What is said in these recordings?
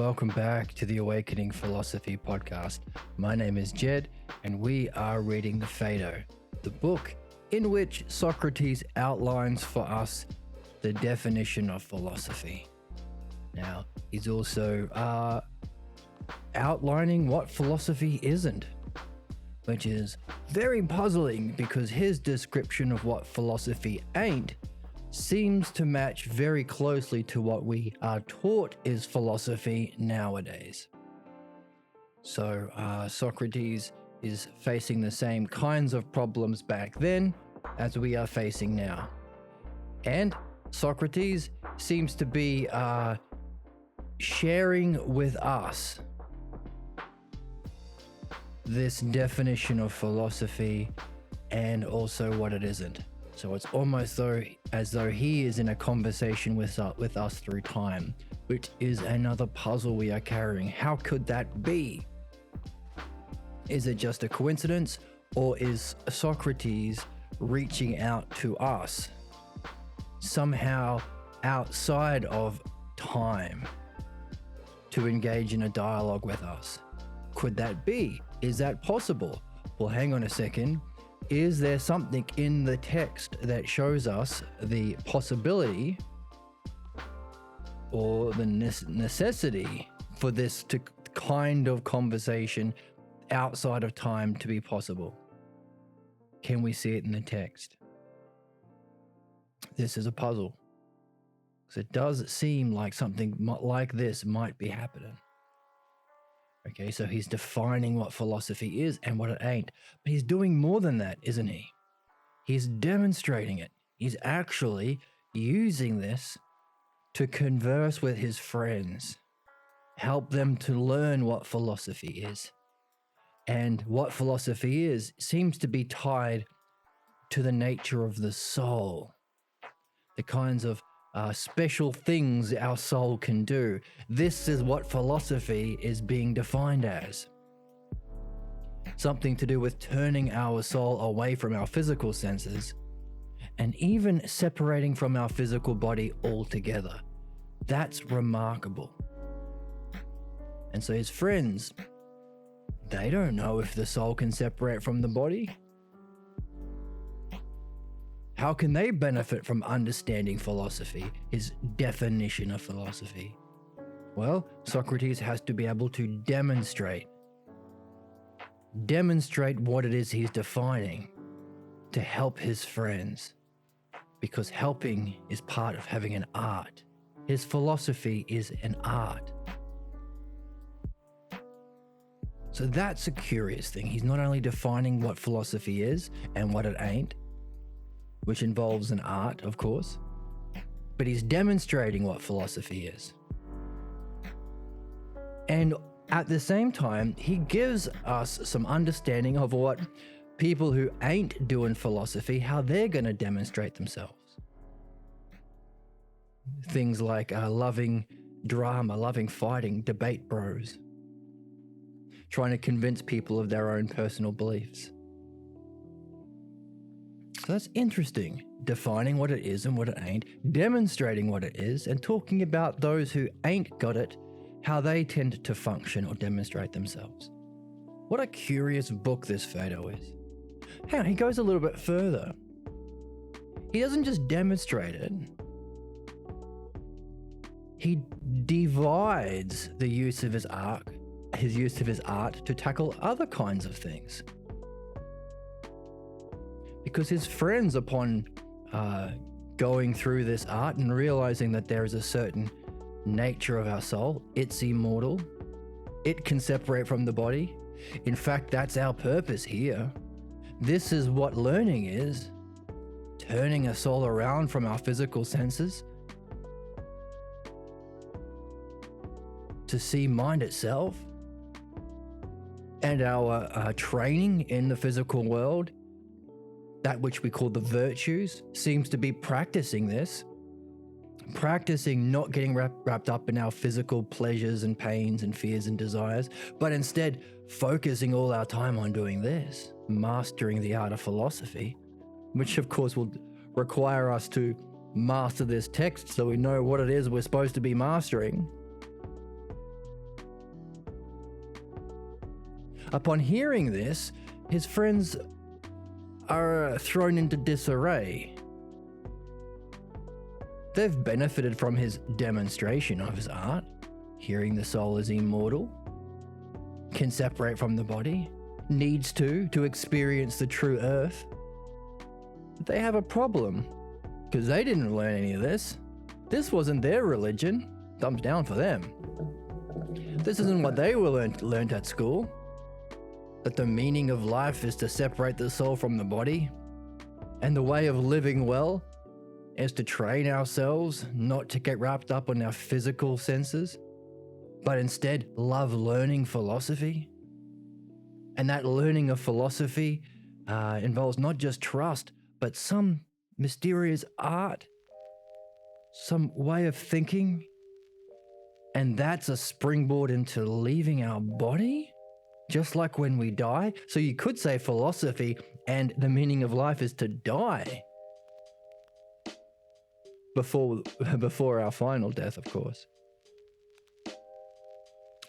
welcome back to the Awakening Philosophy podcast. My name is Jed, and we are reading the Phaedo, the book in which Socrates outlines for us the definition of philosophy. Now, he's also outlining what philosophy isn't, which is very puzzling because his description of what philosophy ain't seems to match very closely to what we are taught is philosophy nowadays. So Socrates is facing the same kinds of problems back then as we are facing now. And Socrates seems to be sharing with us this definition of philosophy and also what it isn't. So it's almost as though he is in a conversation with us through time, which is another puzzle we are carrying. How could that be? Is it just a coincidence, or is Socrates reaching out to us somehow outside of time to engage in a dialogue with us? Could that be? Is that possible? Well, hang on a second. Is there something in the text that shows us the possibility or the necessity for this kind of conversation outside of time to be possible? Can we see it in the text? This is a puzzle, because it does seem like something like this might be happening. Okay, so he's defining what philosophy is and what it ain't. But he's doing more than that, isn't he? He's demonstrating it. He's actually using this to converse with his friends, help them to learn what philosophy is. And what philosophy is seems to be tied to the nature of the soul, the kinds of special things our soul can do. This is what philosophy is being defined as. Something to do with turning our soul away from our physical senses and even separating from our physical body altogether. That's remarkable. And so his friends, they don't know if the soul can separate from the body. How can they benefit from understanding philosophy, his definition of philosophy? Well, Socrates has to be able to demonstrate what it is he's defining to help his friends, because helping is part of having an art. His philosophy is an art. So that's a curious thing. He's not only defining what philosophy is and what it ain't, which involves an art, of course, but he's demonstrating what philosophy is. And at the same time, he gives us some understanding of what people who ain't doing philosophy, how they're going to demonstrate themselves. Things like loving drama, loving fighting, debate bros, trying to convince people of their own personal beliefs. So that's interesting, defining what it is and what it ain't, demonstrating what it is, and talking about those who ain't got it, how they tend to function or demonstrate themselves. What a curious book this Phaedo is. Hang on, he goes a little bit further. He doesn't just demonstrate it. He divides the use of his art to tackle other kinds of things. Because his friends, upon going through this art and realizing that there is a certain nature of our soul, it's immortal, it can separate from the body. In fact, that's our purpose here. This is what learning is, turning a soul around from our physical senses to see mind itself. And our training in the physical world, that which we call the virtues, seems to be practicing this. Practicing not getting wrapped up in our physical pleasures and pains and fears and desires, but instead focusing all our time on doing this, mastering the art of philosophy, which of course will require us to master this text so we know what it is we're supposed to be mastering. Upon hearing this, his friends are thrown into disarray. They've benefited from his demonstration of his art, hearing the soul is immortal, can separate from the body, needs to experience the true earth. But they have a problem, because they didn't learn any of this. This wasn't their religion. Thumbs down for them. This isn't what they were learned at school. That the meaning of life is to separate the soul from the body, and the way of living well is to train ourselves not to get wrapped up on our physical senses, but instead love learning philosophy. And that learning of philosophy involves not just trust, but some mysterious art, some way of thinking. And that's a springboard into leaving our body, just like when we die. So you could say philosophy and the meaning of life is to die before our final death, of course.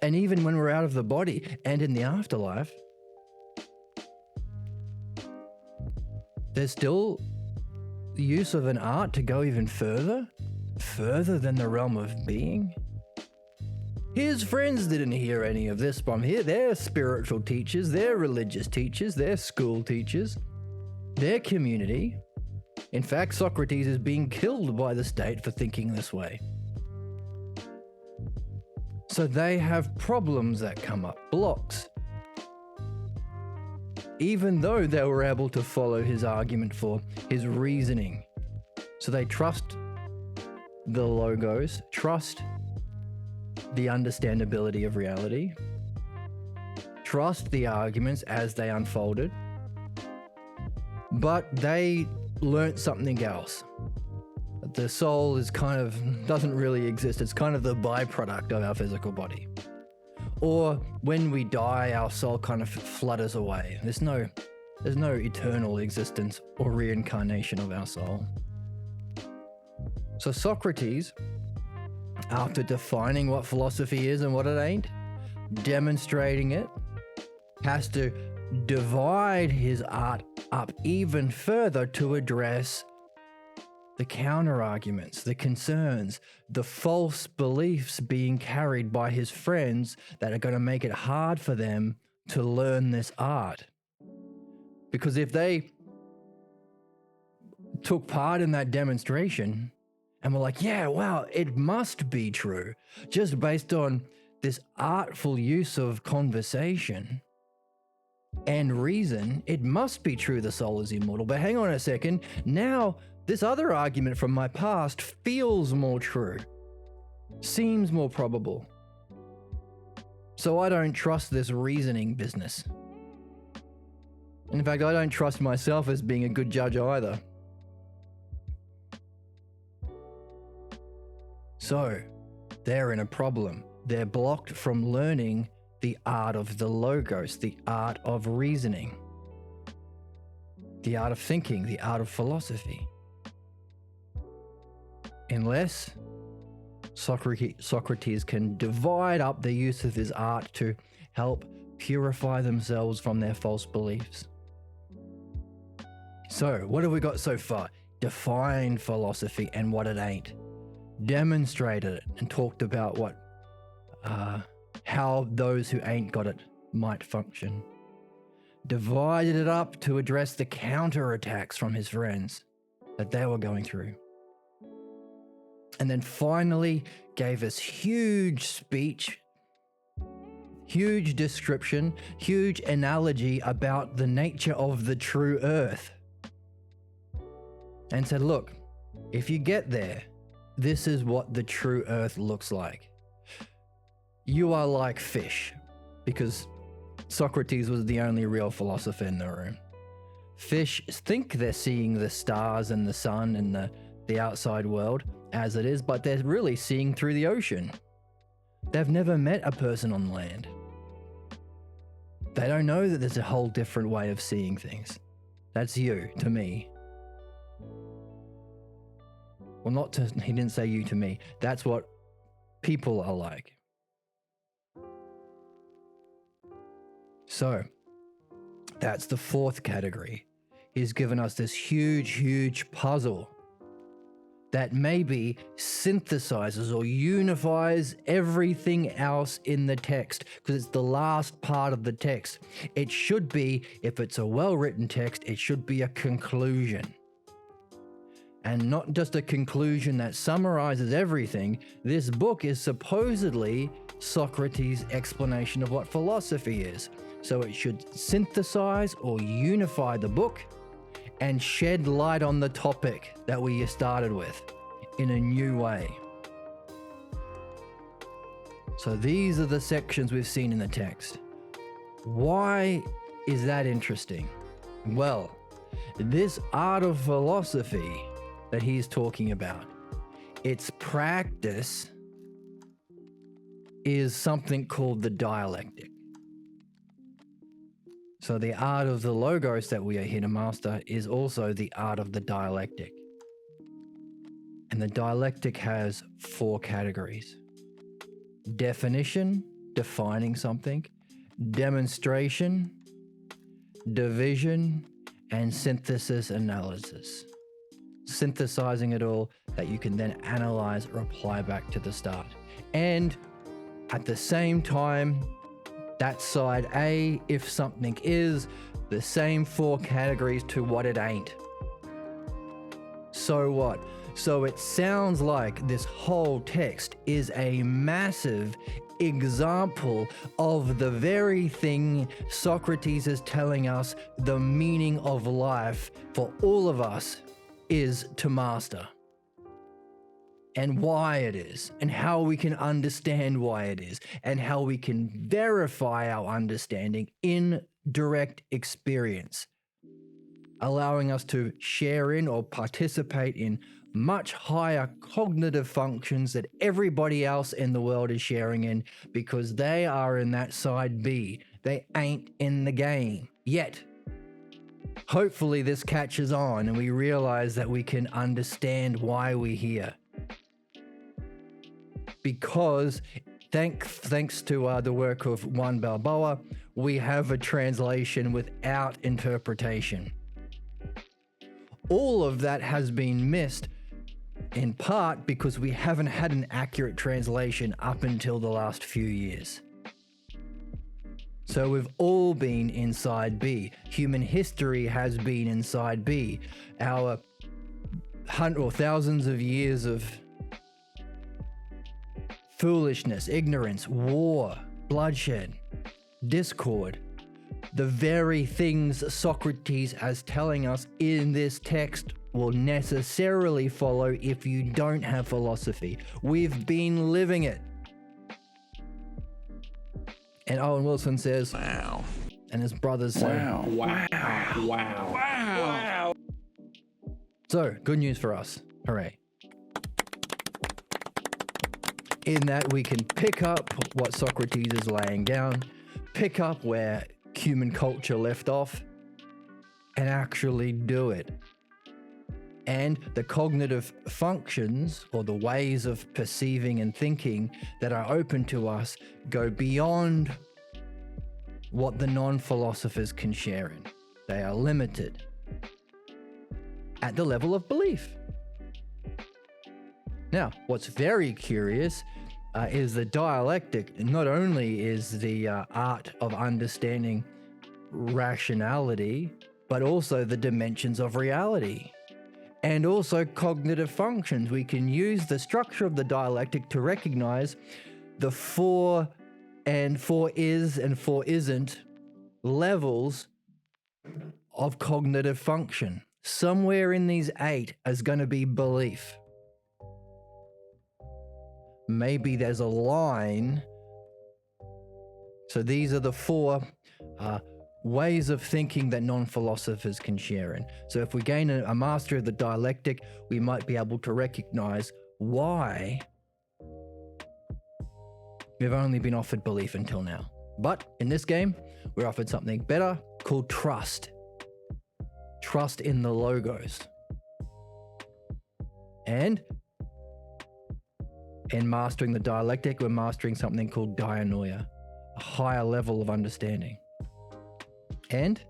And even when we're out of the body and in the afterlife, there's still the use of an art to go even further than the realm of being. His friends didn't hear any of this from here. They're spiritual teachers, they're religious teachers, they're school teachers, their community. In fact, Socrates is being killed by the state for thinking this way. So they have problems that come up, blocks. Even though they were able to follow his argument for his reasoning. So they trust the logos, trust the understandability of reality, trust the arguments as they unfolded, but they learnt something else. The soul is doesn't really exist. It's kind of the byproduct of our physical body. Or when we die, our soul kind of flutters away. There's no eternal existence or reincarnation of our soul. So Socrates, after defining what philosophy is and what it ain't, demonstrating it, has to divide his art up even further to address the counter-arguments, the concerns, the false beliefs being carried by his friends that are going to make it hard for them to learn this art. Because if they took part in that demonstration and were like, yeah, wow, it must be true, just based on this artful use of conversation and reason, it must be true the soul is immortal. But hang on a second, now this other argument from my past feels more true, seems more probable. So I don't trust this reasoning business. In fact, I don't trust myself as being a good judge either. So they're in a problem. They're blocked from learning the art of the logos, the art of reasoning, the art of thinking, the art of philosophy. Unless Socrates can divide up the use of his art to help purify themselves from their false beliefs. So, what have we got so far? Defined philosophy and what it ain't. Demonstrated it and talked about how those who ain't got it might function. Divided it up to address the counterattacks from his friends that they were going through. And then finally gave us huge speech, huge description, huge analogy about the nature of the true earth. And said, look, if you get there, this is what the true earth looks like. You are like fish, because Socrates was the only real philosopher in the room. Fish think they're seeing the stars and the sun and the outside world as it is, but they're really seeing through the ocean. They've never met a person on land. They don't know that there's a whole different way of seeing things. That's you to me. Well, he didn't say you to me. That's what people are like. So that's the fourth category. He's given us this huge puzzle that maybe synthesizes or unifies everything else in the text, because it's the last part of the text. It should be, if it's a well-written text, it should be a conclusion. And not just a conclusion that summarizes everything. This book is supposedly Socrates' explanation of what philosophy is. So it should synthesize or unify the book and shed light on the topic that we started with in a new way. So these are the sections we've seen in the text. Why is that interesting? Well, this art of philosophy that he's talking about, its practice is something called the dialectic. So the art of the logos that we are here to master is also the art of the dialectic. And the dialectic has 4 categories: definition, defining something; demonstration; division; and synthesis, analysis. Synthesizing it all that you can then analyze or apply back to the start. And at the same time, that's side A, if something is, the same 4 categories to what it ain't. So what? So it sounds like this whole text is a massive example of the very thing Socrates is telling us the meaning of life for all of us is to master. And why it is, and how we can understand why it is, and how we can verify our understanding in direct experience, allowing us to share in or participate in much higher cognitive functions that everybody else in the world is sharing in, because they are in that side B. They ain't in the game yet. Hopefully this catches on and we realize that we can understand why we're here. Because thanks to the work of Juan Balboa, we have a translation without interpretation. All of that has been missed in part because we haven't had an accurate translation up until the last few years. So we've all been inside B. Human history has been inside B. Our thousands of years of foolishness, ignorance, war, bloodshed, discord, the very things Socrates is telling us in this text will necessarily follow if you don't have philosophy. We've been living it. And Owen Wilson says, wow. And his brothers say, wow, wow, wow, wow. So, good news for us. Hooray. In that we can pick up what Socrates is laying down, pick up where human culture left off, and actually do it. And the cognitive functions or the ways of perceiving and thinking that are open to us go beyond what the non-philosophers can share in. They are limited at the level of belief. Now, what's very curious is the dialectic. Not only is the art of understanding rationality, but also the dimensions of reality. And also cognitive functions. We can use the structure of the dialectic to recognize the 4 and 4 is and 4 isn't levels of cognitive function. Somewhere in these 8 is going to be belief. Maybe there's a line. So these are the 4 ways of thinking that non-philosophers can share in. So if we gain a mastery of the dialectic, we might be able to recognize why we've only been offered belief until now. But in this game, we're offered something better called trust. Trust in the logos. And in mastering the dialectic, we're mastering something called dianoia, a higher level of understanding. And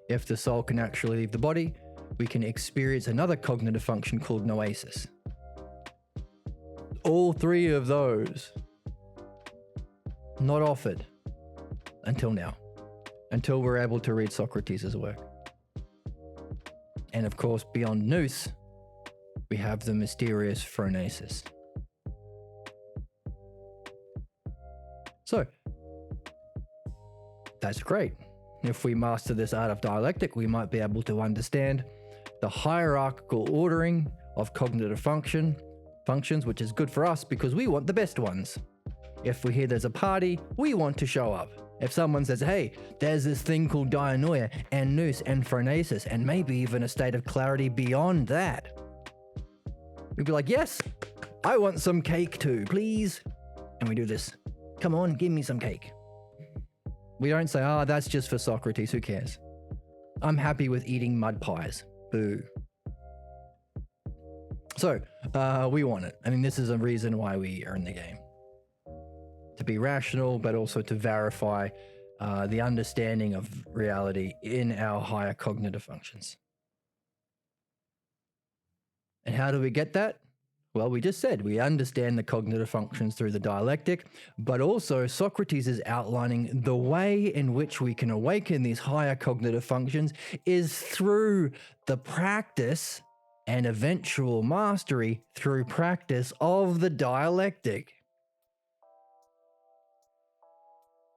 if the soul can actually leave the body, we can experience another cognitive function called noesis. All three of those not offered until now, until we're able to read Socrates' work. And of course, beyond nous, we have the mysterious phronesis. So, that's great. If we master this art of dialectic, we might be able to understand the hierarchical ordering of cognitive functions, which is good for us because we want the best ones. If we hear there's a party, we want to show up. If someone says, hey, there's this thing called dianoia and nous and phronesis, and maybe even a state of clarity beyond that, we'd be like, yes, I want some cake too, please. And we do this. Come on, give me some cake. We don't say, that's just for Socrates, who cares? I'm happy with eating mud pies. Boo. So, we want it. I mean, this is a reason why we are in the game. To be rational, but also to verify the understanding of reality in our higher cognitive functions. And how do we get that? Well, we just said we understand the cognitive functions through the dialectic, but also Socrates is outlining the way in which we can awaken these higher cognitive functions is through the practice and eventual mastery through practice of the dialectic.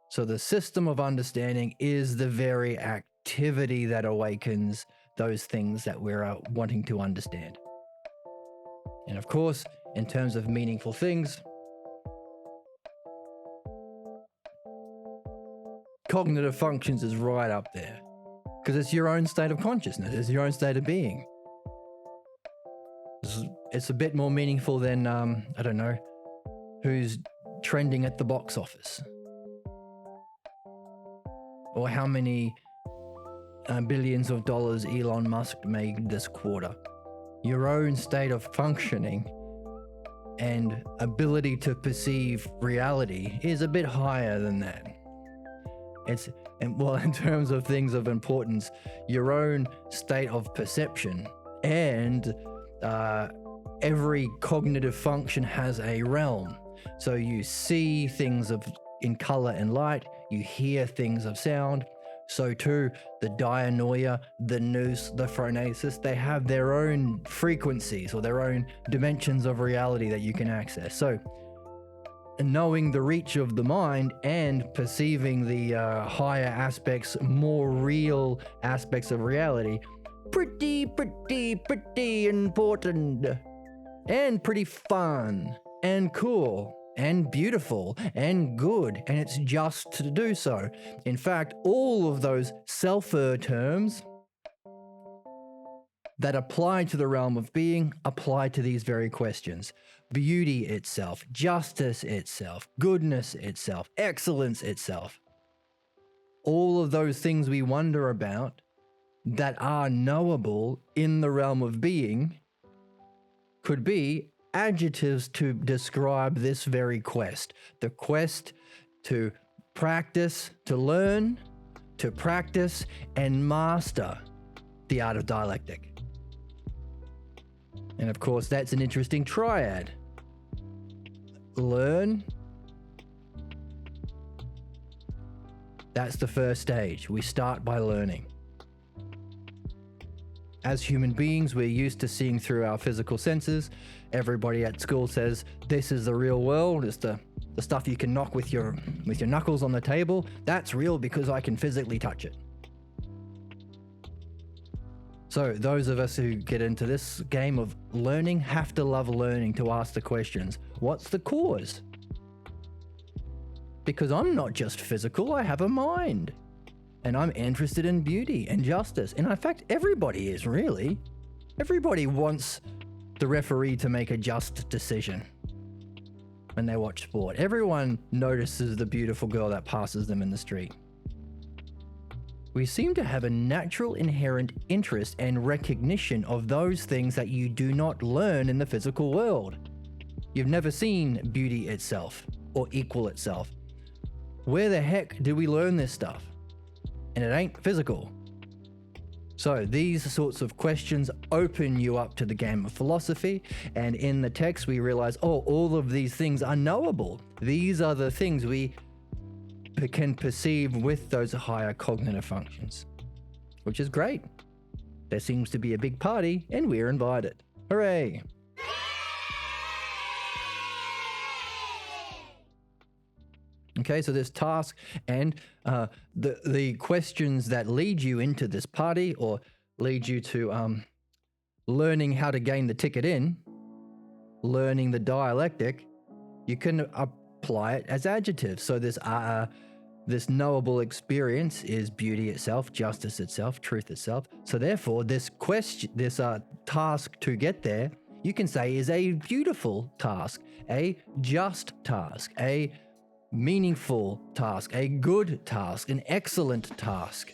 So the system of understanding is the very activity that awakens those things that we're wanting to understand. And of course, in terms of meaningful things, cognitive functions is right up there because it's your own state of consciousness, it's your own state of being. It's a bit more meaningful than, I don't know, who's trending at the box office or how many billions of dollars Elon Musk made this quarter. Your own state of functioning and ability to perceive reality is a bit higher than that. In terms of things of importance, your own state of perception and every cognitive function has a realm. So you see things in color and light, you hear things of sound. So too, the dianoia, the nous, the phronesis, they have their own frequencies or their own dimensions of reality that you can access. So knowing the reach of the mind and perceiving the higher aspects, more real aspects of reality, pretty important and pretty fun and cool and beautiful and good, and it's just to do so. In fact, all of those self-er terms that apply to the realm of being apply to these very questions. Beauty itself, justice itself, goodness itself, excellence itself. All of those things we wonder about that are knowable in the realm of being could be adjectives to describe this very quest. The quest to practice, to learn, to practice and master the art of dialectic. And of course, that's an interesting triad. Learn. That's the first stage. We start by learning. As human beings, we're used to seeing through our physical senses. Everybody at school says, this is the real world. It's the stuff you can knock with your knuckles on the table. That's real because I can physically touch it. So those of us who get into this game of learning have to love learning to ask the questions. What's the cause? Because I'm not just physical, I have a mind. And I'm interested in beauty and justice. And in fact, everybody is really. Everybody wants the referee to make a just decision when they watch sport. Everyone notices the beautiful girl that passes them in the street. We seem to have a natural inherent interest and recognition of those things that you do not learn in the physical world. You've never seen beauty itself or equal itself. Where the heck do we learn this stuff? and it ain't physical. So these sorts of questions open you up to the game of philosophy, and in the text we realize, all of these things are knowable. These are the things we can perceive with those higher cognitive functions, which is great. There seems to be a big party, and we're invited. Hooray! Okay, so this task and the questions that lead you into this party or lead you to learning how to gain the ticket in, learning the dialectic, you can apply it as adjectives. So this knowable experience is beauty itself, justice itself, truth itself. So therefore, this task to get there, you can say is a beautiful task, a just task, a meaningful task, a good task, an excellent task.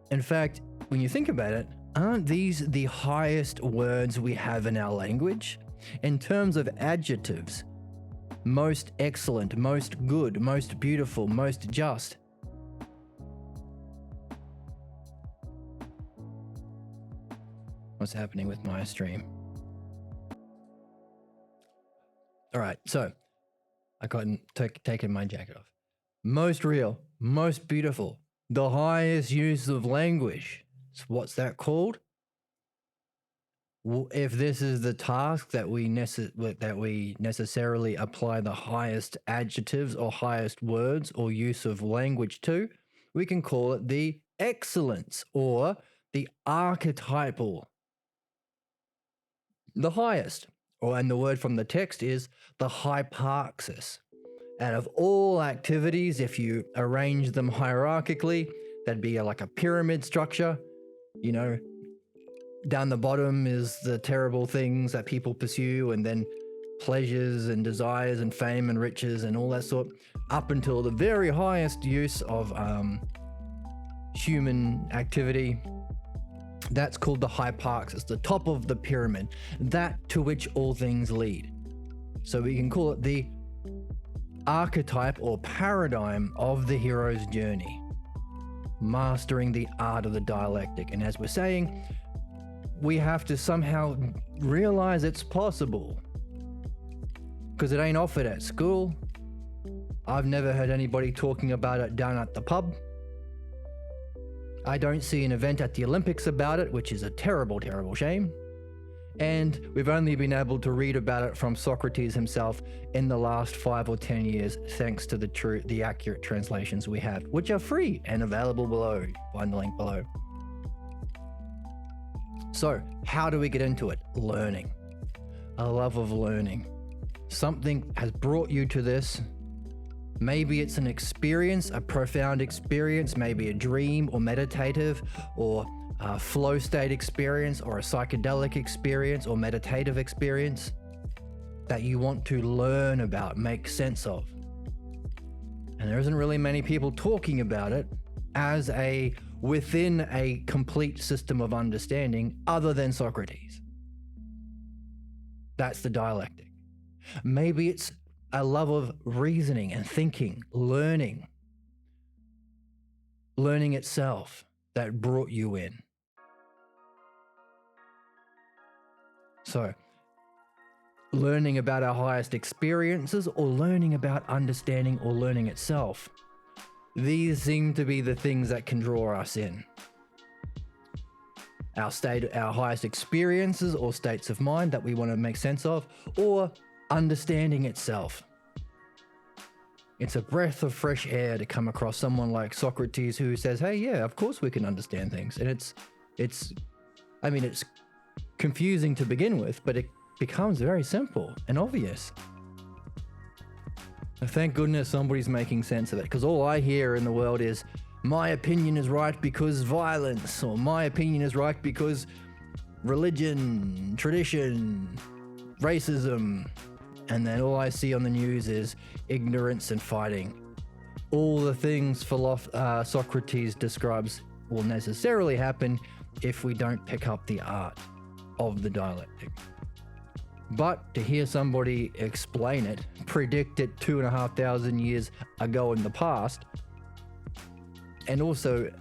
In fact, when you think about it, aren't these the highest words we have in our language? In terms of adjectives, most excellent, most good, most beautiful, most just. What's happening with my stream? All right, so I got taken my jacket off. Most real, most beautiful, the highest use of language. So what's that called? If this is the task that we necessarily apply the highest adjectives or highest words or use of language to, we can call it the excellence or the archetypal. The highest. And the word from the text is the hyparxis. Out of all activities, if you arrange them hierarchically, that'd be like a pyramid structure. You know, down the bottom is the terrible things that people pursue, and then pleasures and desires and fame and riches and all that sort, up until the very highest use of human activity. That's called the hyparxis, the top of the pyramid, that to which all things lead. So we can call it the archetype or paradigm of the hero's journey, mastering the art of the dialectic. And as we're saying, we have to somehow realize it's possible, because it ain't offered at school. I've never heard anybody talking about it down at the pub. I don't see an event at the Olympics about it, which is a terrible, terrible shame. And we've only been able to read about it from Socrates himself in the last 5 or 10 years, thanks to the accurate translations we have, which are free and available below. Find the link below. So, how do we get into it? Learning. A love of learning. Something has brought you to this. Maybe it's an experience, a profound experience, maybe a dream or meditative or a flow state experience or a psychedelic experience or meditative experience that you want to learn about, make sense of. And there isn't really many people talking about it as within a complete system of understanding other than Socrates. That's the dialectic. Maybe it's a love of reasoning and thinking, learning itself that brought you in. So, learning about our highest experiences or learning about understanding or learning itself. These seem to be the things that can draw us in. Our highest experiences or states of mind that we want to make sense of, or understanding itself. It's a breath of fresh air to come across someone like Socrates who says, hey, yeah, of course we can understand things. And it's confusing to begin with, but it becomes very simple and obvious. Thank goodness somebody's making sense of it, because all I hear in the world is, my opinion is right because violence, or my opinion is right because religion, tradition, racism. And then all I see on the news is ignorance and fighting. All the things Socrates describes will necessarily happen if we don't pick up the art of the dialectic. But to hear somebody explain it, predict it 2,500 years ago in the past, and also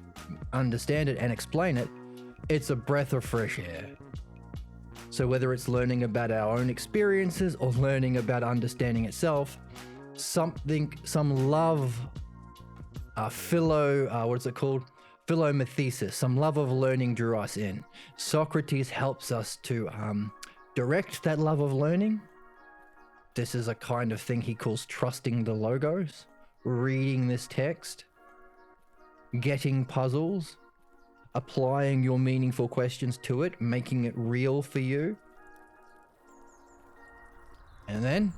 understand it and explain it, it's a breath of fresh air. So whether it's learning about our own experiences or learning about understanding itself, some love, philomathesis, some love of learning drew us in. Socrates helps us to direct that love of learning. This is a kind of thing he calls trusting the logos, reading this text, getting puzzles, applying your meaningful questions to it, making it real for you. And then,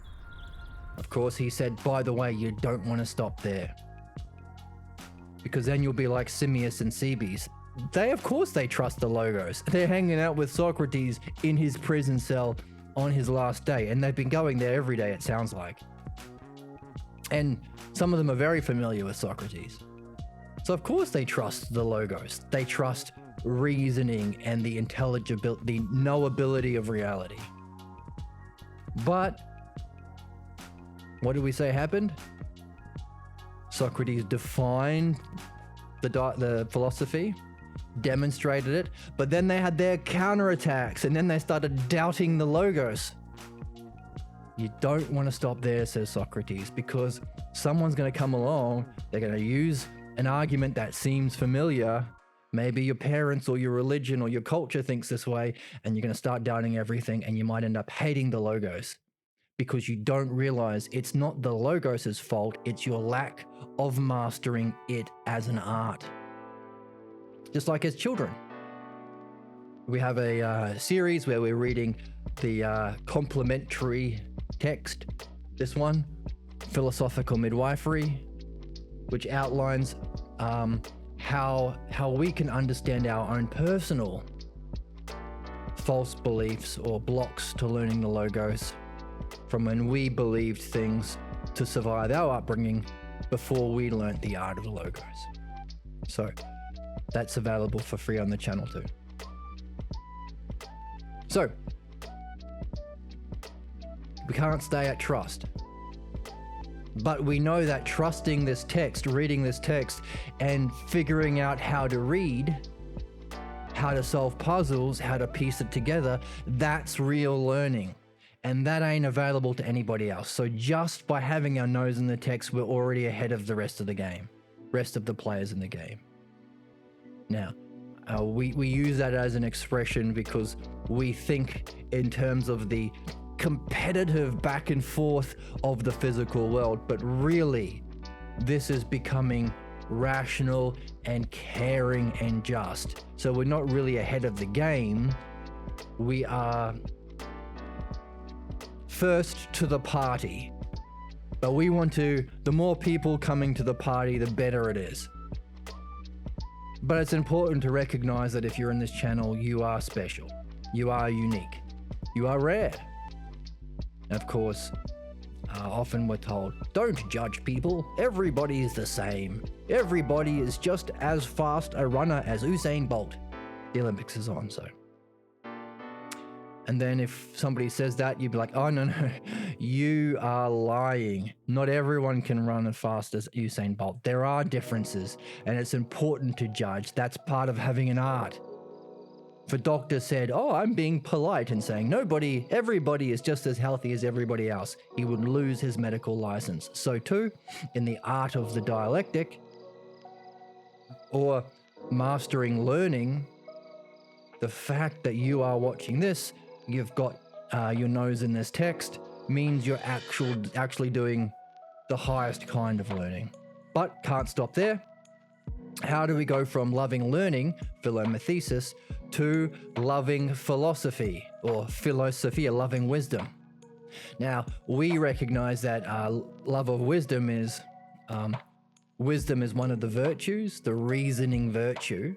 of course, he said, by the way, you don't want to stop there. Because then you'll be like Simmias and Cebes. Of course they trust the logos. They're hanging out with Socrates in his prison cell on his last day, and they've been going there every day, it sounds like. And some of them are very familiar with Socrates. So of course they trust the logos. They trust reasoning and the intelligibility, the knowability of reality. But what did we say happened? Socrates defined the philosophy, demonstrated it, but then they had their counterattacks, and then they started doubting the logos. You don't want to stop there, says Socrates, because someone's going to come along, they're going to use an argument that seems familiar. Maybe your parents or your religion or your culture thinks this way, and you're going to start doubting everything, and you might end up hating the logos because you don't realize it's not the logos' fault, it's your lack of mastering it as an art. Just like as children. We have a series where we're reading the complementary text, this one, Philosophical Midwifery, which outlines how we can understand our own personal false beliefs or blocks to learning the logos from when we believed things to survive our upbringing before we learnt the art of the logos. So that's available for free on the channel too. So we can't stay at trust. But we know that trusting this text, reading this text, and figuring out how to read, how to solve puzzles, how to piece it together, that's real learning. And that ain't available to anybody else. So just by having our nose in the text, we're already ahead of the rest of the game, rest of the players in the game. Now, we use that as an expression because we think in terms of the competitive back and forth of the physical world, but really this is becoming rational and caring and just. So we're not really ahead of the game. We are first to the party, but we want to, the more people coming to the party, the better it is. But it's important to recognize that if you're in this channel, you are special, you are unique, you are rare. Of course, often we're told, don't judge people, everybody is the same. Everybody is just as fast a runner as Usain Bolt. The Olympics is on, so. And then if somebody says that, you'd be like, oh, no, you are lying. Not everyone can run as fast as Usain Bolt. There are differences, and it's important to judge. That's part of having an art. If a doctor said, oh, I'm being polite and saying everybody is just as healthy as everybody else, he would lose his medical license. So too, in the art of the dialectic or mastering learning, the fact that you are watching this, you've got your nose in this text, means you're actually doing the highest kind of learning. But can't stop there. How do we go from loving learning, philomathesis, to loving philosophy, or philosophia, loving wisdom? Now, we recognize that love of wisdom is one of the virtues, the reasoning virtue.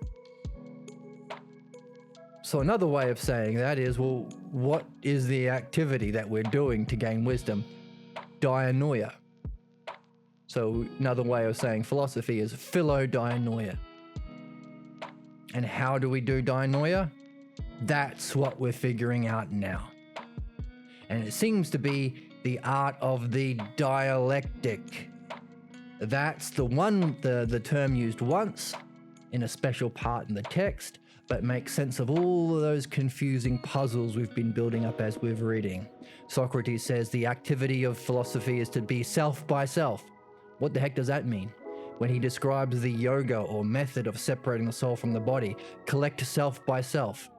So another way of saying that is, well, what is the activity that we're doing to gain wisdom? Dianoia. So another way of saying philosophy is philodianoia. And how do we do dianoia? That's what we're figuring out now. And it seems to be the art of the dialectic. That's the term used once in a special part in the text, but makes sense of all of those confusing puzzles we've been building up as we're reading. Socrates says the activity of philosophy is to be self by self. What the heck does that mean? When he describes the yoga or method of separating the soul from the body, collect self by self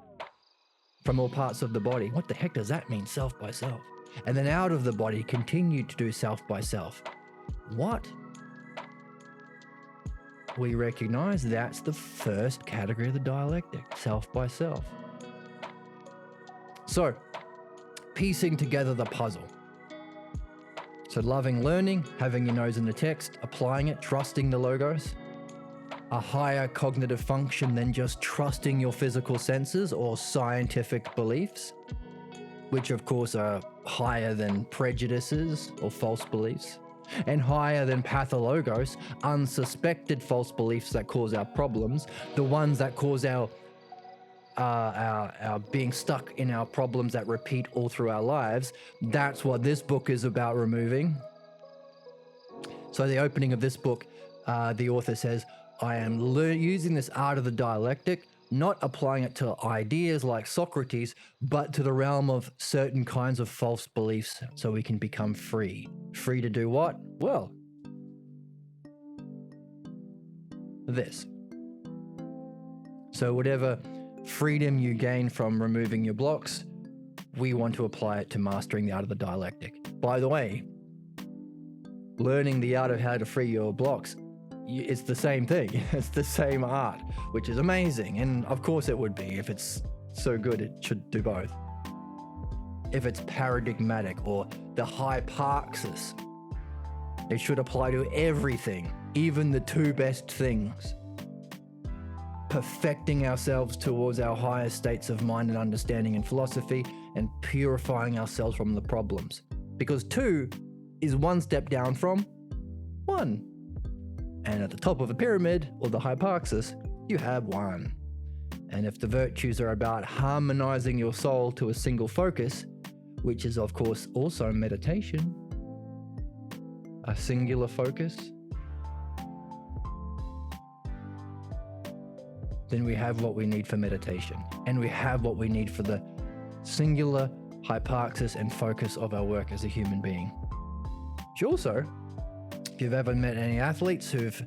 from all parts of the body. What the heck does that mean, self by self? And then out of the body, continue to do self by self. What? We recognize that's the first category of the dialectic, self by self. So, piecing together the puzzle. So loving learning, having your nose in the text, applying it, trusting the logos. A higher cognitive function than just trusting your physical senses or scientific beliefs, which of course are higher than prejudices or false beliefs, and higher than pathologos, unsuspected false beliefs that cause our problems, the ones that cause our being stuck in our problems that repeat all through our lives. That's what this book is about removing. So the opening of this book, the author says, I am using this art of the dialectic, not applying it to ideas like Socrates, but to the realm of certain kinds of false beliefs so we can become free. Free to do what? Well, this. So whatever freedom you gain from removing your blocks, we want to apply it to mastering the art of the dialectic. By the way, learning the art of how to free your blocks, it's the same thing. It's the same art, which is amazing. And of course it would be. If it's so good, it should do both. If it's paradigmatic or the hyparxis, it should apply to everything, even the two best things. Perfecting ourselves towards our higher states of mind and understanding and philosophy, and purifying ourselves from the problems. Because 2 is one step down from 1. And at the top of the pyramid, or the hyparxis, you have 1. And if the virtues are about harmonizing your soul to a single focus, which is of course also meditation, a singular focus, then we have what we need for meditation. And we have what we need for the singular hyparxis and focus of our work as a human being. Which also, if you've ever met any athletes who've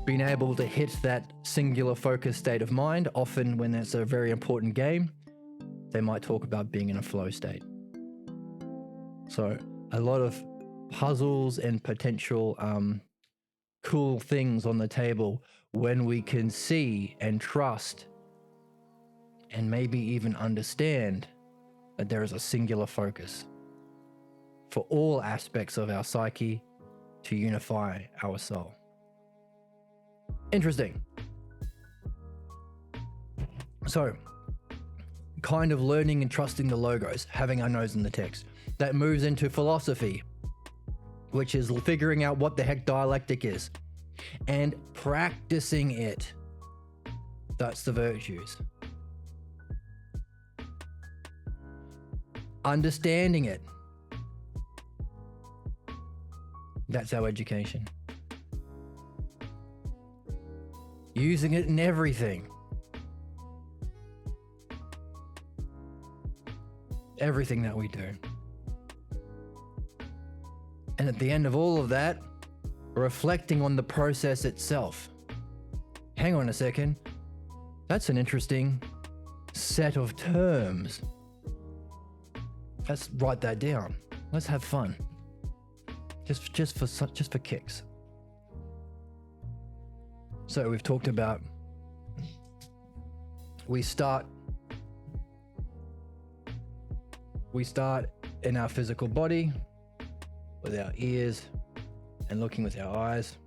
been able to hit that singular focus state of mind, often when it's a very important game, they might talk about being in a flow state. So a lot of puzzles and potential cool things on the table when we can see and trust and maybe even understand that there is a singular focus for all aspects of our psyche to unify our soul. Interesting. So, kind of learning and trusting the logos, having our nose in the text. That moves into philosophy, which is figuring out what the heck dialectic is and practicing it. That's the virtues. Understanding it. That's our education. Using it in everything. Everything that we do. And at the end of all of that, reflecting on the process itself. Hang on a second. That's an interesting set of terms. Let's write that down. Let's have fun. Just for kicks. So we've talked about we start in our physical body with our ears and looking with our eyes.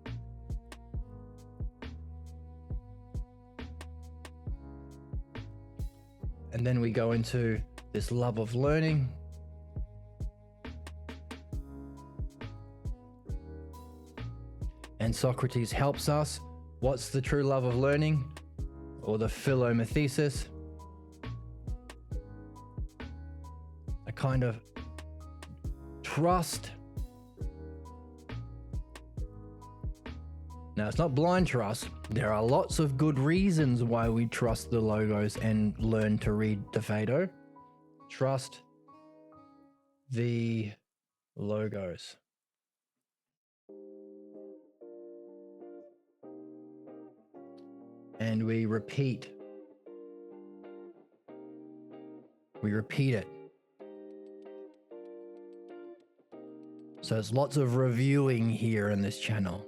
And then we go into this love of learning. And Socrates helps us. What's the true love of learning? Or the philomethesis? A kind of trust. Now, it's not blind trust. There are lots of good reasons why we trust the logos and learn to read the Phaedo. Trust the logos. And we repeat. We repeat it. So there's lots of reviewing here in this channel.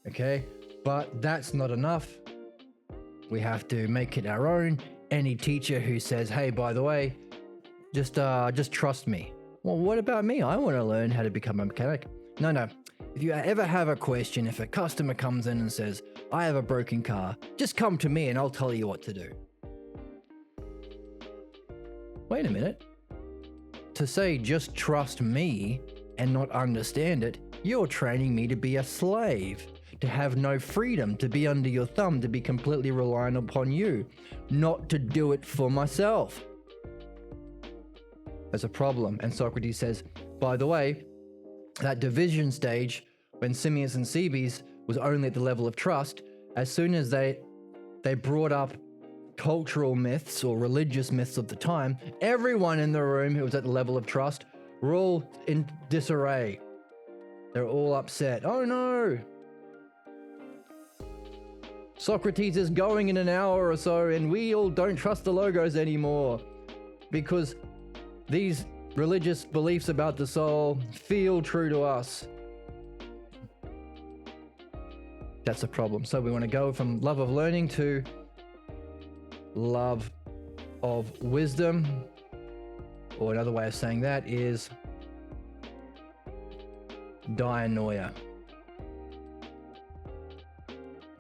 Okay, but that's not enough. We have to make it our own. Any teacher who says, hey, by the way, just trust me. Well, what about me? I want to learn how to become a mechanic. No. If you ever have a question, if a customer comes in and says, I have a broken car, just come to me and I'll tell you what to do. Wait a minute. To say just trust me and not understand it, you're training me to be a slave, to have no freedom, to be under your thumb, to be completely reliant upon you, not to do it for myself. There's a problem. And Socrates says, by the way, that division stage when Simius and Cebes was only at the level of trust, as soon as they brought up cultural myths or religious myths of the time, everyone in the room who was at the level of trust were all in disarray. They're all upset. Oh no! Socrates is going in an hour or so and we all don't trust the logos anymore because these religious beliefs about the soul feel true to us. That's a problem. So we want to go from love of learning to love of wisdom, or another way of saying that is dianoia.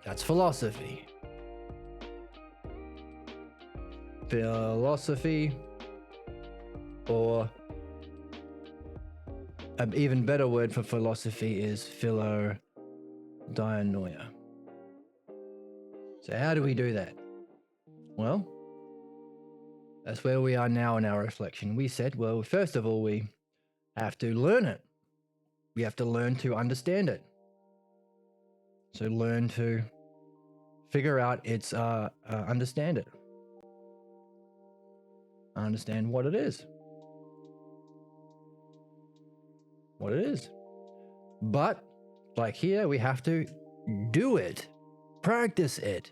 That's philosophy. Philosophy, or an even better word for philosophy is philodianoia. So how do we do that? Well, that's where we are now in our reflection. We said, well, first of all, we have to learn it. We have to learn to understand it. So learn to figure out its, understand it. Understand what it is. What it is. But, like here, we have to do it. Practice it.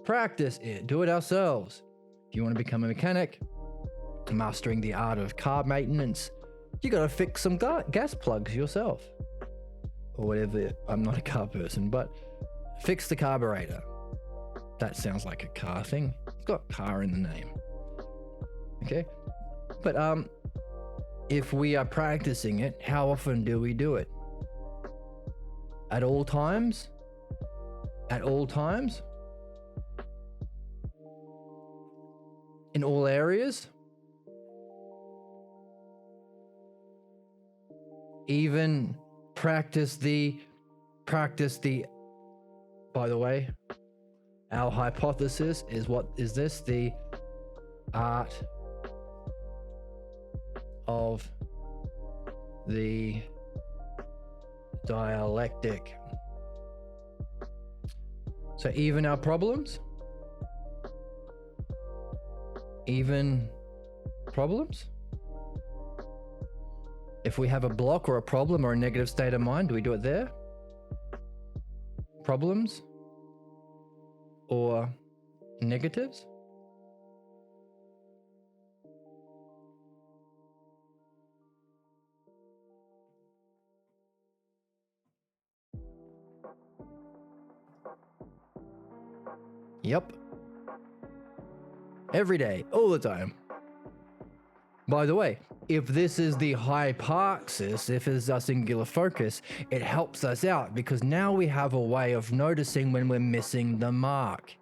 Practice it. Do it ourselves. If you want to become a mechanic, mastering the art of car maintenance, you got to fix some gas plugs yourself. Or whatever. I'm not a car person, but fix the carburetor. That sounds like a car thing. It's got car in the name. Okay? But if we are practicing it, how often do we do it? At all times? At all times? In all areas? Even practice the, by the way, our hypothesis is what is this? The art of the dialectic. So even our problems? Even problems? If we have a block or a problem or a negative state of mind, do we do it there? Problems? Or negatives? Yep. Every day, all the time. By the way, if this is the hyparxis, if it's our singular focus, it helps us out because now we have a way of noticing when we're missing the mark.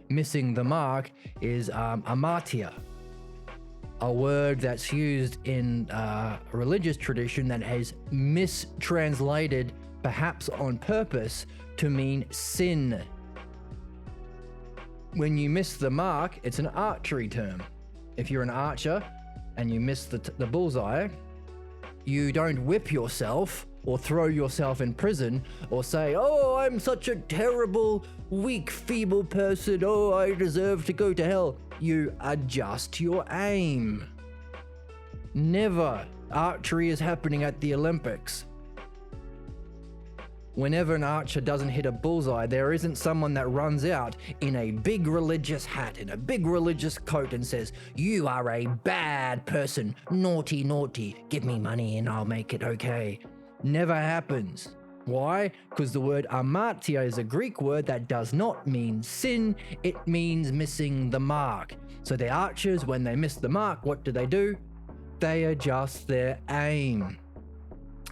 Missing the mark is amartia, a word that's used in a religious tradition that has mistranslated, perhaps on purpose, to mean sin. When you miss the mark, it's an archery term. if you're an archer and you miss the bullseye, you don't whip yourself or throw yourself in prison or say, oh, I'm such a terrible, weak, feeble person. Oh, I deserve to go to hell. You adjust your aim. Never. Archery is happening at the Olympics. Whenever an archer doesn't hit a bullseye, there isn't someone that runs out in a big religious hat, in a big religious coat and says, you are a bad person, naughty, naughty, give me money and I'll make it okay. Never happens. Why? Because the word amartia is a Greek word that does not mean sin, it means missing the mark. So the archers, when they miss the mark, what do? They adjust their aim.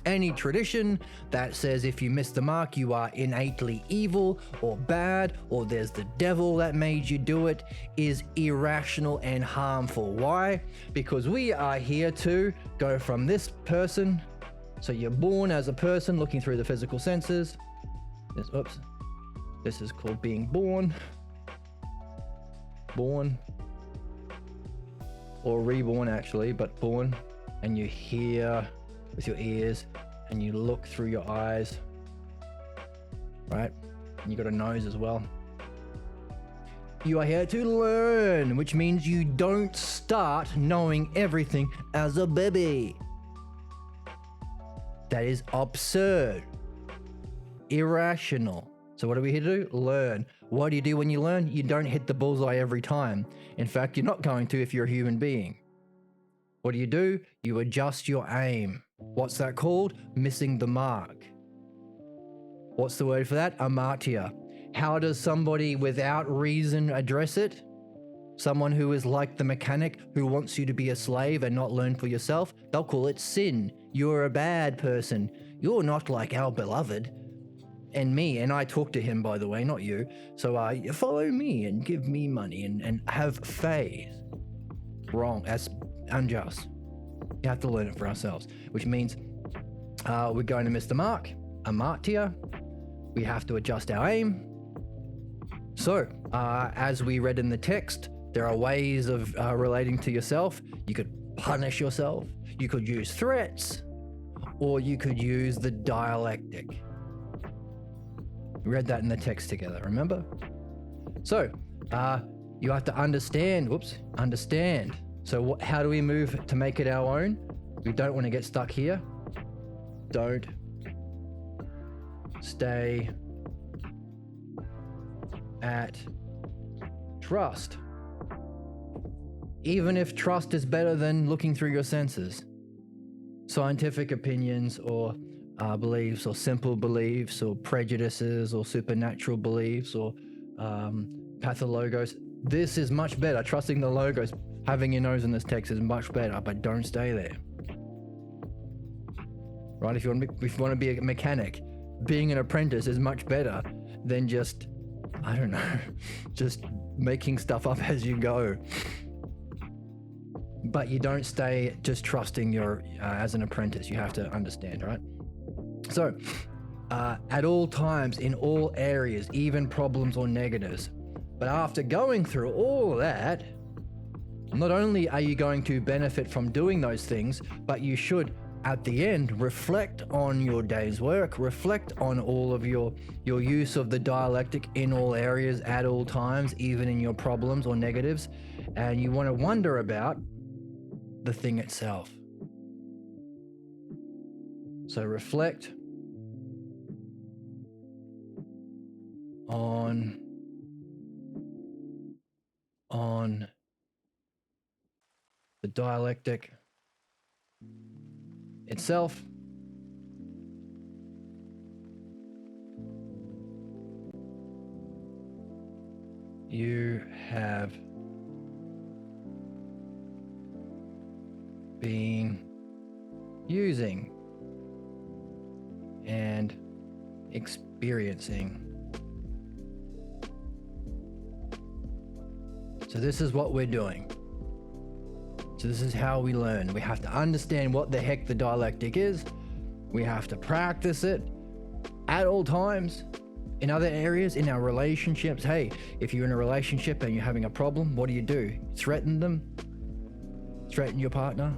Any tradition that says if you miss the mark, you are innately evil or bad, or there's the devil that made you do it, is irrational and harmful. Why? Because we are here to go from this person. So you're born as a person looking through the physical senses. This is called being born. Born. Or reborn actually, but born. And you hear with your ears and you look through your eyes, right? And you got a nose as well. You are here to learn, which means you don't start knowing everything as a baby. That is absurd, irrational. So what are we here to do? Learn. What do you do when you learn? You don't hit the bullseye every time. In fact, you're not going to if you're a human being. What do? You adjust your aim. What's that called? Missing the mark. What's the word for that? Amartia. How does somebody without reason address it? Someone who is like the mechanic who wants you to be a slave and not learn for yourself, they'll call it sin. You're a bad person. You're not like our beloved. And me, and I talk to him, by the way, not you. So follow me and give me money and have faith. Wrong. That's unjust. You have to learn it for ourselves, which means we're going to miss the mark. Amartia. We have to adjust our aim. So, as we read in the text, there are ways of relating to yourself. You could punish yourself. You could use threats, or you could use the dialectic. We read that in the text together, remember? So, you have to understand. Understand. So how do we move to make it our own? We don't want to get stuck here. Don't stay at trust. Even if trust is better than looking through your senses. Scientific opinions or beliefs or simple beliefs or prejudices or supernatural beliefs or pathologos. This is much better. Trusting the logos, having your nose in this text is much better, but don't stay there. Right? If you want to be a mechanic, being an apprentice is much better than just, I don't know, just making stuff up as you go. But you don't stay just trusting your as an apprentice. You have to understand, right? So, at all times, in all areas, even problems or negatives. But after going through all that, not only are you going to benefit from doing those things, but you should, at the end, reflect on your day's work, reflect on all of your use of the dialectic in all areas, at all times, even in your problems or negatives. And you want to wonder about the thing itself. So reflect on the dialectic itself. You have been using and experiencing. So this is what we're doing. So this is how we learn. We have to understand what the heck the dialectic is. We have to practice it at all times. In other areas, in our relationships, hey, if you're in a relationship and you're having a problem, what do? You threaten them? threaten your partner,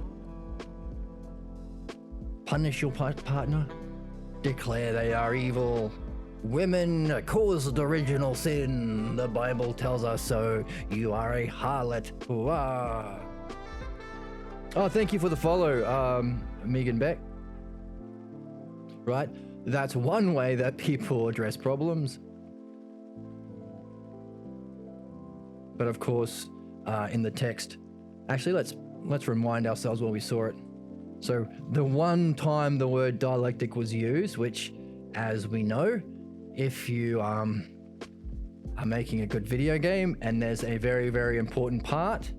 punish your partner, declare they are evil. Women caused original sin. The Bible tells us so. You are a harlot. Wah. Oh, thank you for the follow, Megan Beck. Right? That's one way that people address problems. But of course, in the text, actually, let's remind ourselves where we saw it. So the one time the word dialectic was used, which, as we know, if you are making a good video game and there's a very, very important part,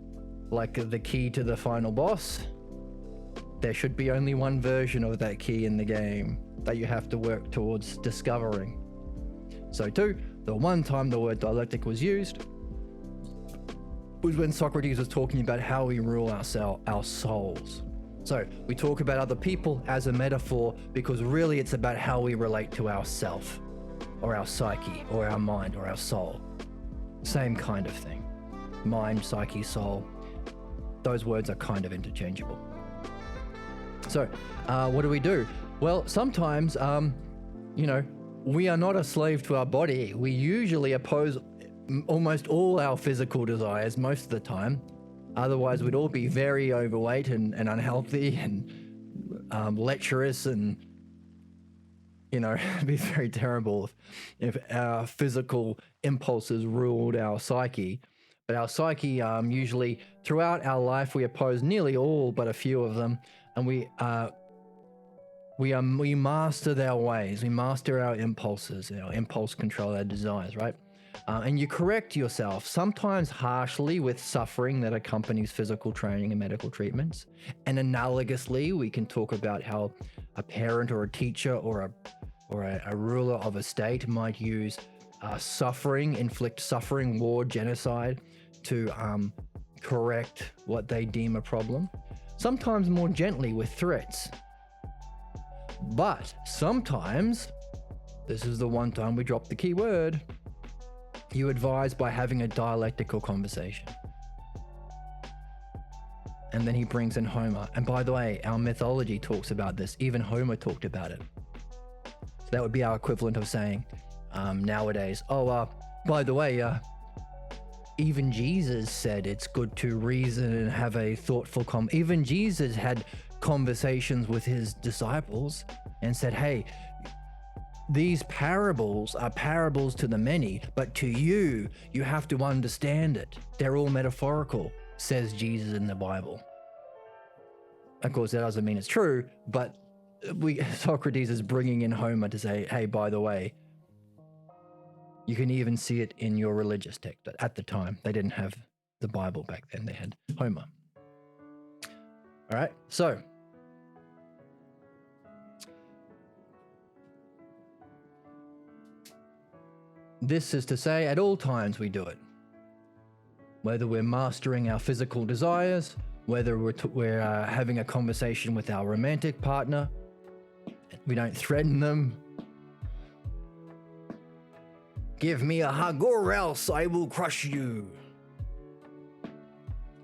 like the key to the final boss, there should be only one version of that key in the game that you have to work towards discovering. So too, the one time the word dialectic was used was when Socrates was talking about how we rule our souls. So we talk about other people as a metaphor because really it's about how we relate to ourself, or our psyche, or our mind, or our soul. Same kind of thing. Mind, psyche, soul. Those words are kind of interchangeable. So what do? Well, sometimes, we are not a slave to our body. We usually oppose almost all our physical desires most of the time. Otherwise, we'd all be very overweight and unhealthy and lecherous, and it'd be very terrible if our physical impulses ruled our psyche. But our psyche, usually throughout our life, we oppose nearly all but a few of them, and we master our ways. We master our impulses, our impulse control, our desires, right? And you correct yourself, sometimes harshly, with suffering that accompanies physical training and medical treatments. And analogously, we can talk about how a parent or a teacher or a ruler of a state might use inflict suffering, war, genocide to correct what they deem a problem. Sometimes more gently with threats. But sometimes, this is the one time we drop the key word, you advise by having a dialectical conversation. And then he brings in Homer. And by the way, our mythology talks about this. Even Homer talked about it. So that would be our equivalent of saying nowadays, by the way, even Jesus said it's good to reason and have a thoughtful even Jesus had conversations with his disciples and said, hey, these parables are parables to the many, but to you, you have to understand it. They're all metaphorical, says Jesus in the Bible. Of course, that doesn't mean it's true, but Socrates is bringing in Homer to say, hey, by the way, you can even see it in your religious text. At the time, they didn't have the Bible back then. They had Homer. All right, so this is to say, at all times we do it. Whether we're mastering our physical desires, whether we're having a conversation with our romantic partner, we don't threaten them. Give me a hug or else I will crush you.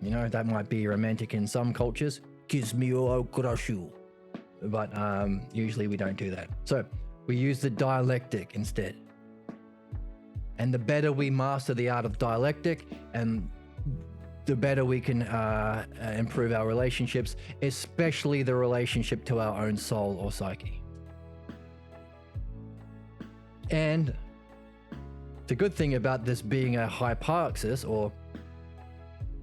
That might be romantic in some cultures. Kiss me or I'll crush you. But usually we don't do that. So we use the dialectic instead. And the better we master the art of dialectic, and the better we can improve our relationships, especially the relationship to our own soul or psyche. And the good thing about this being a hyparxis, or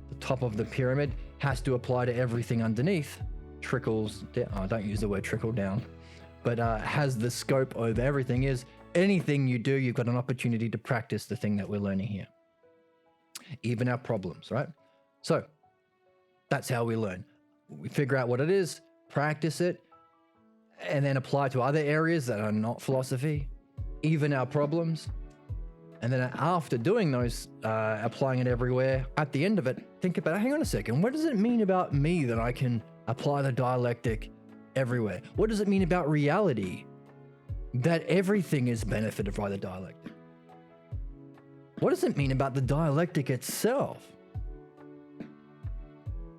the top of the pyramid, has to apply to everything underneath. Trickles down. Don't use the word trickle down, but has the scope over everything. Is anything you do, you've got an opportunity to practice the thing that we're learning here. Even our problems, right? So that's how we learn. We figure out what it is, practice it, and then apply to other areas that are not philosophy, even our problems. And then after doing those, applying it everywhere, at the end of it, think about, hang on a second, what does it mean about me that I can apply the dialectic everywhere? What does it mean about reality that everything is benefited by the dialectic? What does it mean about the dialectic itself?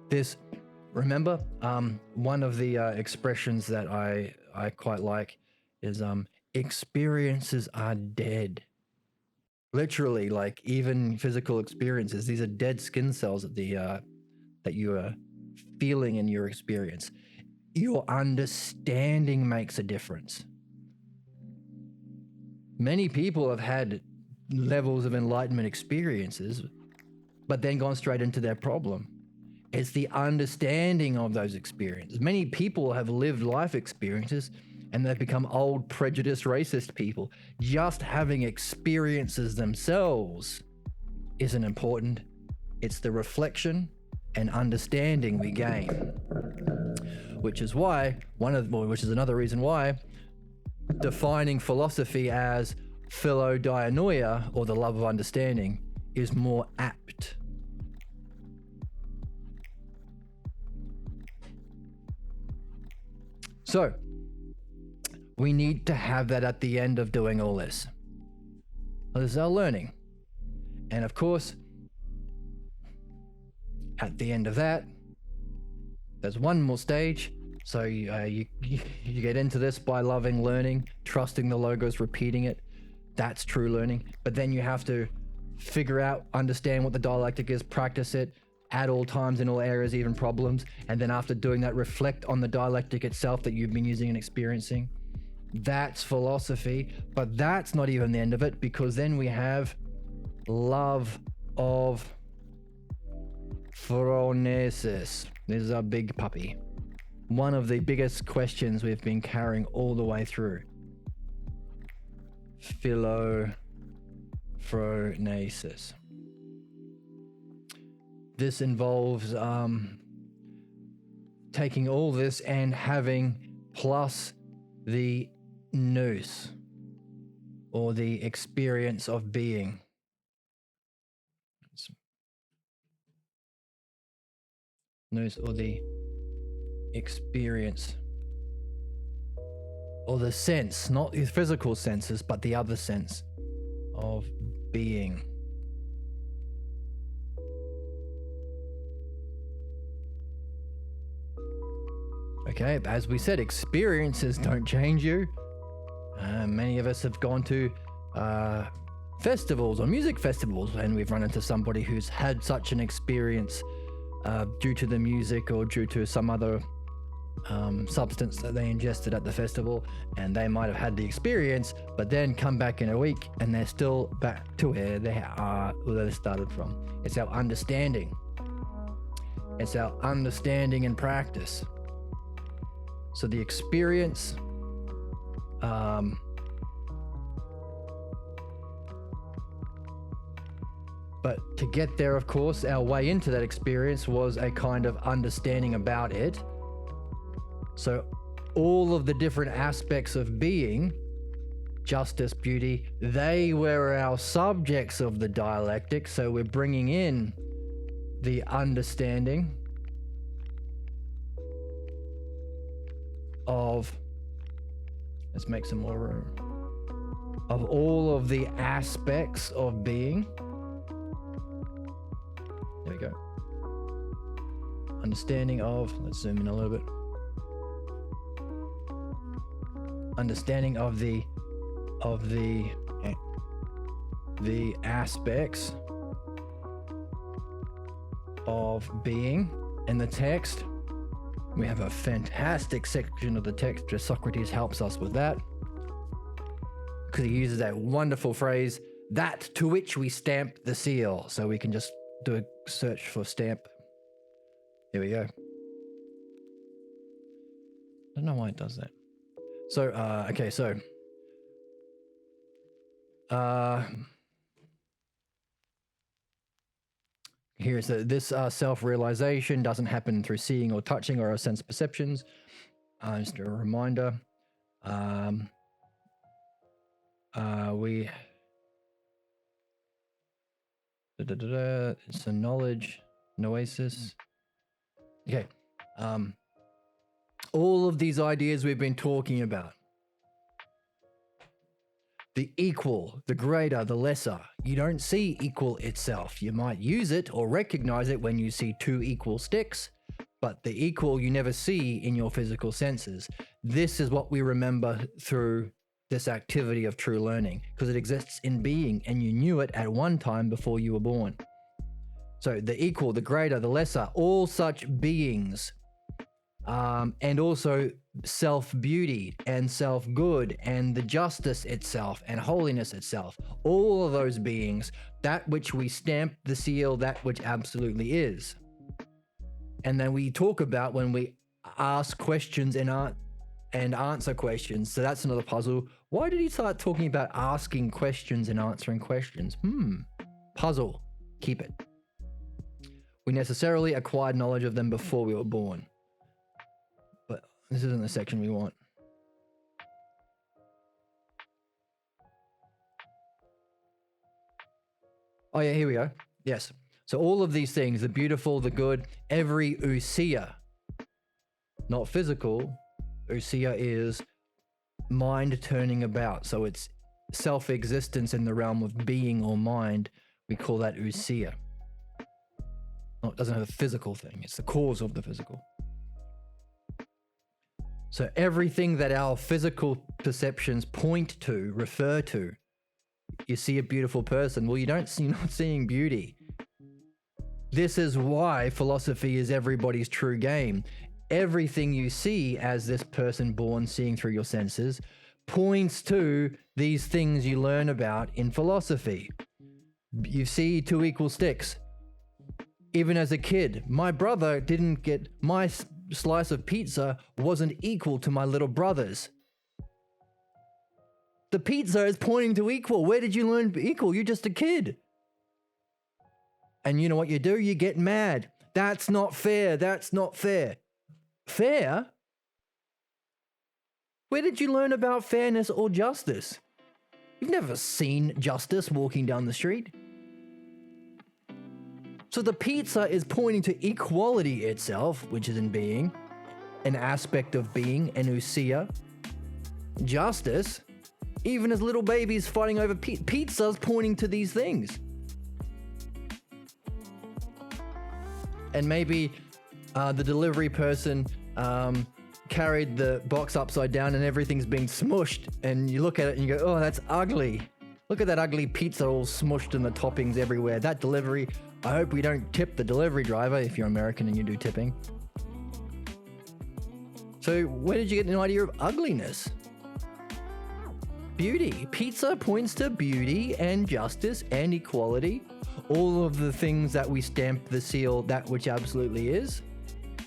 This Remember, one of the expressions that I quite like is experiences are dead. Literally, like even physical experiences, these are dead skin cells that you are feeling in your experience. Your understanding makes a difference. Many people have had levels of enlightenment experiences, but then gone straight into their problem. It's the understanding of those experiences. Many people have lived life experiences and they've become old, prejudiced, racist people. Just having experiences themselves isn't important. It's the reflection and understanding we gain. Which is another reason why defining philosophy as philodoinoia, or the love of understanding, is more apt. So, we need to have that at the end of doing all this. This is our learning. And of course, at the end of that, there's one more stage. So you get into this by loving learning, trusting the logos, repeating it. That's true learning. But then you have to figure out, understand what the dialectic is, practice it at all times, in all areas, even problems. And then after doing that, reflect on the dialectic itself that you've been using and experiencing. That's philosophy. But that's not even the end of it, because then we have love of phronesis. This is our big puppy. One of the biggest questions we've been carrying all the way through. Phronesis. This involves taking all this and having plus the nous, or the experience of being. Nous, or the experience, or the sense, not the physical senses, but the other sense of being. Okay, as we said, experiences don't change you. Many of us have gone to festivals or music festivals, and we've run into somebody who's had such an experience due to the music or due to some other substance that they ingested at the festival, and they might have had the experience, but then come back in a week and they're still back to where they started from. It's our understanding. It's our understanding and practice. So the experience, but to get there, of course, our way into that experience was a kind of understanding about it. So all of the different aspects of being, justice, beauty, they were our subjects of the dialectic. So we're bringing in the understanding of, let's make some more room, of all of the aspects of being. There we go. Understanding of, let's zoom in a little bit. Understanding of the aspects of being. In the text, we have a fantastic section of the text where Socrates helps us with that, because he uses that wonderful phrase, that to which we stamp the seal. So we can just do a search for stamp. Here we go. I don't know why it does that. So, okay, so here's this self-realization doesn't happen through seeing or touching or our sense perceptions. Just a reminder. It's a knowledge, noesis. Okay. All of these ideas we've been talking about. The equal, the greater, the lesser. You don't see equal itself. You might use it or recognize it when you see two equal sticks, but the equal you never see in your physical senses. This is what we remember through this activity of true learning, because it exists in being and you knew it at one time before you were born. So the equal, the greater, the lesser, all such beings, and also self-beauty and self-good and the justice itself and holiness itself, all of those beings, that which we stamp the seal, that which absolutely is. And then we talk about when we ask questions and answer questions. So that's another puzzle. Why did he start talking about asking questions and answering questions? Puzzle. Keep it. We necessarily acquired knowledge of them before we were born. But this isn't the section we want. Oh yeah, here we go. Yes. So all of these things, the beautiful, the good, every ousia, not physical. Ousia is mind turning about. So it's self-existence in the realm of being or mind. We call that ousia. No, it doesn't have a physical thing. It's the cause of the physical. So everything that our physical perceptions point to, refer to, you see a beautiful person. Well, you're not seeing beauty. This is why philosophy is everybody's true game. Everything you see as this person born seeing through your senses points to these things you learn about in philosophy. You see 2 equal sticks. Even as a kid, my brother didn't get, my slice of pizza wasn't equal to my little brother's. The pizza is pointing to equal. Where did you learn equal? You're just a kid. And you know what you do? You get mad. That's not fair. That's not fair. Fair? Where did you learn about fairness or justice? You've never seen justice walking down the street. So the pizza is pointing to equality itself, which is in being, an aspect of being, an ousia. Justice, even as little babies fighting over pizza's pointing to these things. And maybe the delivery person carried the box upside down and everything's being smushed, and you look at it and you go, oh, that's ugly. Look at that ugly pizza all smushed and the toppings everywhere. That delivery, I hope we don't tip the delivery driver if you're American and you do tipping. So where did you get an idea of ugliness? Beauty. Pizza points to beauty and justice and equality. All of the things that we stamp the seal, that which absolutely is.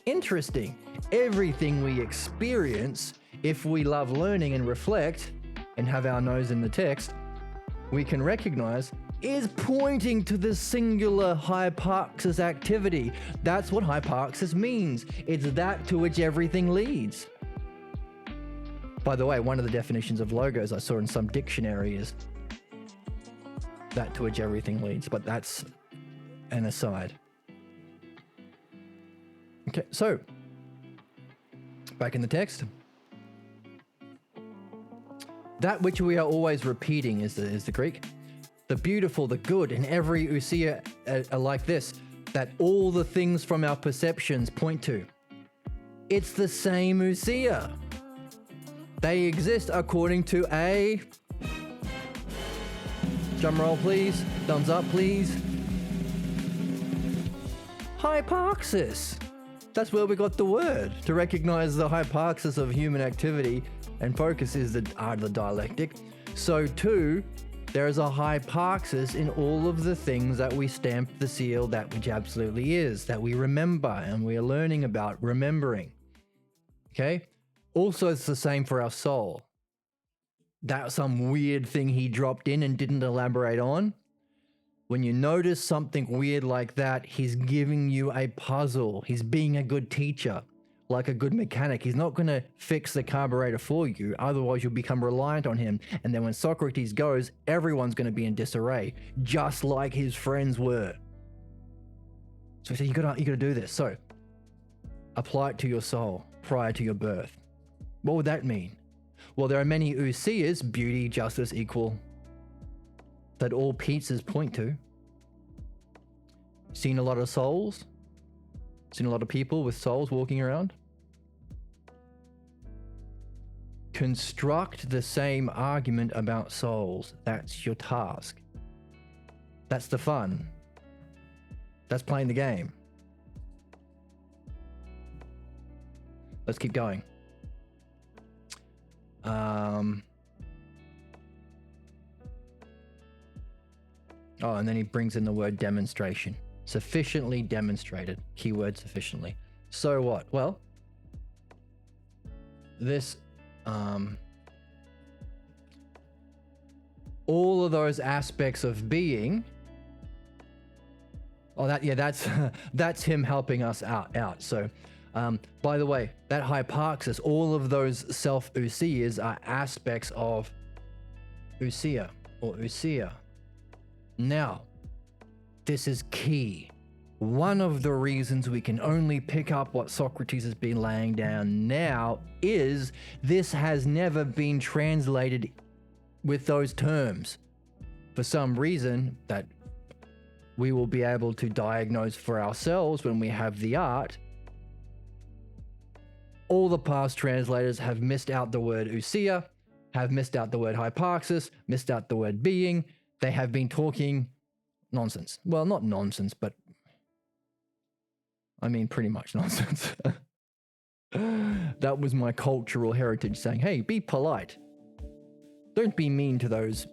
Interesting. Everything we experience, if we love learning and reflect and have our nose in the text, we can recognize is pointing to the singular hyparxis activity. That's what hyparxis means. It's that to which everything leads. By the way, one of the definitions of logos I saw in some dictionary is that to which everything leads, but that's an aside. Okay, so back in the text. That which we are always repeating is the Greek. The beautiful, the good, and every ousia are like this, that all the things from our perceptions point to. It's the same ousia. They exist according to a... Drum roll, please. Thumbs up, please. Hyparxis. That's where we got the word. To recognize the hyparxis of human activity and focus is the art of the dialectic. So too, there is a hyparxis in all of the things that we stamp the seal, that which absolutely is, that we remember and we are learning about remembering. Okay? Also, it's the same for our soul. That's some weird thing he dropped in and didn't elaborate on. When you notice something weird like that, he's giving you a puzzle. He's being a good teacher, like a good mechanic. He's not going to fix the carburetor for you. Otherwise, you'll become reliant on him. And then when Socrates goes, everyone's going to be in disarray, just like his friends were. So he said, you gotta do this. So apply it to your soul prior to your birth. What would that mean? Well, there are many ousias, beauty, justice, equal, that all pizzas point to. Seen a lot of souls? Seen a lot of people with souls walking around? Construct the same argument about souls. That's your task. That's the fun. That's playing the game. Let's keep going. Oh, and then he brings in the word demonstration. Sufficiently demonstrated. Keyword sufficiently. So what? Well, this, all of those aspects of being. Oh, that's him helping us out. So, by the way, that hyparxis, all of those self-ousias are aspects of ousia or ousia. Now, this is key. One of the reasons we can only pick up what Socrates has been laying down now is this has never been translated with those terms. For some reason that we will be able to diagnose for ourselves when we have the art, all the past translators have missed out the word ousia, have missed out the word hyparxis, missed out the word being. They have been talking nonsense. Well, not nonsense, but I mean pretty much nonsense. That was my cultural heritage saying, hey, be polite. Don't be mean to those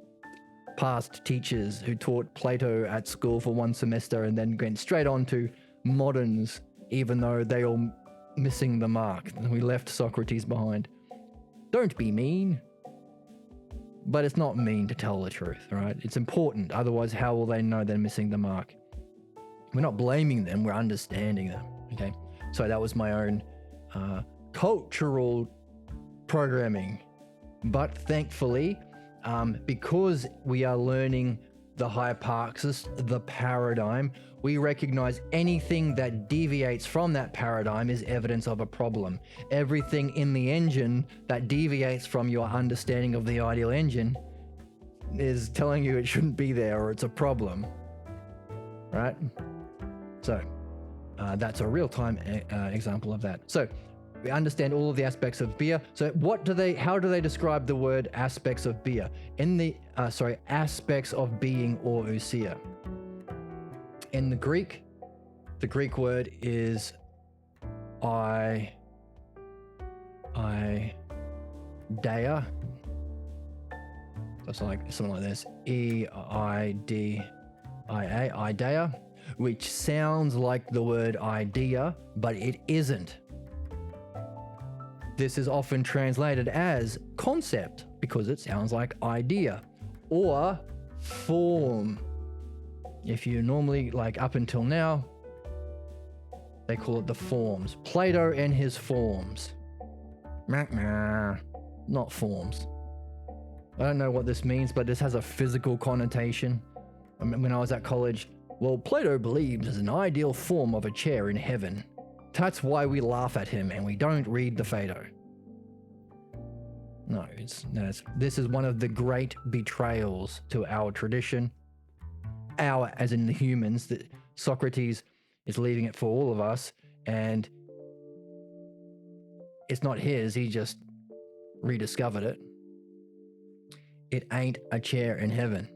past teachers who taught Plato at school for one semester and then went straight on to moderns, even though they all missing the mark. We left Socrates behind. Don't be mean. But it's not mean to tell the truth, right? It's important. Otherwise, how will they know they're missing the mark? We're not blaming them. We're understanding them, okay? So that was my own cultural programming. But thankfully, because we are learning the hyparxis, the paradigm, we recognize anything that deviates from that paradigm is evidence of a problem. Everything in the engine that deviates from your understanding of the ideal engine is telling you it shouldn't be there or it's a problem, right? So that's a real-time example of that. So we understand all of the aspects of beer. So how do they describe the word aspects of beer? In the, aspects of being or ousia. In the Greek word is ideia. That's like something like this. E-I-D-I-A, ideia, which sounds like the word idea, but it isn't. This is often translated as concept because it sounds like idea, or form. If you normally, like up until now, they call it the forms. Plato and his forms. Not forms. I don't know what this means, but this has a physical connotation. I mean, when I was at college, well, Plato believes there's an ideal form of a chair in heaven. That's why we laugh at him and we don't read the Phaedo. No, this is one of the great betrayals to our tradition. Our, as in the humans, that Socrates is leaving it for all of us, and it's not his, he just rediscovered it. It ain't a chair in heaven.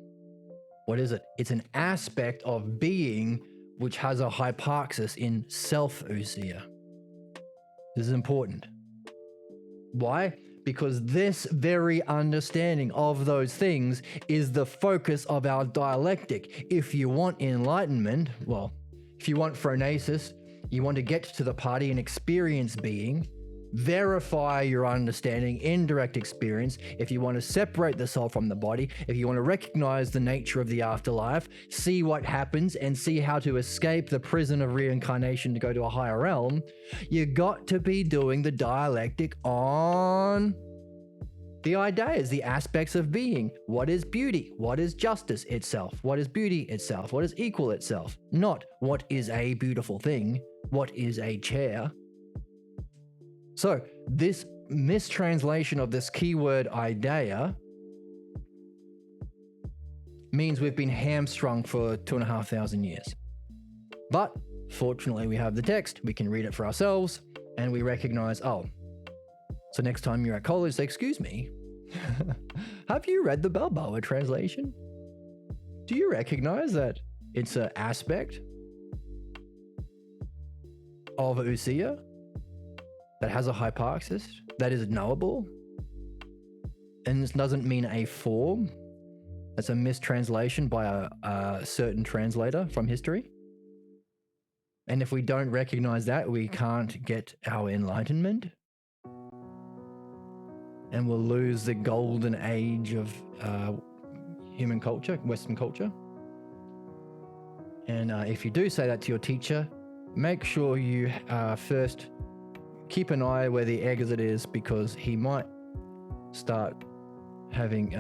What is it? It's an aspect of being which has a hyparxis in self-ousia. This is important. Why? Because this very understanding of those things is the focus of our dialectic. If you want enlightenment, well, if you want phronesis, you want to get to the party and experience being, verify your understanding in direct experience. If you want to separate the soul from the body, if you want to recognize the nature of the afterlife, see what happens and see how to escape the prison of reincarnation to go to a higher realm, you got to be doing the dialectic on the ideas, the aspects of being. What is beauty? What is justice itself? What is beauty itself? What is equal itself? Not what is a beautiful thing? What is a chair? So this mistranslation of this keyword idea means we've been hamstrung for 2,500 years. But fortunately we have the text, we can read it for ourselves, and we recognize, oh, so next time you're at college, say, excuse me, have you read the Balboa translation? Do you recognize that it's an aspect of ousia that has a hyparxis that is knowable? And this doesn't mean a form. That's a mistranslation by a certain translator from history. And if we don't recognize that, we can't get our enlightenment. And we'll lose the golden age of human culture, Western culture. And if you do say that to your teacher, make sure you first keep an eye where the exit is, because he might start having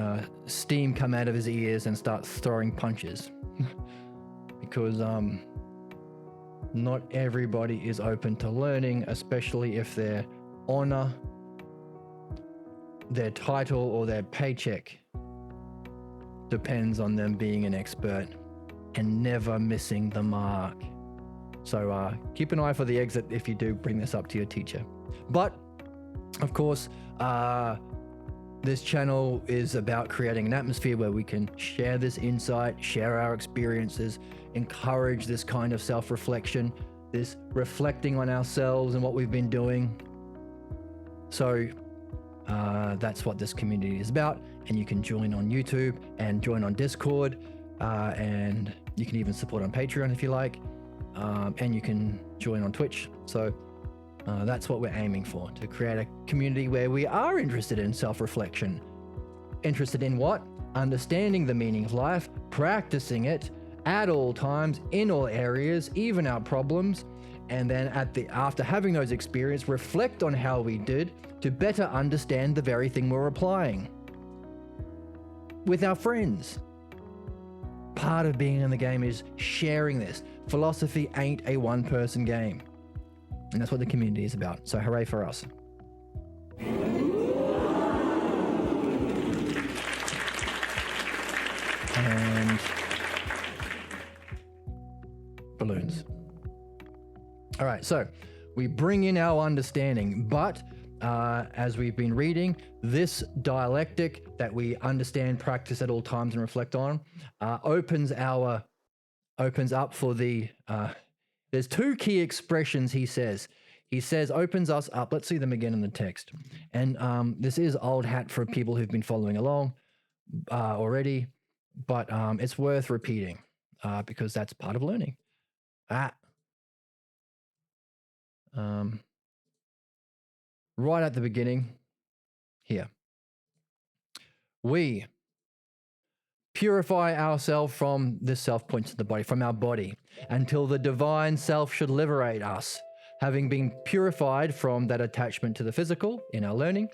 steam come out of his ears and start throwing punches. Because not everybody is open to learning, especially if their honor, their title, or their paycheck depends on them being an expert and never missing the mark. So keep an eye for the exit if you do bring this up to your teacher. But of course, this channel is about creating an atmosphere where we can share this insight, share our experiences, encourage this kind of self-reflection, this reflecting on ourselves and what we've been doing. So that's what this community is about. And you can join on YouTube and join on Discord, and you can even support on Patreon if you like, and you can join on Twitch. So that's what we're aiming for, to create a community where we are interested in self-reflection. Interested in what? Understanding the meaning of life, practicing it at all times, in all areas, even our problems, and then after having those experiences, reflect on how we did to better understand the very thing we're applying with our friends. Part of being in the game is sharing this. Philosophy ain't a one-person game. And that's what the community is about. So hooray for us. And balloons. All right, so we bring in our understanding, but as we've been reading, this dialectic that we understand, practice at all times, and reflect on, opens up for the there's two key expressions he says. He says, opens us up. Let's see them again in the text. And this is old hat for people who've been following along already, but it's worth repeating because that's part of learning. Right at the beginning here. We purify ourselves from this self points to the body, from our body, until the divine self should liberate us, having been purified from that attachment to the physical in our learning,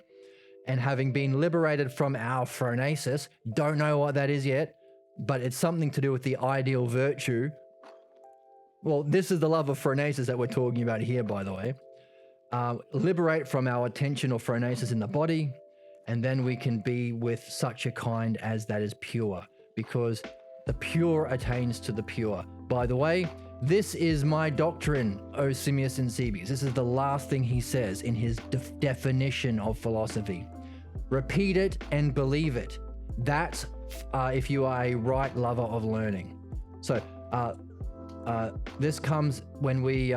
and having been liberated from our phronesis. Don't know what that is yet, but it's something to do with the ideal virtue. Well, this is the love of phronesis that we're talking about here, by the way. Liberate from our attention or phronesis in the body, and then we can be with such a kind as that is pure, because the pure attains to the pure. By the way, this is my doctrine, O Simius and Cebes. This is the last thing he says in his definition of philosophy. Repeat it and believe it. That's if you are a right lover of learning. So this comes when we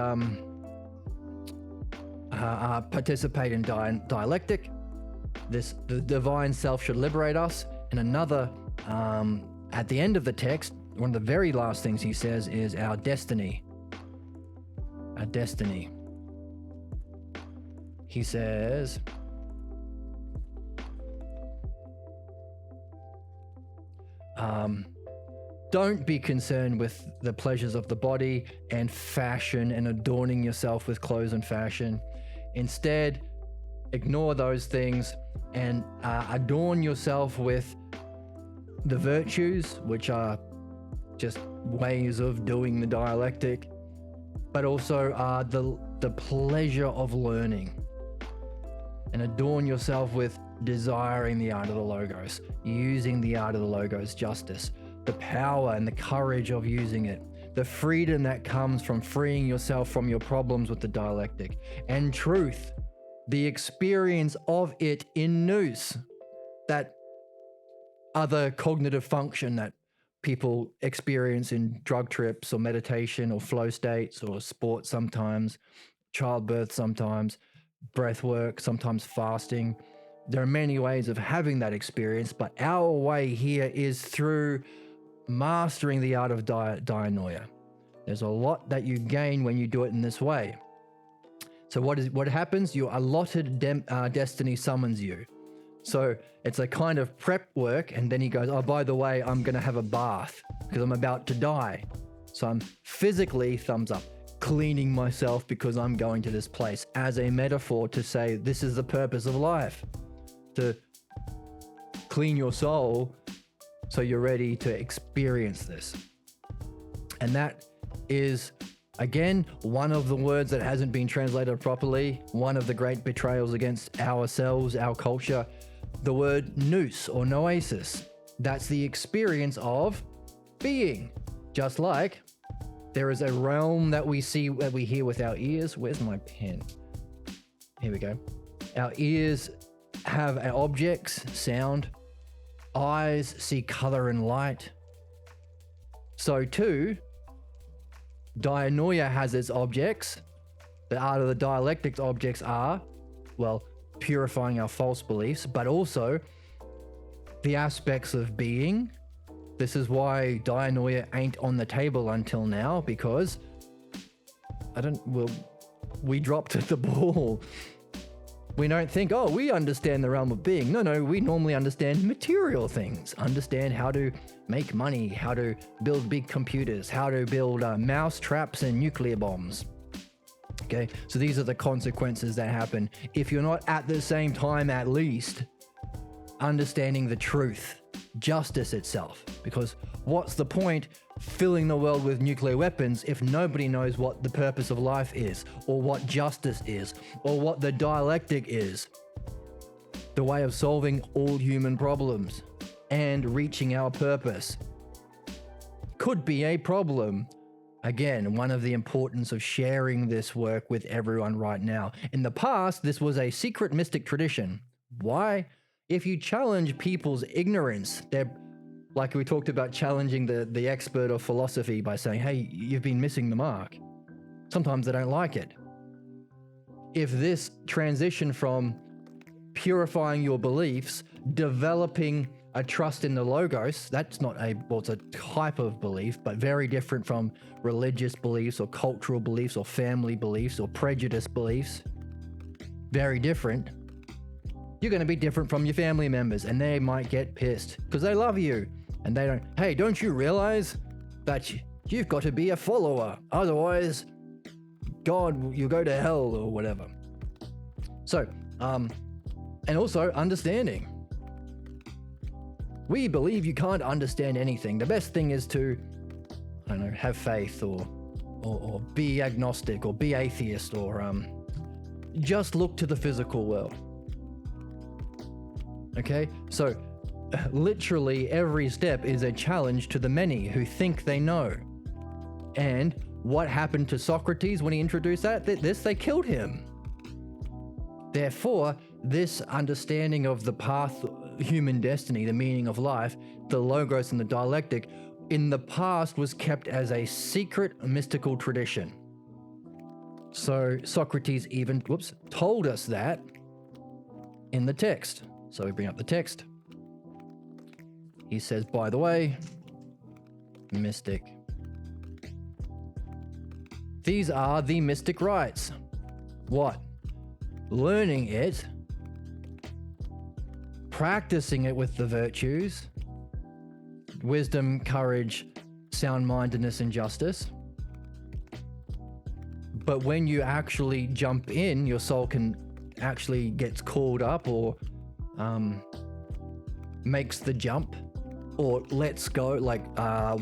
participate in dialectic. The divine self should liberate us. And another, at the end of the text, one of the very last things he says is our destiny. Our destiny. He says, don't be concerned with the pleasures of the body and fashion and adorning yourself with clothes and fashion. Instead, ignore those things and adorn yourself with the virtues, which are just ways of doing the dialectic, but also the pleasure of learning. And adorn yourself with desiring the art of the logos, using the art of the logos justice, the power and the courage of using it, the freedom that comes from freeing yourself from your problems with the dialectic, and truth, the experience of it in nous, that other cognitive function that people experience in drug trips or meditation or flow states or sports sometimes, childbirth sometimes, breath work, sometimes fasting. There are many ways of having that experience, but our way here is through mastering the art of dianoia. There's a lot that you gain when you do it in this way. So what happens? Your allotted destiny summons you. So it's a kind of prep work, and then he goes, oh, by the way, I'm going to have a bath because I'm about to die. So I'm physically, thumbs up, cleaning myself because I'm going to this place, as a metaphor to say this is the purpose of life, to clean your soul so you're ready to experience this. And that is, again, one of the words that hasn't been translated properly, one of the great betrayals against ourselves, our culture, the word nous or noesis. That's the experience of being. Just like there is a realm that we see, that we hear with our ears. Where's my pen? Here we go. Our ears have objects, sound. Eyes see color and light. So too, dianoia has its objects. The art of the dialectics objects are, well, purifying our false beliefs, but also the aspects of being. This is why dianoia ain't on the table until now, because we dropped the ball. We don't think, oh, we understand the realm of being. No, we normally understand material things, understand how to make money, how to build big computers, how to build mouse traps and nuclear bombs. Okay, so these are the consequences that happen if you're not at the same time, at least, understanding the truth, justice itself. Because what's the point filling the world with nuclear weapons if nobody knows what the purpose of life is, or what justice is, or what the dialectic is, the way of solving all human problems and reaching our purpose? Could be a problem. Again, one of the importance of sharing this work with everyone right now. In the past, this was a secret mystic tradition. Why? If you challenge people's ignorance, they're, like we talked about, challenging the expert of philosophy by saying, hey, you've been missing the mark. Sometimes they don't like it. If this transition from purifying your beliefs, developing a trust in the logos, that's not it's a type of belief, but very different from religious beliefs or cultural beliefs or family beliefs or prejudice beliefs. Very different. You're going to be different from your family members, and they might get pissed because they love you. And they don't, hey, don't you realize that you've got to be a follower? Otherwise, God, you'll go to hell or whatever. So, and also understanding. We believe you can't understand anything. The best thing is to, I don't know, have faith or be agnostic or be atheist or just look to the physical world. Okay? So, literally every step is a challenge to the many who think they know. And what happened to Socrates when he introduced that? They killed him. Therefore, this understanding of the path, human destiny, the meaning of life, the logos and the dialectic, in the past was kept as a secret mystical tradition. So Socrates even, told us that in the text. So we bring up the text. He says, by the way, mystic. These are the mystic rites. What? Learning it, practicing it with the virtues, wisdom, courage, sound-mindedness, and justice. But when you actually jump in, your soul can actually gets called up or makes the jump or lets go. Like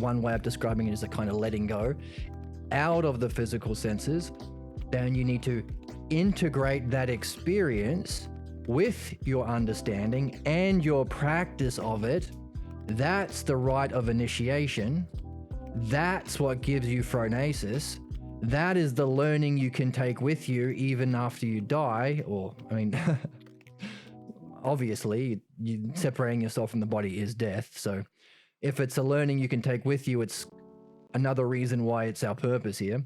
one way of describing it is a kind of letting go out of the physical senses. Then you need to integrate that experience with your understanding and your practice of it. That's the rite of initiation. That's what gives you phronesis. That is the learning you can take with you even after you die. Or, I mean, obviously, you separating yourself from the body is death. So if it's a learning you can take with you, it's another reason why it's our purpose here.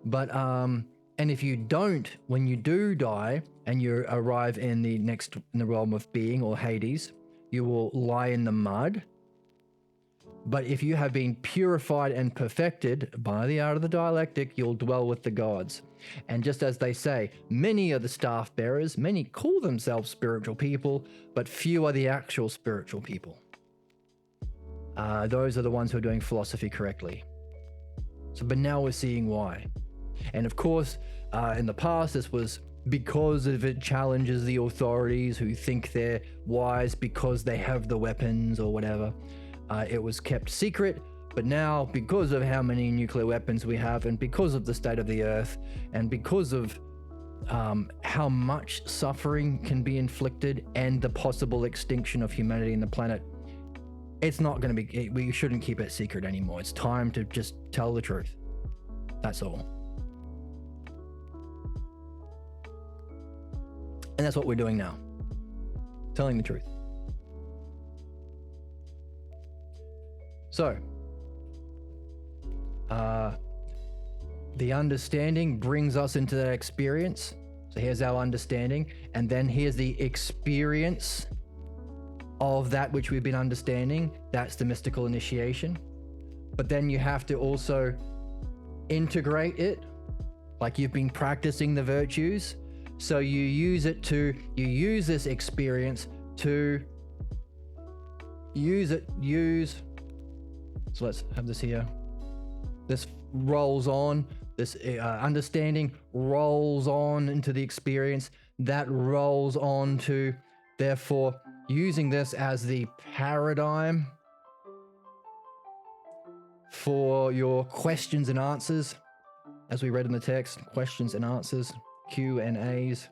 But, and if you don't, when you do die and you arrive in the realm of being, or Hades, you will lie in the mud. But if you have been purified and perfected by the art of the dialectic, you'll dwell with the gods. And just as they say, many are the staff bearers, many call themselves spiritual people, but few are the actual spiritual people. Those are the ones who are doing philosophy correctly. But now we're seeing why. And of course, in the past, this was because of it challenges the authorities who think they're wise because they have the weapons or whatever. It was kept secret, but now, because of how many nuclear weapons we have, and because of the state of the earth, and because of how much suffering can be inflicted, and the possible extinction of humanity and the planet, it's not going to be, we shouldn't keep it secret anymore. It's time to just tell the truth. That's all. And that's what we're doing now. Telling the truth. So, the understanding brings us into that experience. So here's our understanding, and then here's the experience of that which we've been understanding. That's the mystical initiation. But then you have to also integrate it, like you've been practicing the virtues. So you use this experience to so let's have this here. This rolls on, this understanding rolls on into the experience, that rolls on to, therefore, using this as the paradigm for your questions and answers, as we read in the text, questions and answers, Q&As,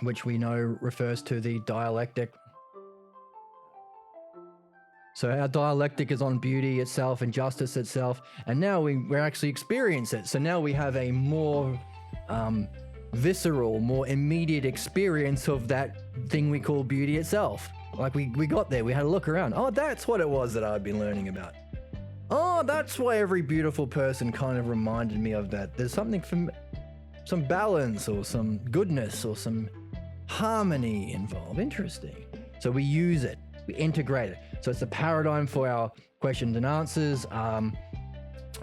which we know refers to the dialectic. So our dialectic is on beauty itself and justice itself, and now we actually experience it. So now we have a more visceral, more immediate experience of that thing we call beauty itself. Like we got there, we had a look around. Oh, that's what it was that I'd been learning about. Oh, that's why every beautiful person kind of reminded me of that. There's something from some balance or some goodness or some harmony involved. Interesting. So we use it, we integrate it. So it's a paradigm for our questions and answers.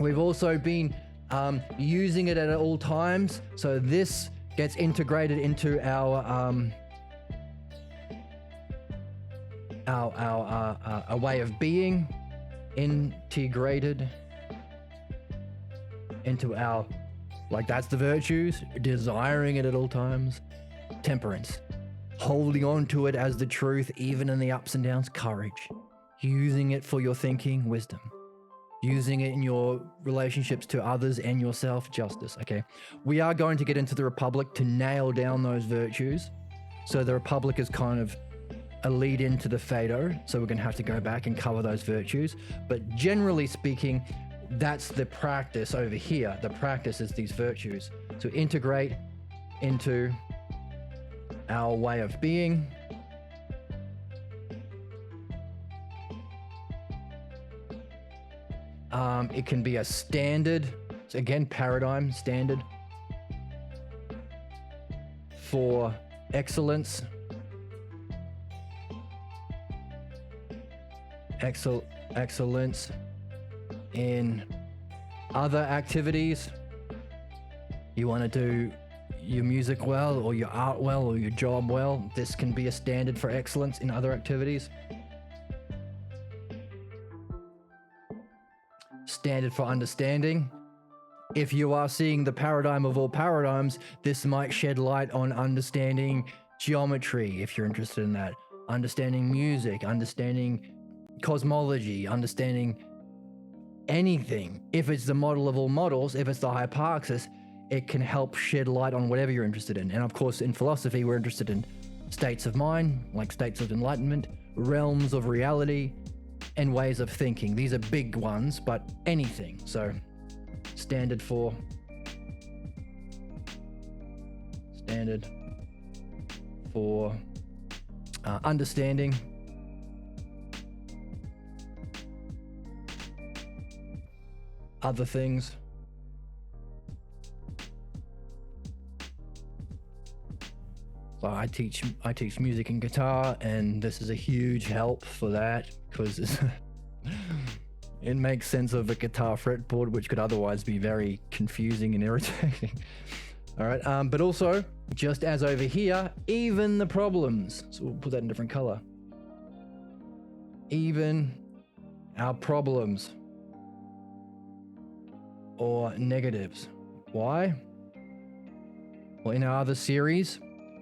We've also been using it at all times. So this gets integrated into our way of being, integrated into our, like that's the virtues, desiring it at all times, temperance, holding on to it as the truth, even in the ups and downs, courage, using it for your thinking, wisdom, using it in your relationships to others and yourself, justice. Okay, we are going to get into the Republic to nail down those virtues. So the Republic is kind of a lead into the Phaedo, so we're going to have to go back and cover those virtues. But generally speaking, that's the practice over here. The practice is these virtues. So integrate into our way of being. It can be a standard, so again, paradigm, standard for excellence. Excellence in other activities. You want to do your music well, or your art well, or your job well. This can be a standard for excellence in other activities. Standard for understanding. If you are seeing the paradigm of all paradigms, this might shed light on understanding geometry, if you're interested in that. Understanding music, understanding cosmology, understanding anything. If it's the model of all models, if it's the hyparxis, it can help shed light on whatever you're interested in. And of course, in philosophy, we're interested in states of mind, like states of enlightenment, realms of reality, and ways of thinking. These are big ones, but anything. So standard for understanding, other things, so I teach music and guitar, and this is a huge help for that because it makes sense of a guitar fretboard, which could otherwise be very confusing and irritating. All right, but also, just as over here, even the problems. So we'll put that in a different color. Even our problems or negatives. Why? Well, in our other series,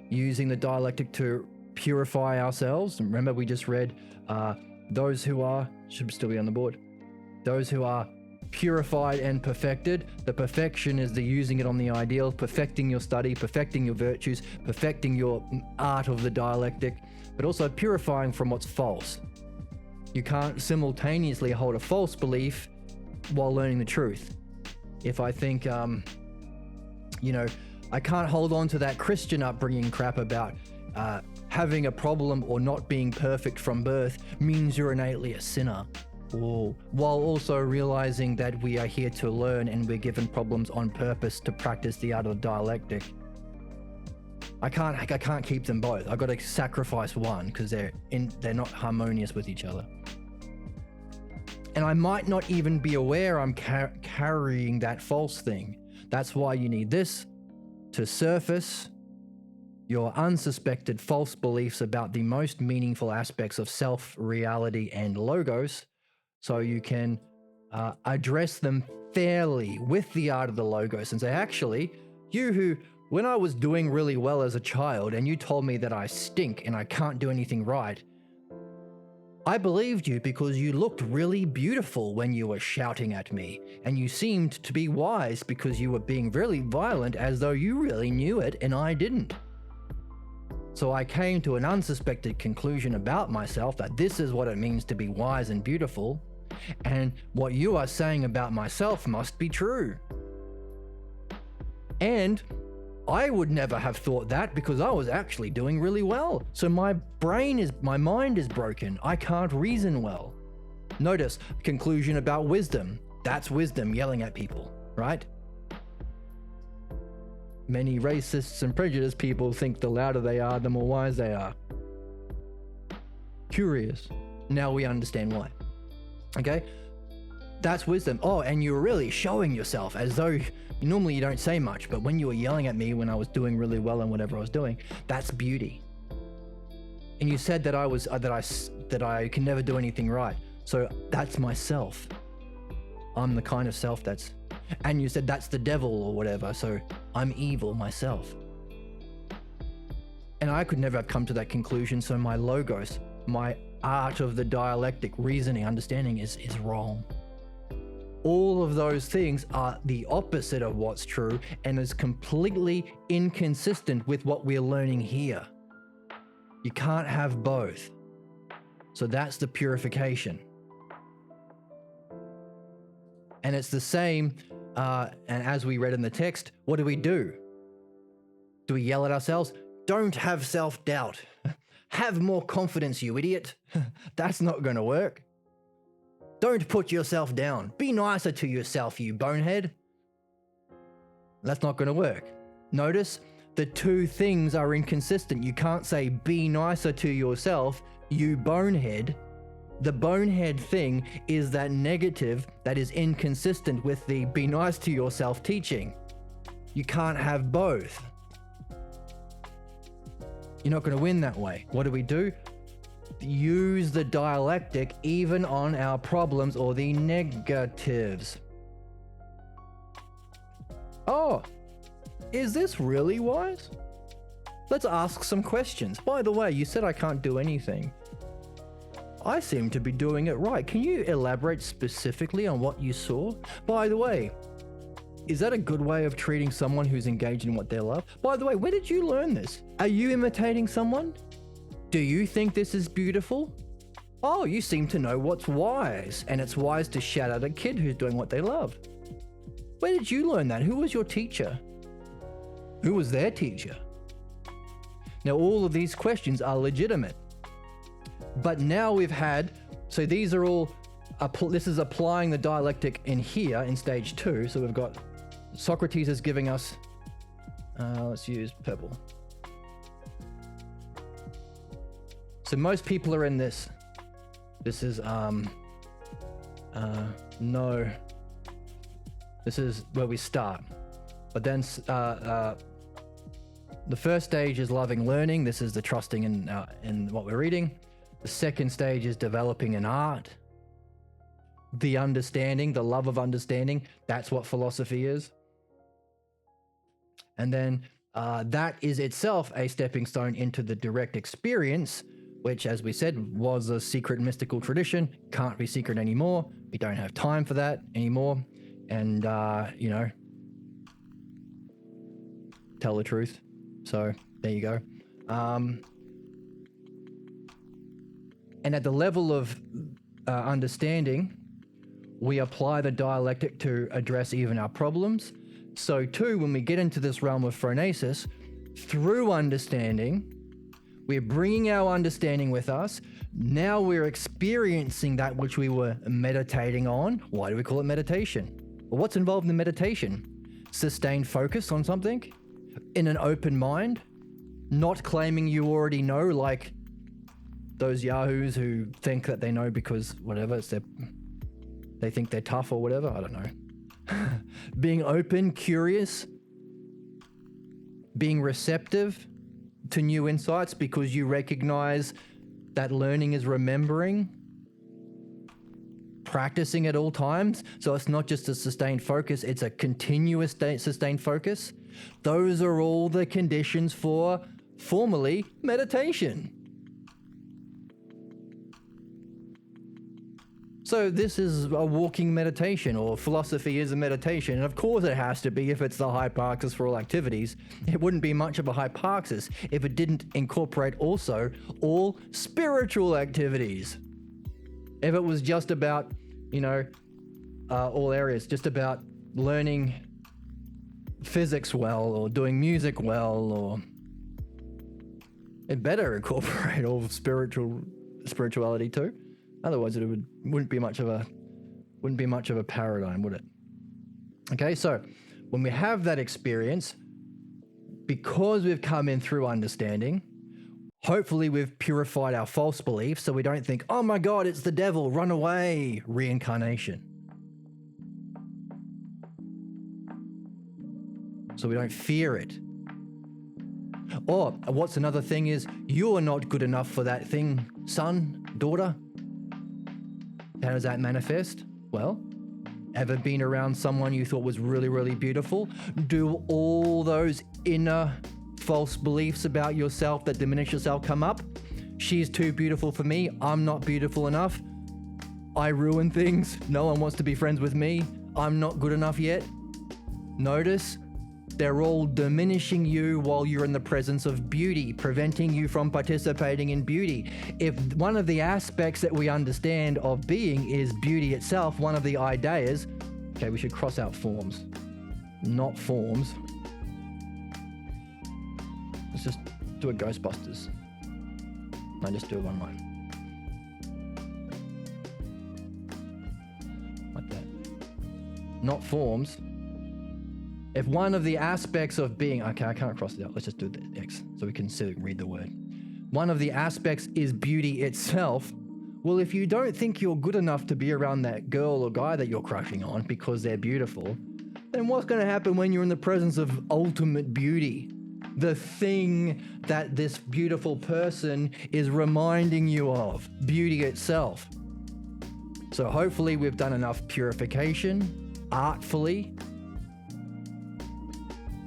using the dialectic to purify ourselves. Remember, we just read those who are, should still be on the board, those who are purified and perfected. The perfection is the using it on the ideal, perfecting your study, perfecting your virtues, perfecting your art of the dialectic, but also purifying from what's false. You can't simultaneously hold a false belief while learning the truth. If I think, I can't hold on to that Christian upbringing crap about having a problem or not being perfect from birth means you're innately a sinner. While also realizing that we are here to learn and we're given problems on purpose to practice the art of dialectic. I can't keep them both. I've got to sacrifice one because they're not harmonious with each other. And I might not even be aware I'm carrying that false thing. That's why you need this to surface your unsuspected false beliefs about the most meaningful aspects of self, reality, and logos, so you can address them fairly with the art of the logos and say, actually, when I was doing really well as a child and you told me that I stink and I can't do anything right, I believed you because you looked really beautiful when you were shouting at me, and you seemed to be wise because you were being really violent as though you really knew it and I didn't. So I came to an unsuspected conclusion about myself that this is what it means to be wise and beautiful, and what you are saying about myself must be true. And I would never have thought that because I was actually doing really well. So my mind is broken. I can't reason well. Notice, conclusion about wisdom. That's wisdom yelling at people, right? Many racists and prejudiced people think the louder they are, the more wise they are. Curious. Now we understand why. Okay? That's wisdom. Oh, and you're really showing yourself as though normally you don't say much, but when you were yelling at me when I was doing really well in whatever I was doing, that's beauty. And you said that I can never do anything right. So that's myself. I'm the kind of self that's, and you said that's the devil or whatever. So I'm evil myself. And I could never have come to that conclusion. So my logos, my art of the dialectic, reasoning, understanding is wrong. All of those things are the opposite of what's true and is completely inconsistent with what we're learning here. You can't have both. So that's the purification. And it's the same, and as we read in the text, what do? Do we yell at ourselves? Don't have self-doubt. Have more confidence, you idiot. That's not going to work. Don't put yourself down. Be nicer to yourself, you bonehead. That's not going to work. Notice the two things are inconsistent. You can't say be nicer to yourself, you bonehead. The bonehead thing is that negative that is inconsistent with the be nice to yourself teaching. You can't have both. You're not going to win that way. What do? Use the dialectic even on our problems or the negatives. Oh, is this really wise? Let's ask some questions. By the way, you said I can't do anything. I seem to be doing it right. Can you elaborate specifically on what you saw? By the way, is that a good way of treating someone who's engaged in what they love? By the way, where did you learn this? Are you imitating someone? Do you think this is beautiful? Oh, you seem to know what's wise, and it's wise to shout at a kid who's doing what they love. Where did you learn that? Who was your teacher? Who was their teacher? Now, all of these questions are legitimate. But now we've had, so these are all, this is applying the dialectic in here in stage 2. So we've got Socrates is giving us, let's use purple. So most people are in this. This is, no. This is where we start. But then the first stage is loving learning. This is the trusting in what we're reading. The second stage is developing an art. The understanding, the love of understanding. That's what philosophy is. And then that is itself a stepping stone into the direct experience, which, as we said, was a secret mystical tradition. Can't be secret anymore. We don't have time for that anymore. And, tell the truth. So there you go. And at the level of understanding, we apply the dialectic to address even our problems. So too, when we get into this realm of phronesis, through understanding, we're bringing our understanding with us. Now we're experiencing that which we were meditating on. Why do we call it meditation? Well, what's involved in meditation? Sustained focus on something in an open mind, not claiming you already know, like those yahoos who think that they know because whatever, they think they're tough or whatever. I don't know. Being open, curious, being receptive to new insights because you recognize that learning is remembering, practicing at all times. So it's not just a sustained focus, it's a continuous sustained focus. Those are all the conditions for formally meditation. So this is a walking meditation, or philosophy is a meditation. And of course it has to be if it's the hyparxis for all activities. It wouldn't be much of a hyparxis if it didn't incorporate also all spiritual activities. If it was just about, all areas, just about learning physics well, or doing music well, or it better incorporate all spirituality too. Otherwise, it wouldn't be much of a paradigm, would it? Okay, so when we have that experience, because we've come in through understanding, hopefully we've purified our false beliefs, so we don't think, "Oh my God, it's the devil! Run away!" Reincarnation. So we don't fear it. Or what's another thing is, you're not good enough for that thing, son, daughter. How does that manifest? Well, ever been around someone you thought was really, really beautiful? Do all those inner false beliefs about yourself that diminish yourself come up? She's too beautiful for me. I'm not beautiful enough. I ruin things. No one wants to be friends with me. I'm not good enough yet. Notice, they're all diminishing you while you're in the presence of beauty, preventing you from participating in beauty. If one of the aspects that we understand of being is beauty itself, one of the ideas, okay, we should cross out forms, not forms. Let's just do a Ghostbusters. No, just do it one line. Like that. Not forms. If one of the aspects of being, okay, I can't cross it out. Let's just do the X so we can read the word. One of the aspects is beauty itself. Well, if you don't think you're good enough to be around that girl or guy that you're crushing on because they're beautiful, then what's going to happen when you're in the presence of ultimate beauty? The thing that this beautiful person is reminding you of, beauty itself. So hopefully we've done enough purification, artfully,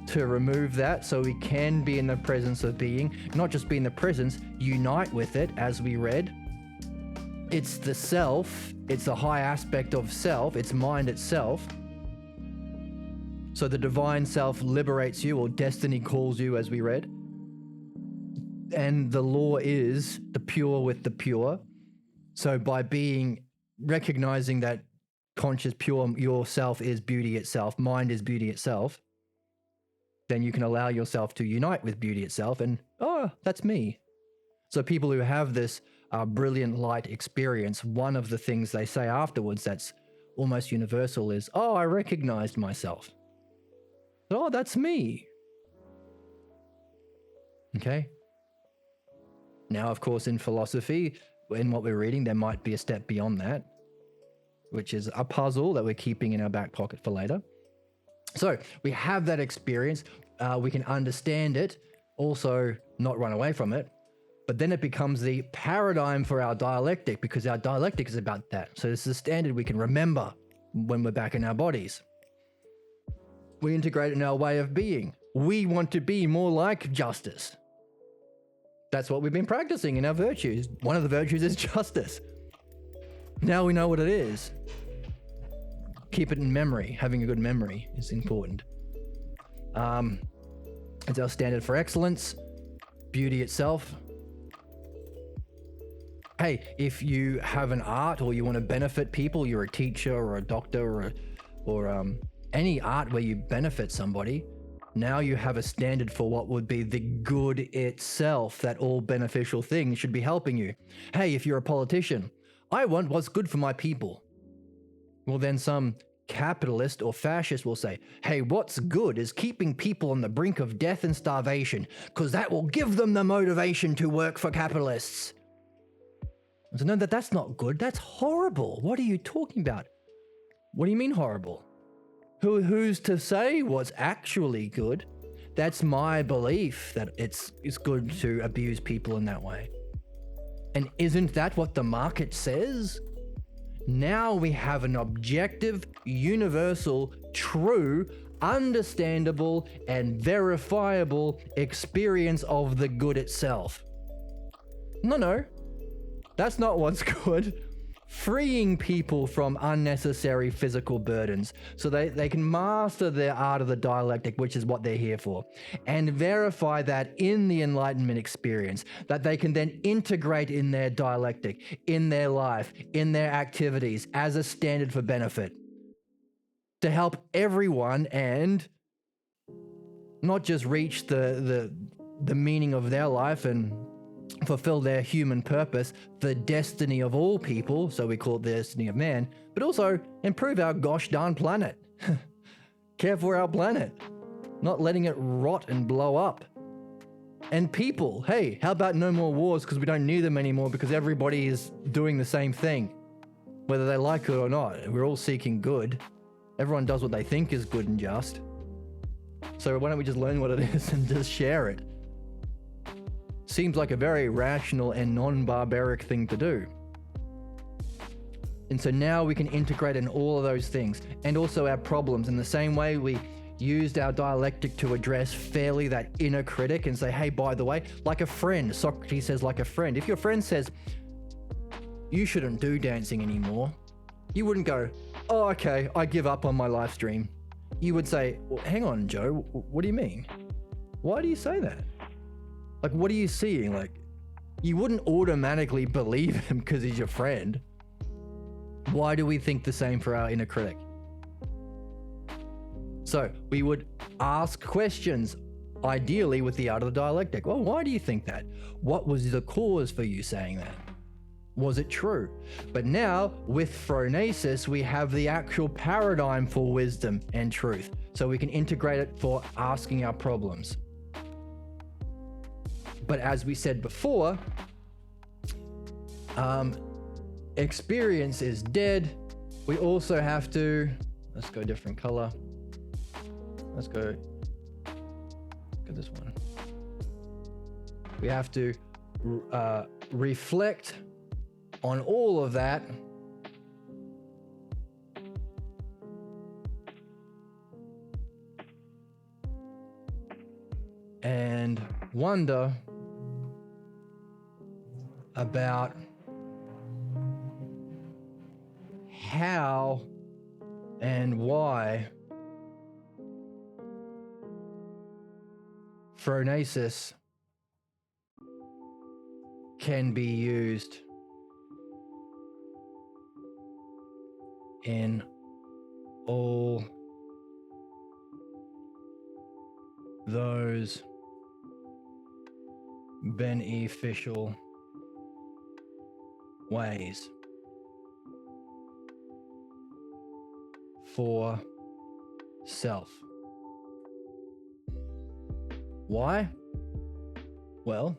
to remove that so we can be in the presence of being, not just be in the presence, unite with it, as we read. It's the self, it's a high aspect of self, it's mind itself. So the divine self liberates you, or destiny calls you, as we read. And the law is the pure with the pure. So by recognizing that conscious, pure yourself is beauty itself, mind is beauty itself, then you can allow yourself to unite with beauty itself and, oh, that's me. So people who have this brilliant light experience, one of the things they say afterwards that's almost universal is, oh, I recognized myself. Oh, that's me. Okay. Now, of course, in philosophy, in what we're reading, there might be a step beyond that, which is a puzzle that we're keeping in our back pocket for later. So we have that experience. We can understand it, also not run away from it. But then it becomes the paradigm for our dialectic, because our dialectic is about that. So this is a standard we can remember when we're back in our bodies. We integrate it in our way of being. We want to be more like justice. That's what we've been practicing in our virtues. One of the virtues is justice. Now we know what it is. Keep it in memory. Having a good memory is important. It's our standard for excellence, beauty itself. Hey, if you have an art or you want to benefit people, you're a teacher or a doctor or any art where you benefit somebody, now you have a standard for what would be the good itself, that all beneficial things should be helping you. Hey, if you're a politician, I want what's good for my people. Well, then some capitalist or fascist will say, hey, what's good is keeping people on the brink of death and starvation, because that will give them the motivation to work for capitalists. So no, that's not good. That's horrible. What are you talking about? What do you mean horrible? Who's to say what's actually good? That's my belief that it's good to abuse people in that way. And isn't that what the market says? Now we have an objective, universal, true, understandable, and verifiable experience of the good itself. No, that's not what's good. Freeing people from unnecessary physical burdens so they can master their art of the dialectic, which is what they're here for, and verify that in the enlightenment experience, that they can then integrate in their dialectic, in their life, in their activities as a standard for benefit to help everyone and not just reach the meaning of their life and fulfill their human purpose, the destiny of all people, so we call it the destiny of man, but also improve our gosh darn planet. Care for our planet, not letting it rot and blow up. And people, hey, how about no more wars because we don't need them anymore because everybody is doing the same thing, whether they like it or not. We're all seeking good. Everyone does what they think is good and just. So why don't we just learn what it is and just share it? Seems like a very rational and non-barbaric thing to do. And so now we can integrate in all of those things and also our problems in the same way we used our dialectic to address fairly that inner critic and say, hey, by the way, like a friend, Socrates says like a friend. If your friend says, you shouldn't do dancing anymore, you wouldn't go, oh, okay, I give up on my live stream. You would say, well, hang on, Joe, what do you mean? Why do you say that? Like, what are you seeing? Like, you wouldn't automatically believe him because he's your friend. Why do we think the same for our inner critic? So we would ask questions, ideally with the art of the dialectic. Well, why do you think that? What was the cause for you saying that? Was it true? But now with phronesis, we have the actual paradigm for wisdom and truth. So we can integrate it for asking our problems. But as we said before, experience is dead. We also have to, let's go different color. Let's go, look at this one. We have to reflect on all of that and wonder about how and why phronesis can be used in all those beneficial ways for self. Why? Well,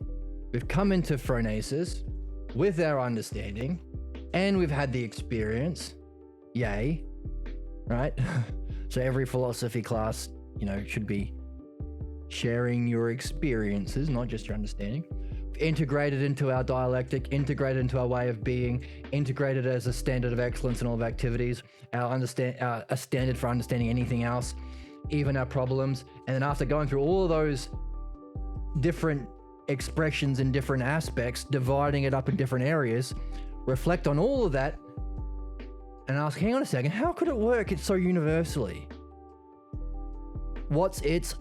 we've come into phronesis with our understanding, and we've had the experience. Yay, right? So every philosophy class, should be sharing your experiences, not just your understanding. Integrated into our dialectic, integrated into our way of being, integrated as a standard of excellence in all of activities, a standard for understanding anything else, even our problems. And then after going through all of those different expressions in different aspects, dividing it up in different areas, reflect on all of that and ask, hang on a second, how could it work it so universally? What's its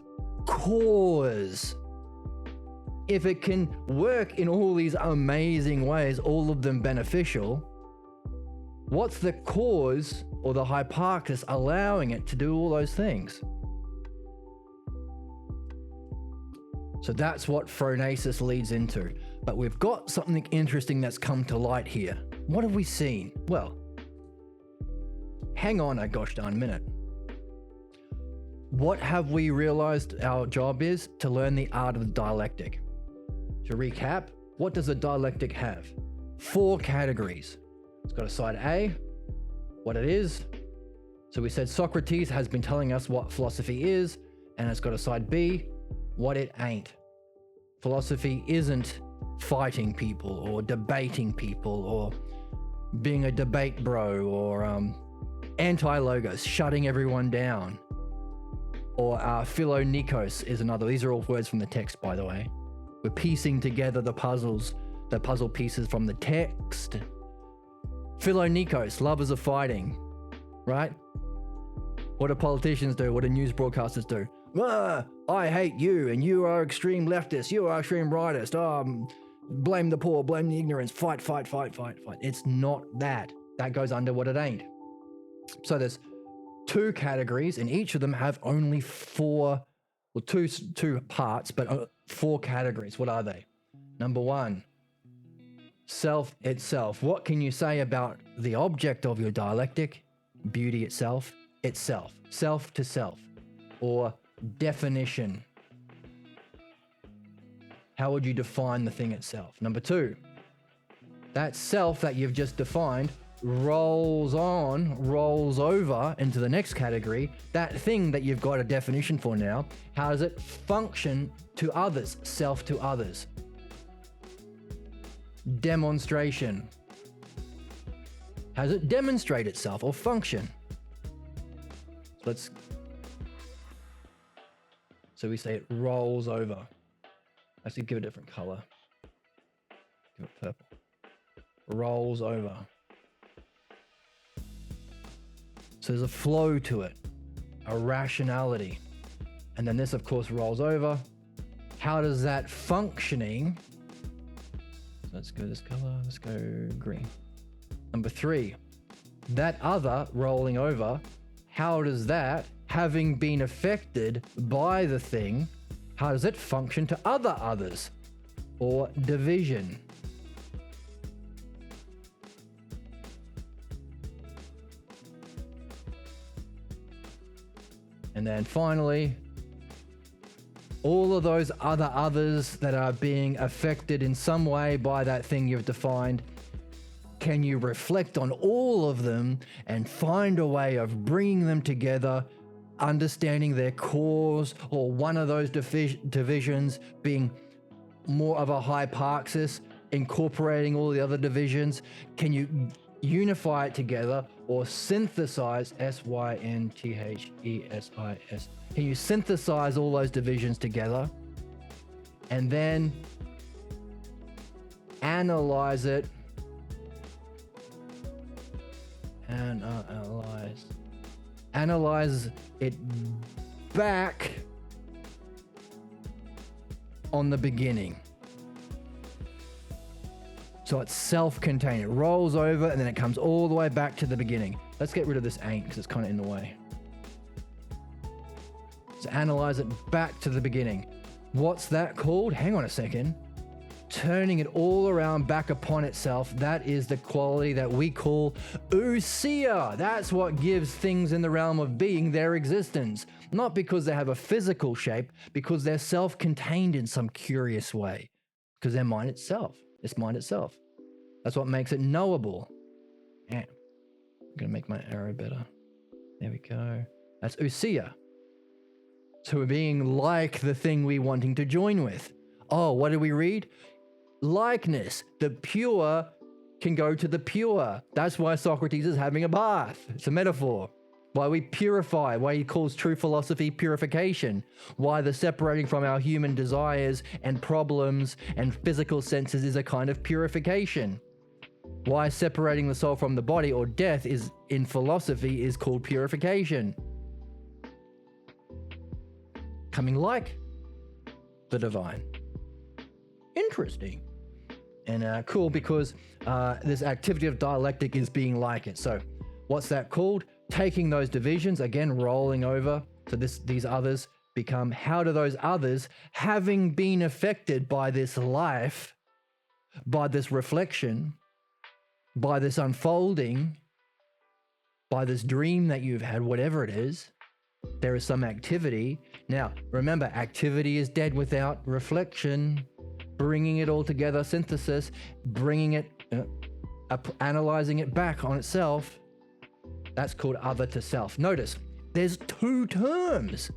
cause? If it can work in all these amazing ways, all of them beneficial, what's the cause or the hypothesis allowing it to do all those things? So that's what phronesis leads into. But we've got something interesting that's come to light here. What have we seen? Well, hang on a gosh darn minute. What have we realized our job is? To learn the art of the dialectic. To recap, what does a dialectic have? 4 categories. It's got a side A, what it is. So we said Socrates has been telling us what philosophy is, and it's got a side B, what it ain't. Philosophy isn't fighting people or debating people or being a debate bro or anti-logos, shutting everyone down. Or philonikos is another. These are all words from the text, by the way. We're piecing together the puzzle pieces from the text. Philonikos, lovers of fighting, right? What do politicians do? What do news broadcasters do? I hate you, and you are extreme leftist, you are extreme rightist. Blame the poor, blame the ignorance, fight. It's not that. That goes under what it ain't. So there's 2 categories, and each of them have only 4, well, two parts, but 4 categories. What are they? Number 1, self itself. What can you say about the object of your dialectic? Beauty itself, self to self, or definition. How would you define the thing itself? Number 2, that self that you've just defined rolls over into the next category. That thing that you've got a definition for now, how does it function to others? Self to others. Demonstration. How does it demonstrate itself or function? So we say it rolls over. Actually, give it a different color. Give it purple. Rolls over. So there's a flow to it, a rationality. And then this, of course, rolls over. How does that functioning? So let's go this color, let's go green. Number 3, that other rolling over, how does that, having been affected by the thing, how does it function to others? Or division. And then finally, all of those others that are being affected in some way by that thing you've defined, can you reflect on all of them and find a way of bringing them together, understanding their cause, or one of those divisions being more of a hypothesis, incorporating all the other divisions? Can you unify it together or synthesize, synthesis? Can you synthesize all those divisions together and then analyze it? Analyze it back on the beginning. So it's self-contained. It rolls over and then it comes all the way back to the beginning. Let's get rid of this ain't because it's kind of in the way. So analyze it back to the beginning. What's that called? Hang on a second. Turning it all around back upon itself. That is the quality that we call ousia. That's what gives things in the realm of being their existence. Not because they have a physical shape, because they're self-contained in some curious way. Because they're mind itself. It's mind itself. That's what makes it knowable. Yeah. I'm going to make my arrow better. There we go. That's ousia. So we're being like the thing we wanting to join with. Oh, what did we read? Likeness. The pure can go to the pure. That's why Socrates is having a bath. It's a metaphor. Why we purify, why he calls true philosophy purification, why the separating from our human desires and problems and physical senses is a kind of purification. Why separating the soul from the body or death is in philosophy is called purification. Coming like the divine. Interesting. And cool because this activity of dialectic is being like it. So what's that called? Taking those divisions, again, rolling over. So these others become, how do those others, having been affected by this life, by this reflection, by this unfolding, by this dream that you've had, whatever it is, there is some activity. Now, remember, activity is dead without reflection. Bringing it all together, synthesis, bringing it, analyzing it back on itself. That's called other to self. Notice, there's two terms.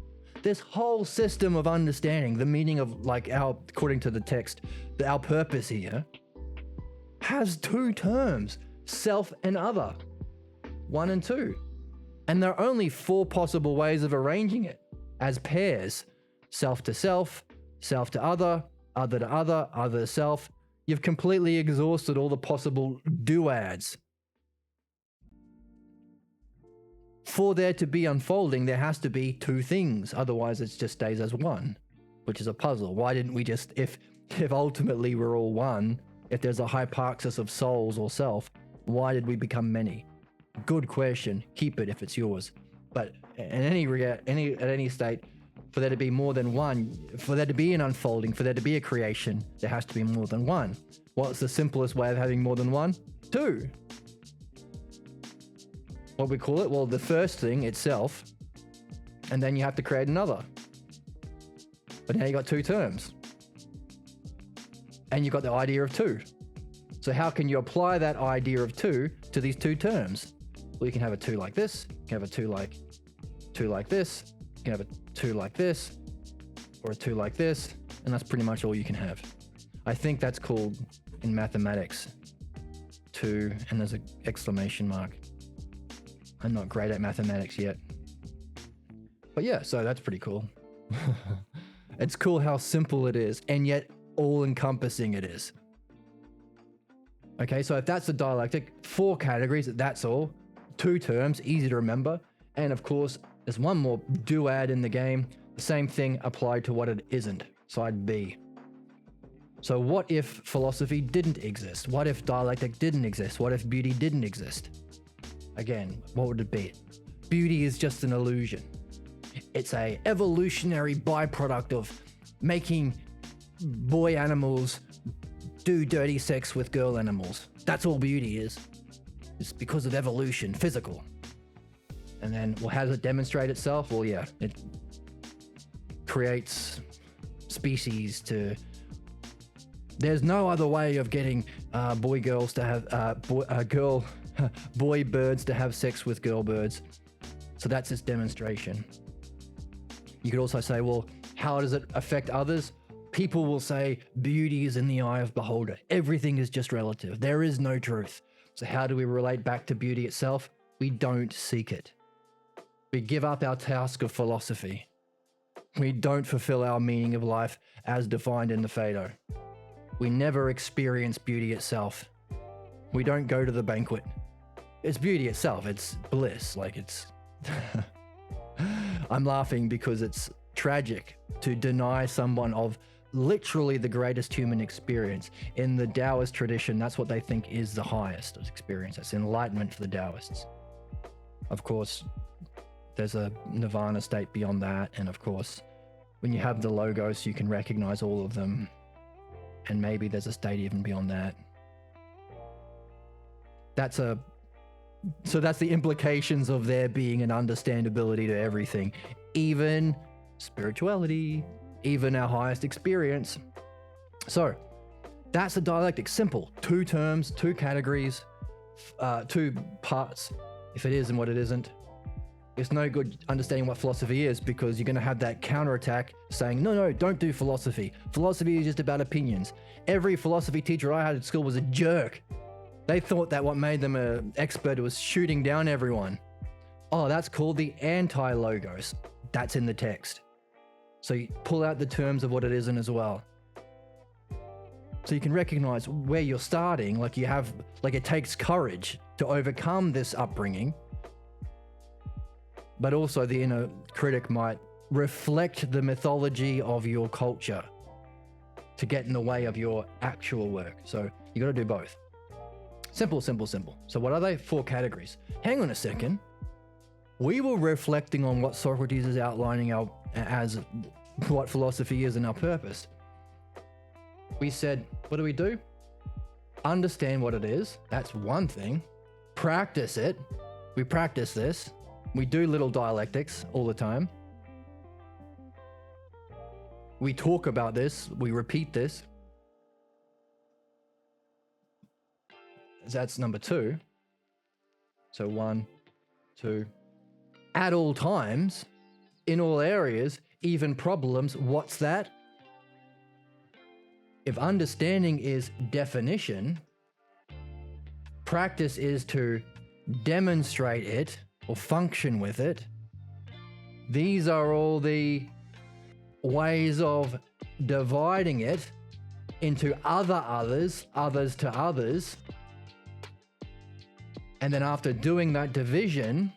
This whole system of understanding, the meaning of according to the text, our purpose here, has two terms, self and other, 1 and 2. And there are only 4 possible ways of arranging it as pairs, self to self, self to other to other, other to self. You've completely exhausted all the possible duads. For there to be unfolding, there has to be 2 things. Otherwise, it just stays as one, which is a puzzle. Why didn't we just, if ultimately we're all one, if there's a hyparxis of souls or self, why did we become many? Good question. Keep it if it's yours. But in at any state, for there to be more than one, for there to be an unfolding, for there to be a creation, there has to be more than one. What's the simplest way of having more than one? 2. What we call it? Well, the first thing itself, and then you have to create another. But now you got 2 terms. And you've got the idea of 2. So how can you apply that idea of 2 to these 2 terms? Well, you can have a 2 like this, you can have a 2 like this, you can have a 2 like this, or a 2 like this, and that's pretty much all you can have. I think that's called, in mathematics, 2, and there's an exclamation mark. I'm not great at mathematics yet. But yeah, so that's pretty cool. It's cool how simple it is, and yet all-encompassing it is. Okay, so if that's the dialectic, 4 categories, that's all. 2 terms, easy to remember. And of course, there's one more duad in the game. The same thing applied to what it isn't, side B. So what if philosophy didn't exist? What if dialectic didn't exist? What if beauty didn't exist? Again, what would it be? Beauty is just an illusion. It's a evolutionary byproduct of making boy animals do dirty sex with girl animals. That's all beauty is. It's because of evolution, physical. And then, well, how does it demonstrate itself? Well, yeah, it creates species to... There's no other way of getting boy birds to have sex with girl birds. So that's its demonstration. You could also say, well, how does it affect others? People will say beauty is in the eye of beholder. Everything is just relative. There is no truth. So how do we relate back to beauty itself? We don't seek it. We give up our task of philosophy. We don't fulfill our meaning of life as defined in the Phaedo. We never experience beauty itself. We don't go to the banquet. It's beauty itself. It's bliss. I'm laughing because it's tragic to deny someone of literally the greatest human experience. In the Taoist tradition, that's what they think is the highest experience. That's enlightenment for the Taoists. Of course, there's a nirvana state beyond that. And of course, when you have the logos, you can recognize all of them. And maybe there's a state even beyond that. So that's the implications of there being an understandability to everything, even spirituality, even our highest experience. So that's the dialectic. Simple. 2 terms, 2 categories, 2 parts, if it is and what it isn't. It's no good understanding what philosophy is, because you're going to have that counterattack saying, no, don't do philosophy. Philosophy is just about opinions. Every philosophy teacher I had at school was a jerk. They thought that what made them an expert was shooting down everyone. Oh, that's called the anti-logos. That's in the text. So you pull out the terms of what it isn't as well. So you can recognize where you're starting, like it takes courage to overcome this upbringing. But also the inner critic might reflect the mythology of your culture to get in the way of your actual work. So you got to do both. Simple. So what are they? 4 categories. Hang on a second. We were reflecting on what Socrates is outlining as what philosophy is and our purpose. We said, what do? Understand what it is. That's one thing. Practice it. We practice this. We do little dialectics all the time. We talk about this. We repeat this. That's number 2. So 1, 2. At all times, in all areas, even problems. What's that? If understanding is definition, practice is to demonstrate it or function with it. These are all the ways of dividing it into others to others. And then after doing that division,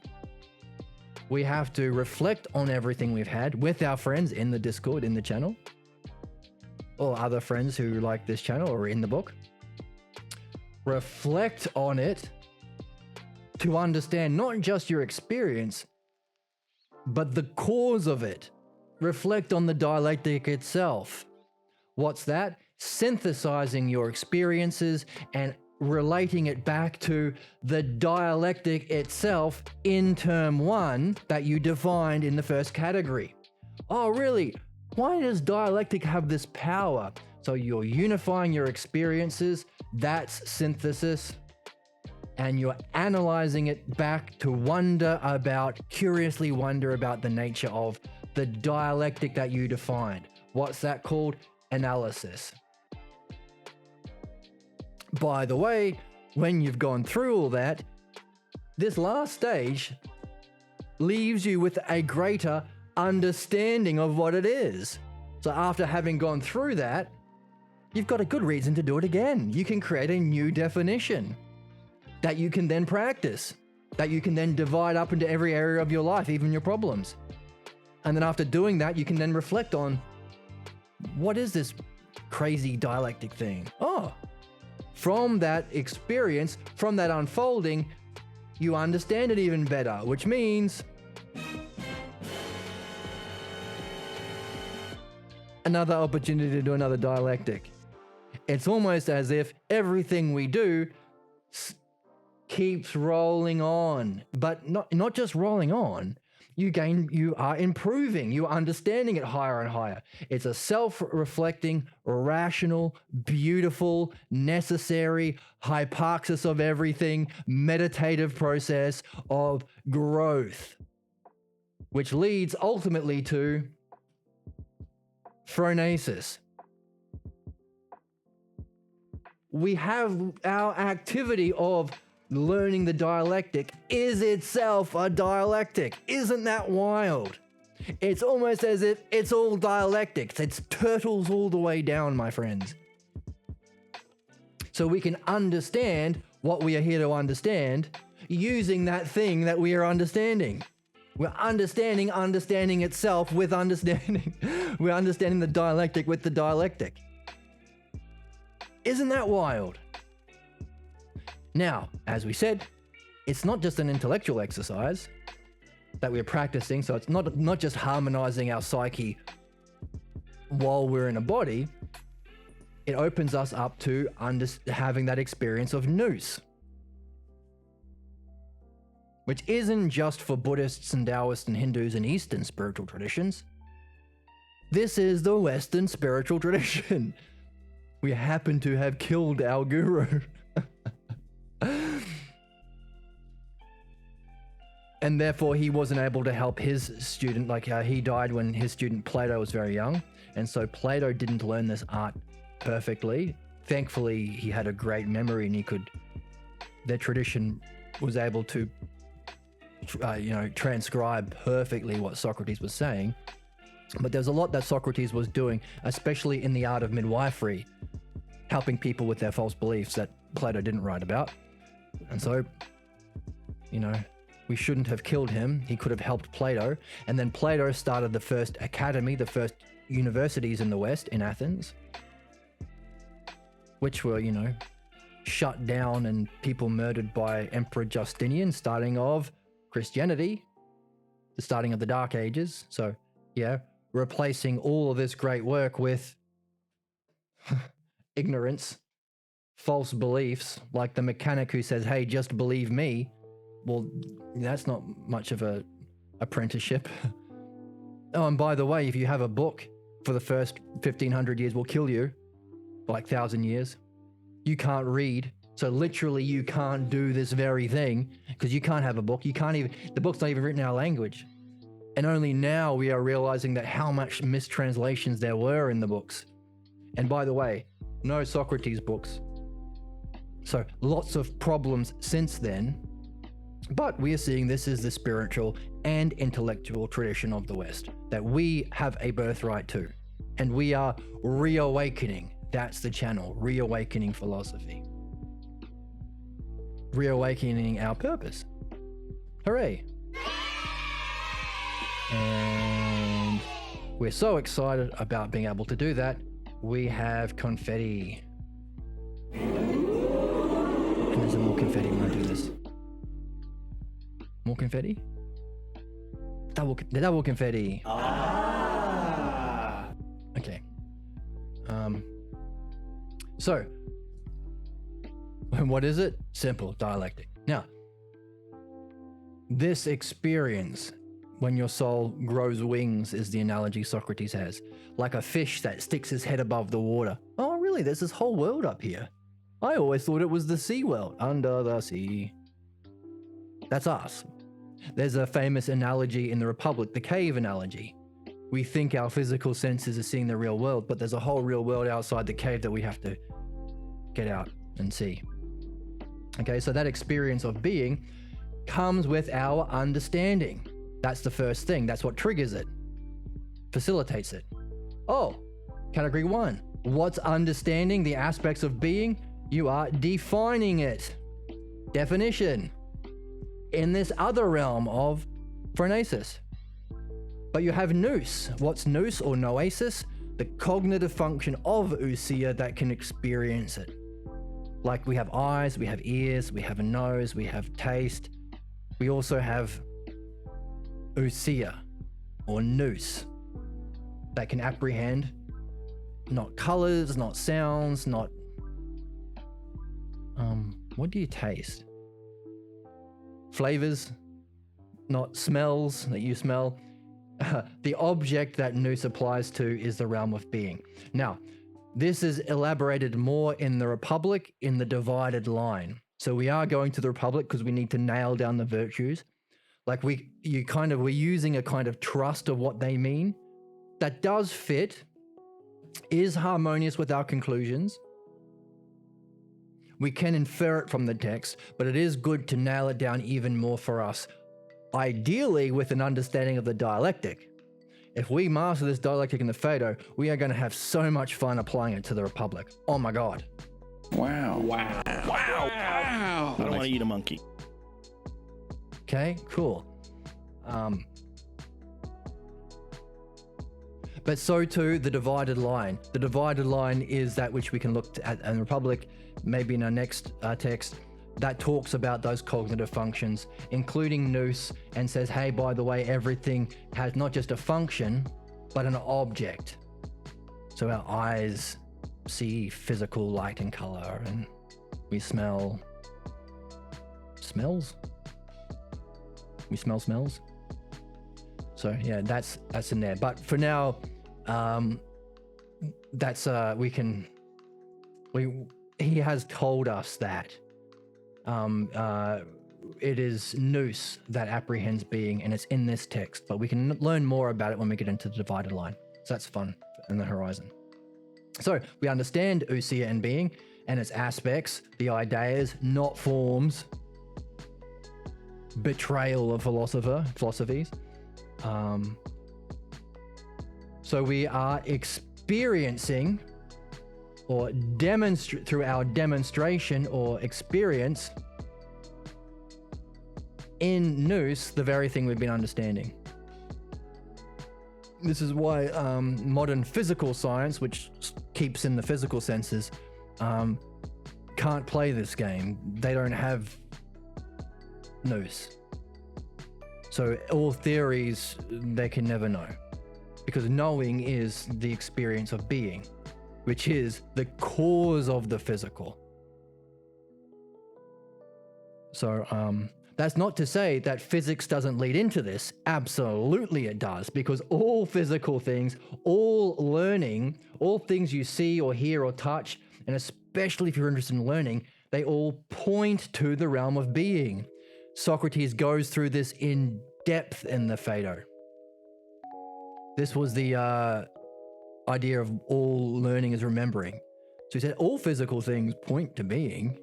we have to reflect on everything we've had with our friends in the Discord, in the channel, or other friends who like this channel or in the book. Reflect on it to understand not just your experience, but the cause of it. Reflect on the dialectic itself. What's that? Synthesizing your experiences and relating it back to the dialectic itself in term 1 that you defined in the first category. Oh, really? Why does dialectic have this power? So you're unifying your experiences, that's synthesis, and you're analyzing it back to curiously wonder about the nature of the dialectic that you defined. What's that called? Analysis. By the way, when you've gone through all that, this last stage leaves you with a greater understanding of what it is. So after having gone through that, you've got a good reason to do it again. You can create a new definition that you can then practice, that you can then divide up into every area of your life, even your problems. And then after doing that, you can then reflect on, what is this crazy dialectic thing? Oh, from that experience, from that unfolding, you understand it even better, which means another opportunity to do another dialectic. It's almost as if everything we do keeps rolling on, but not just rolling on. You are improving, you are understanding it higher and higher. It's a self-reflecting, rational, beautiful, necessary, hypaxis of everything, meditative process of growth, which leads ultimately to phronesis. We have our activity of learning the dialectic is itself a dialectic. Isn't that wild? It's almost as if it's all dialectics. It's turtles all the way down, my friends. So we can understand what we are here to understand using that thing that we are understanding, We're understanding itself with understanding. We're understanding the dialectic with the dialectic. Isn't that wild? Now, as we said, it's not just an intellectual exercise that we're practicing, so it's not just harmonizing our psyche while we're in a body. It opens us up to having that experience of nous, which isn't just for Buddhists and Taoists and Hindus and Eastern spiritual traditions. This is the Western spiritual tradition. We happen to have killed our guru. And therefore he wasn't able to help his student, like he died when his student Plato was very young. And so Plato didn't learn this art perfectly. Thankfully, he had a great memory and their tradition was able to, transcribe perfectly what Socrates was saying. But there's a lot that Socrates was doing, especially in the art of midwifery, helping people with their false beliefs that Plato didn't write about. And so, we shouldn't have killed him. He could have helped Plato. And then Plato started the first academy, the first universities in the West, in Athens, which were, shut down and people murdered by Emperor Justinian, starting of Christianity, the starting of the Dark Ages. So, replacing all of this great work with ignorance, false beliefs, like the mechanic who says, hey, just believe me. Well, that's not much of a apprenticeship. Oh, and by the way, if you have a book for the first 1500 years will kill you, like 1,000 years, you can't read. So literally you can't do this very thing because you can't have a book. The book's not even written in our language. And only now we are realizing that how much mistranslations there were in the books. And by the way, no Socrates books. So lots of problems since then. But we are seeing this is the spiritual and intellectual tradition of the West that we have a birthright to. And we are reawakening. That's the channel, reawakening philosophy. Reawakening our purpose. Hooray. And we're so excited about being able to do that. We have confetti. And there's more confetti when I do this. More confetti? Double confetti. Okay. So, what is it? Simple, dialectic. Now, this experience, when your soul grows wings, is the analogy Socrates has. Like a fish that sticks his head above the water. Oh, really? There's this whole world up here. I always thought it was the sea world, under the sea. That's us. There's a famous analogy in the Republic, the cave analogy. We think our physical senses are seeing the real world, but there's a whole real world outside the cave that we have to get out and see. Okay, so that experience of being comes with our understanding. That's the first thing. That's what triggers it, facilitates it. Oh, category 1. What's understanding the aspects of being? You are defining it. Definition. In this other realm of phronesis. But you have nous. What's nous or noesis? The cognitive function of ousia that can experience it. Like we have eyes, we have ears, we have a nose, we have taste. We also have ousia or nous that can apprehend not colors, not sounds, not what do you taste? Flavors, not smells that you smell. The object that nous applies to is the realm of being. Now, this is elaborated more in the Republic in the divided line. So we are going to the Republic because we need to nail down the virtues. Like we're using a kind of trust of what they mean. That does fit, is harmonious with our conclusions. We can infer it from the text, but it is good to nail it down even more for us. Ideally with an understanding of the dialectic. If we master this dialectic in the Phaedo, we are going to have so much fun applying it to the Republic. Oh my God. Wow. I don't want to eat a monkey. Okay, cool. But so too the divided line. The divided line is that which we can look at in the Republic, maybe in our next text, that talks about those cognitive functions, including nous, and says, hey, by the way, everything has not just a function, but an object. So our eyes see physical light and color, and we smell smells. We smell smells. So yeah, that's in there. But for now, he has told us that it is nous that apprehends being, and it's in this text. But we can learn more about it when we get into the divided line. So that's fun in the horizon. So we understand ousia and being and its aspects, the ideas, not forms, betrayal of philosophies. So we are experiencing or demonstrate through our demonstration or experience in nous the very thing we've been understanding. This is why modern physical science, which keeps in the physical senses, can't play this game. They don't have nous. So all theories, they can never know. Because knowing is the experience of being, which is the cause of the physical. So that's not to say that physics doesn't lead into this. Absolutely it does, because all physical things, all learning, all things you see or hear or touch, and especially if you're interested in learning, they all point to the realm of being. Socrates goes through this in depth in the Phaedo. This was the idea of all learning is remembering. So he said all physical things point to being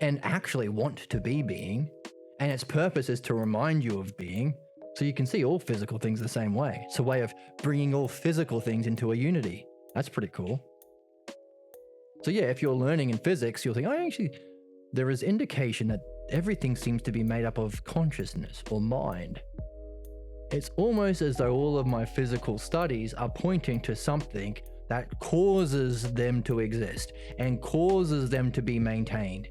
and actually want to be being, and its purpose is to remind you of being. So you can see all physical things the same way. It's a way of bringing all physical things into a unity. That's pretty cool. So yeah, if you're learning in physics, you'll think, there is indication that everything seems to be made up of consciousness or mind. It's almost as though all of my physical studies are pointing to something that causes them to exist and causes them to be maintained.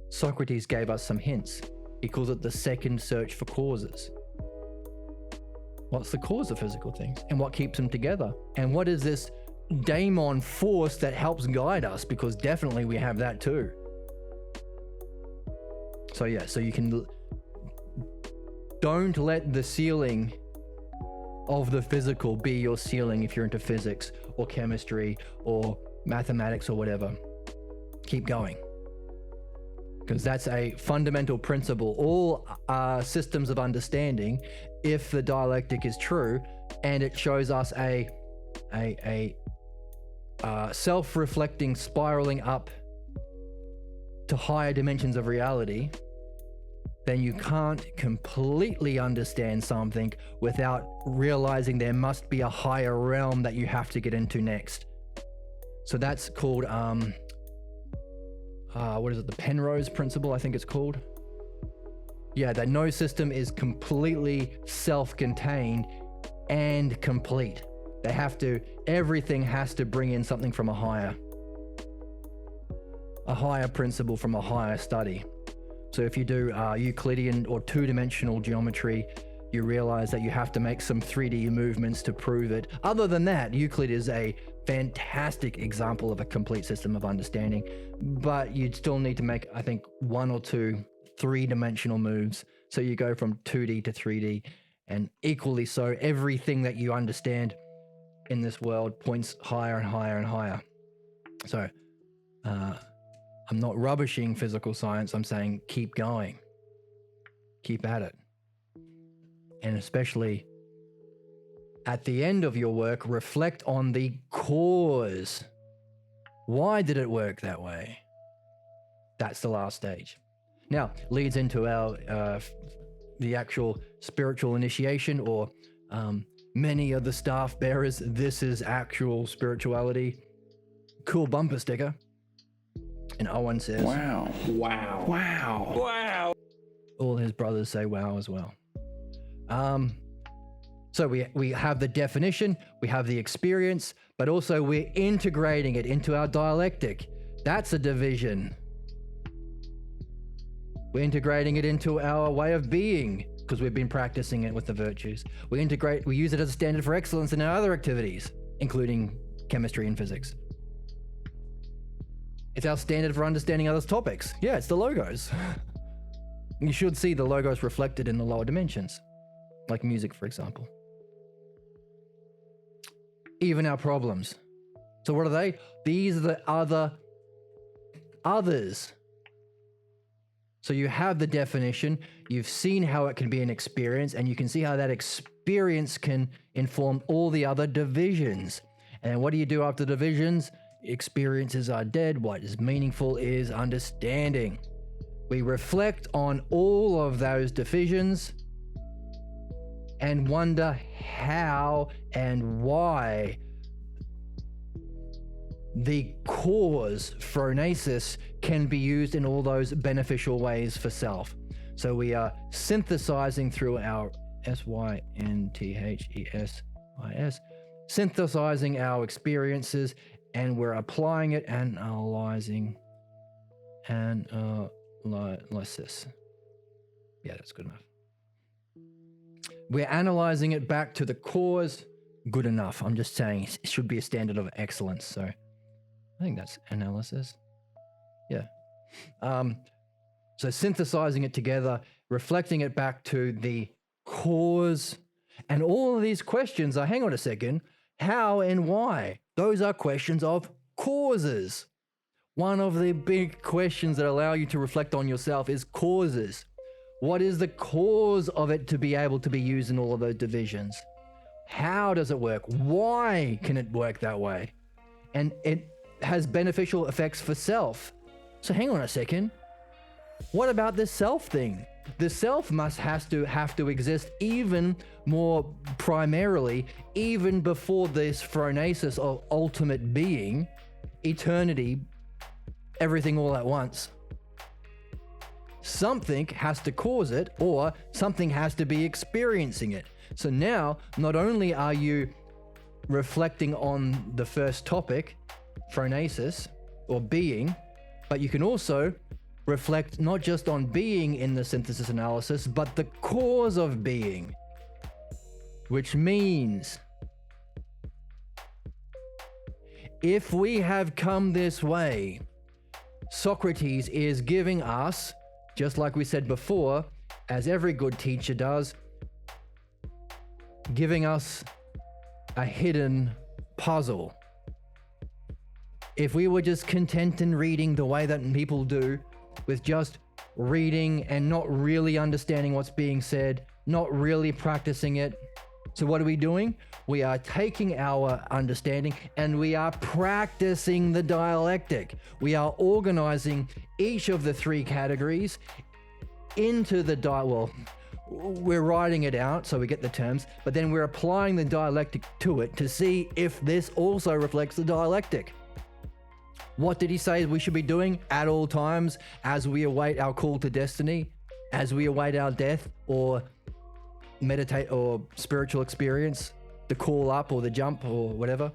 Socrates gave us some hints. He calls it the second search for causes. What's the cause of physical things? And what keeps them together? And what is this daemon force that helps guide us? Because definitely we have that too. So yeah, so you can... Don't let the ceiling of the physical be your ceiling if you're into physics or chemistry or mathematics or whatever. Keep going. Because that's a fundamental principle. All systems of understanding, if the dialectic is true, and it shows us a self-reflecting, spiraling up to higher dimensions of reality, then you can't completely understand something without realizing there must be a higher realm that you have to get into next. So that's called, what is it? The Penrose principle, I think it's called. Yeah, that no system is completely self-contained and complete. Everything has to bring in something from a higher principle from a higher study. So if you do Euclidean or two-dimensional geometry, you realize that you have to make some 3D movements to prove it. Other than that, Euclid is a fantastic example of a complete system of understanding, but you'd still need to make, I think, one or two three-dimensional moves. So you go from 2D to 3D, and equally so, everything that you understand in this world points higher and higher and higher. So, I'm not rubbishing physical science. I'm saying keep going. Keep at it. And especially at the end of your work, reflect on the cause. Why did it work that way? That's the last stage. Now, leads into our the actual spiritual initiation, or many of the staff bearers. This is actual spirituality. Cool bumper sticker. And Owen says, wow, wow, wow, wow. All his brothers say wow as well. So we have the definition, we have the experience, but also we're integrating it into our dialectic. That's a division. We're integrating it into our way of being because we've been practicing it with the virtues. We use it as a standard for excellence in our other activities, including chemistry and physics. It's our standard for understanding others' topics. Yeah, it's the logos. You should see the logos reflected in the lower dimensions, like music, for example. Even our problems. So what are they? These are the others. So you have the definition, you've seen how it can be an experience, and you can see how that experience can inform all the other divisions. And what do you do after divisions? Experiences are dead. What is meaningful is understanding. We reflect on all of those divisions and wonder how and why the cause, phronesis, can be used in all those beneficial ways for self. So we are synthesizing through our synthesizing, synthesizing our experiences, and we're applying it, analysis. Yeah, that's good enough. We're analyzing it back to the cause. Good enough. I'm just saying it should be a standard of excellence. So I think that's analysis. Yeah. So synthesizing it together, reflecting it back to the cause. And all of these questions are, hang on a second, how and why? Those are questions of causes. One of the big questions that allow you to reflect on yourself is causes. What is the cause of it to be able to be used in all of those divisions? How does it work? Why can it work that way? And it has beneficial effects for self. So hang on a second. What about this self thing? The self have to exist even more primarily, even before this phronesis of ultimate being, eternity, everything all at once. Something has to cause it, or something has to be experiencing it. So now, not only are you reflecting on the first topic, phronesis, or being, but you can also reflect not just on being in the synthesis analysis, but the cause of being, which means if we have come this way, Socrates is giving us, just like we said before, as every good teacher does, giving us a hidden puzzle. If we were just content in reading the way that people do, with just reading and not really understanding what's being said, not really practicing it. So what are we doing? We are taking our understanding and we are practicing the dialectic. We are organizing each of the three categories into the we're writing it out so we get the terms, but then we're applying the dialectic to it to see if this also reflects the dialectic. What did he say we should be doing at all times as we await our call to destiny, as we await our death or meditate or spiritual experience, the call up or the jump or whatever?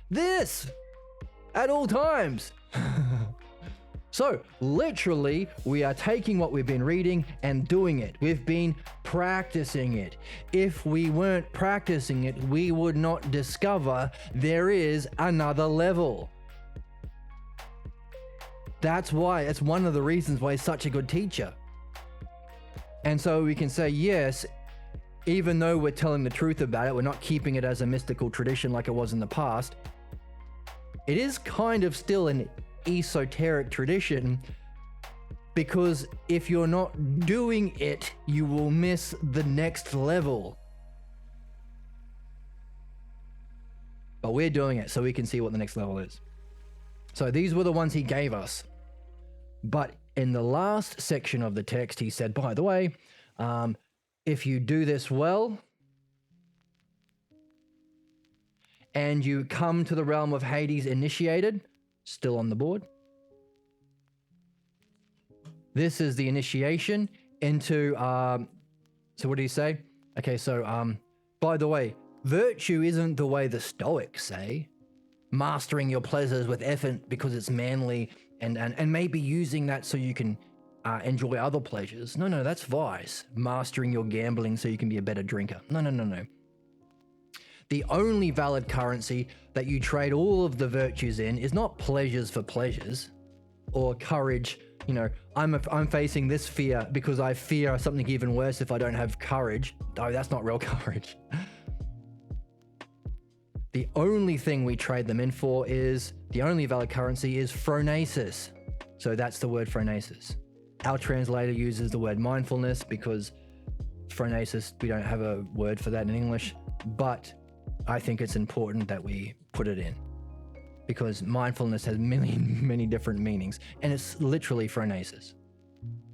This! At all times! So, literally, we are taking what we've been reading and doing it. We've been practicing it. If we weren't practicing it, we would not discover there is another level. That's why, it's one of the reasons why he's such a good teacher. And so we can say, yes, even though we're telling the truth about it, we're not keeping it as a mystical tradition like it was in the past. It is kind of still an esoteric tradition, because if you're not doing it, you will miss the next level. But we're doing it so we can see what the next level is. So these were the ones he gave us. But in the last section of the text, he said, by the way, if you do this well, and you come to the realm of Hades initiated, still on the board. This is the initiation into, so what do you say? Okay, so By the way, virtue isn't the way the Stoics say. Mastering your pleasures with effort because it's manly and maybe using that so you can enjoy other pleasures. No, that's vice. Mastering your gambling so you can be a better drinker. No. The only valid currency that you trade all of the virtues in is not pleasures for pleasures or courage. You know, I'm facing this fear because I fear something even worse if I don't have courage. No, that's not real courage. The only thing we trade them in for is, the only valid currency is phronesis. So that's the word phronesis. Our translator uses the word mindfulness because phronesis, we don't have a word for that in English, but I think it's important that we put it in because mindfulness has many different meanings, and it's literally phronesis.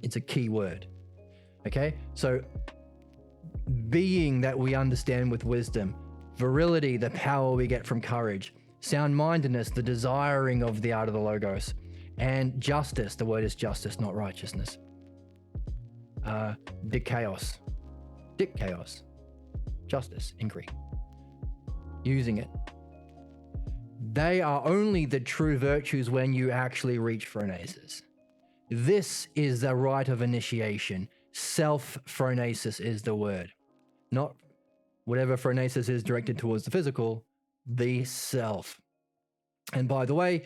It's a key word. Okay? So being that we understand with wisdom, virility, the power we get from courage, sound-mindedness, the desiring of the art of the logos, and justice, the word is justice, not righteousness. Dikaios, justice in Greek. Using it. They are only the true virtues when you actually reach phronesis. This is the rite of initiation. Self-phronesis is the word. Not whatever phronesis is directed towards the physical, the self. And by the way,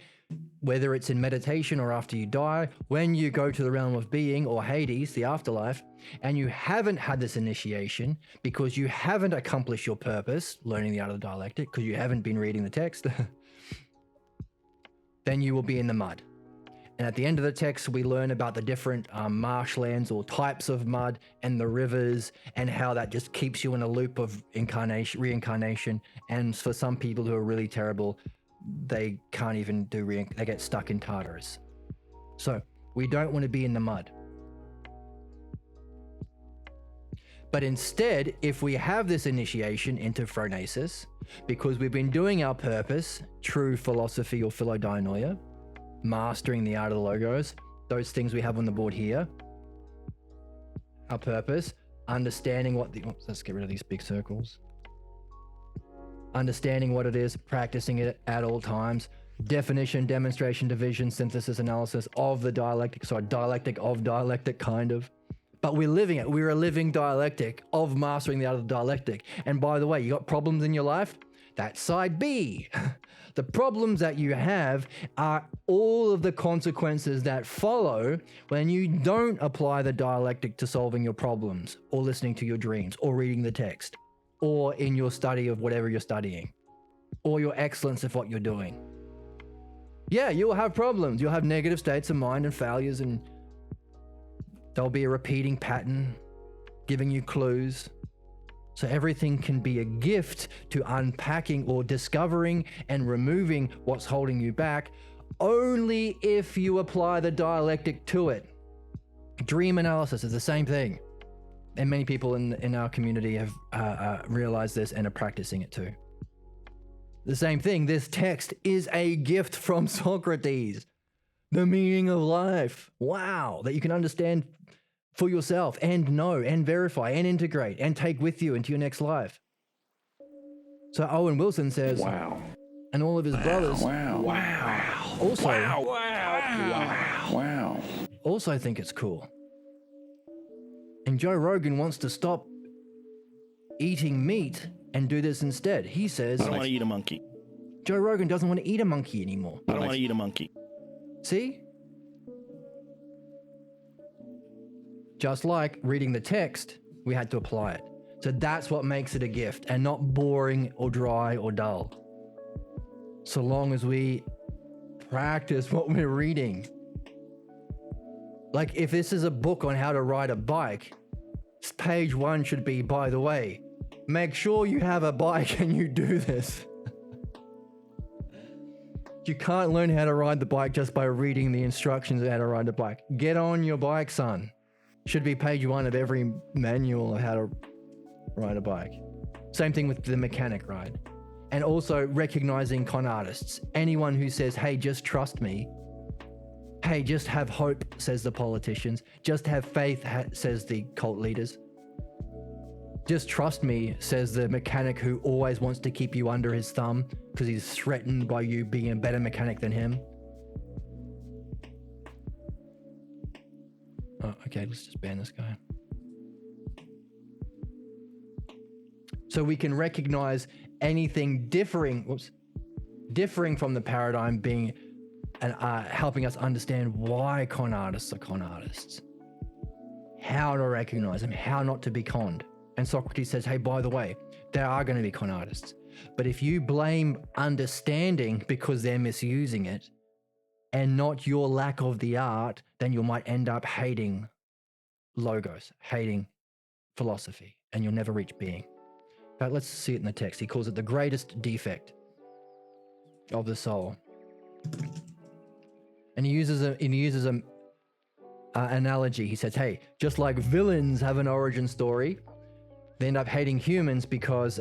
whether it's in meditation or after you die, when you go to the realm of being or Hades, the afterlife, and you haven't had this initiation because you haven't accomplished your purpose, learning the art of the dialectic, because you haven't been reading the text, then you will be in the mud. And at the end of the text, we learn about the different marshlands or types of mud and the rivers and how that just keeps you in a loop of reincarnation. And for some people who are really terrible, they can't even do they get stuck in Tartarus. So we don't want to be in the mud. But instead, if we have this initiation into phronesis, because we've been doing our purpose, true philosophy or philodinoia, mastering the art of the logos, those things we have on the board here, our purpose, understanding what let's get rid of these big circles. Understanding what it is, practicing it at all times, definition, demonstration, division, synthesis, analysis of the dialectic, so a dialectic of dialectic kind of. But we're living it. We're a living dialectic of mastering the art of the dialectic. And by the way, you got problems in your life? That's side B. The problems that you have are all of the consequences that follow when you don't apply the dialectic to solving your problems, or listening to your dreams, or reading the text, or in your study of whatever you're studying, or your excellence of what you're doing. Yeah, you'll have problems. You'll have negative states of mind and failures, and there'll be a repeating pattern giving you clues. So everything can be a gift to unpacking or discovering and removing what's holding you back, only if you apply the dialectic to it. Dream analysis is the same thing. And many people in our community have realized this and are practicing it too. The same thing, this text is a gift from Socrates. The meaning of life. Wow, that you can understand for yourself and know and verify and integrate and take with you into your next life. So Owen Wilson says, wow. And all of his brothers also think it's cool. And Joe Rogan wants to stop eating meat and do this instead. He says, I don't want to eat a monkey. Joe Rogan doesn't want to eat a monkey anymore. I don't want to eat a monkey. See? Just like reading the text, we had to apply it. So that's what makes it a gift and not boring or dry or dull. So long as we practice what we're reading. Like if this is a book on how to ride a bike, page 1 should be, by the way, make sure you have a bike and you do this. You can't learn how to ride the bike just by reading the instructions on how to ride the bike. Get on your bike, son. Should be page 1 of every manual of how to ride a bike. Same thing with the mechanic ride. And also recognizing con artists. Anyone who says, hey, just trust me. Hey, just have hope, says the politicians. Just have faith, says the cult leaders. Just trust me, says the mechanic who always wants to keep you under his thumb because he's threatened by you being a better mechanic than him. Oh, okay, let's just ban this guy. So we can recognize anything differing from the paradigm being and helping us understand why con artists are con artists, how to recognize them, how not to be conned. And Socrates says, hey, by the way, there are going to be con artists. But if you blame understanding because they're misusing it and not your lack of the art, then you might end up hating logos, hating philosophy, and you'll never reach being. But let's see it in the text. He calls it the greatest defect of the soul. And he uses an analogy. He says, hey, just like villains have an origin story, they end up hating humans because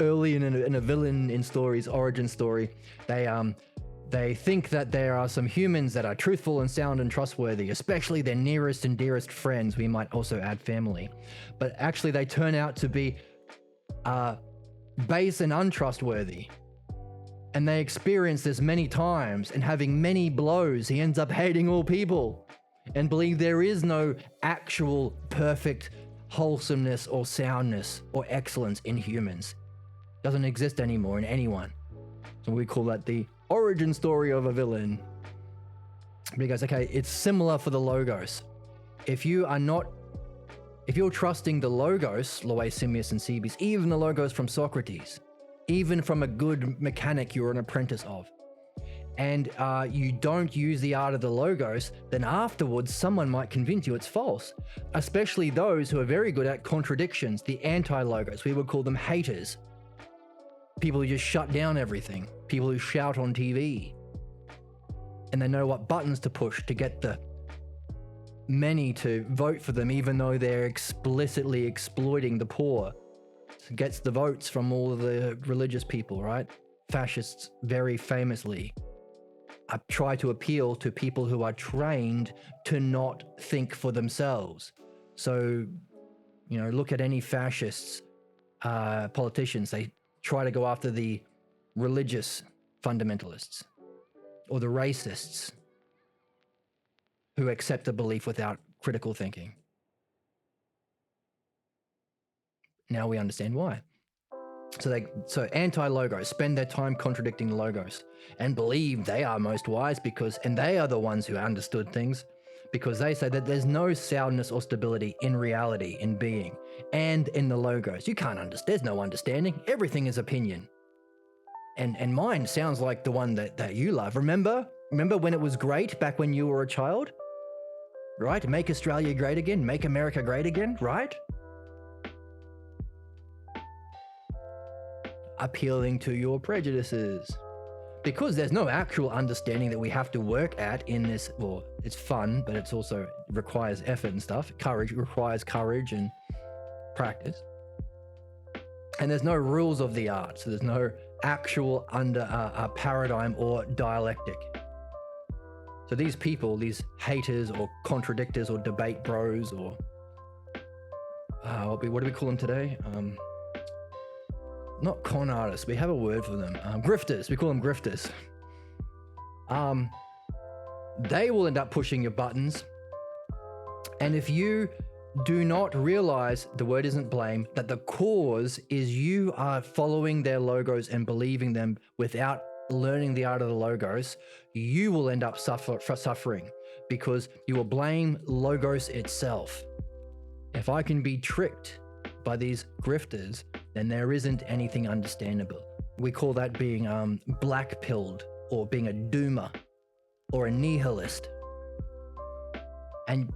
early in a villain in story's origin story, they think that there are some humans that are truthful and sound and trustworthy, especially their nearest and dearest friends. We might also add family. But actually they turn out to be base and untrustworthy. And they experience this many times, and having many blows, he ends up hating all people and believe there is no actual perfect wholesomeness or soundness or excellence in humans. Doesn't exist anymore in anyone. So we call that the origin story of a villain. But he goes, okay, it's similar for the logos. If you're trusting the logos, Loe, Simmius, and Cebes, even the logos from Socrates, even from a good mechanic you're an apprentice of, and you don't use the art of the logos, then afterwards someone might convince you it's false, especially those who are very good at contradictions, the anti-logos. We would call them haters. People who just shut down everything, people who shout on TV, and they know what buttons to push to get the many to vote for them, even though they're explicitly exploiting the poor. It gets the votes from all of the religious people, right? Fascists very famously try to appeal to people who are trained to not think for themselves. So, look at any fascists, politicians. They try to go after the religious fundamentalists or the racists who accept a belief without critical thinking. Now we understand why. So anti-logos spend their time contradicting the logos and believe they are most wise and they are the ones who understood things, because they say that there's no soundness or stability in reality, in being, and in the logos. You can't understand. There's no understanding. Everything is opinion. And mine sounds like the one that you love. Remember when it was great back when you were a child? Right? Make Australia great again. Make America great again. Right? Appealing to your prejudices. Because there's no actual understanding that we have to work at in this. Well, it's fun, but it's also requires effort and stuff. Requires courage and practice. And there's no rules of the art, so there's no actual paradigm or dialectic. So these people, these haters or contradictors or debate bros or what do we call them today? Not con artists, we have a word for them. Grifters, we call them grifters. They will end up pushing your buttons. And if you do not realize, the word isn't blame, that the cause is you are following their logos and believing them without learning the art of the logos, you will end up suffering because you will blame logos itself. If I can be tricked by these grifters, then there isn't anything understandable. We call that being black-pilled, or being a doomer, or a nihilist.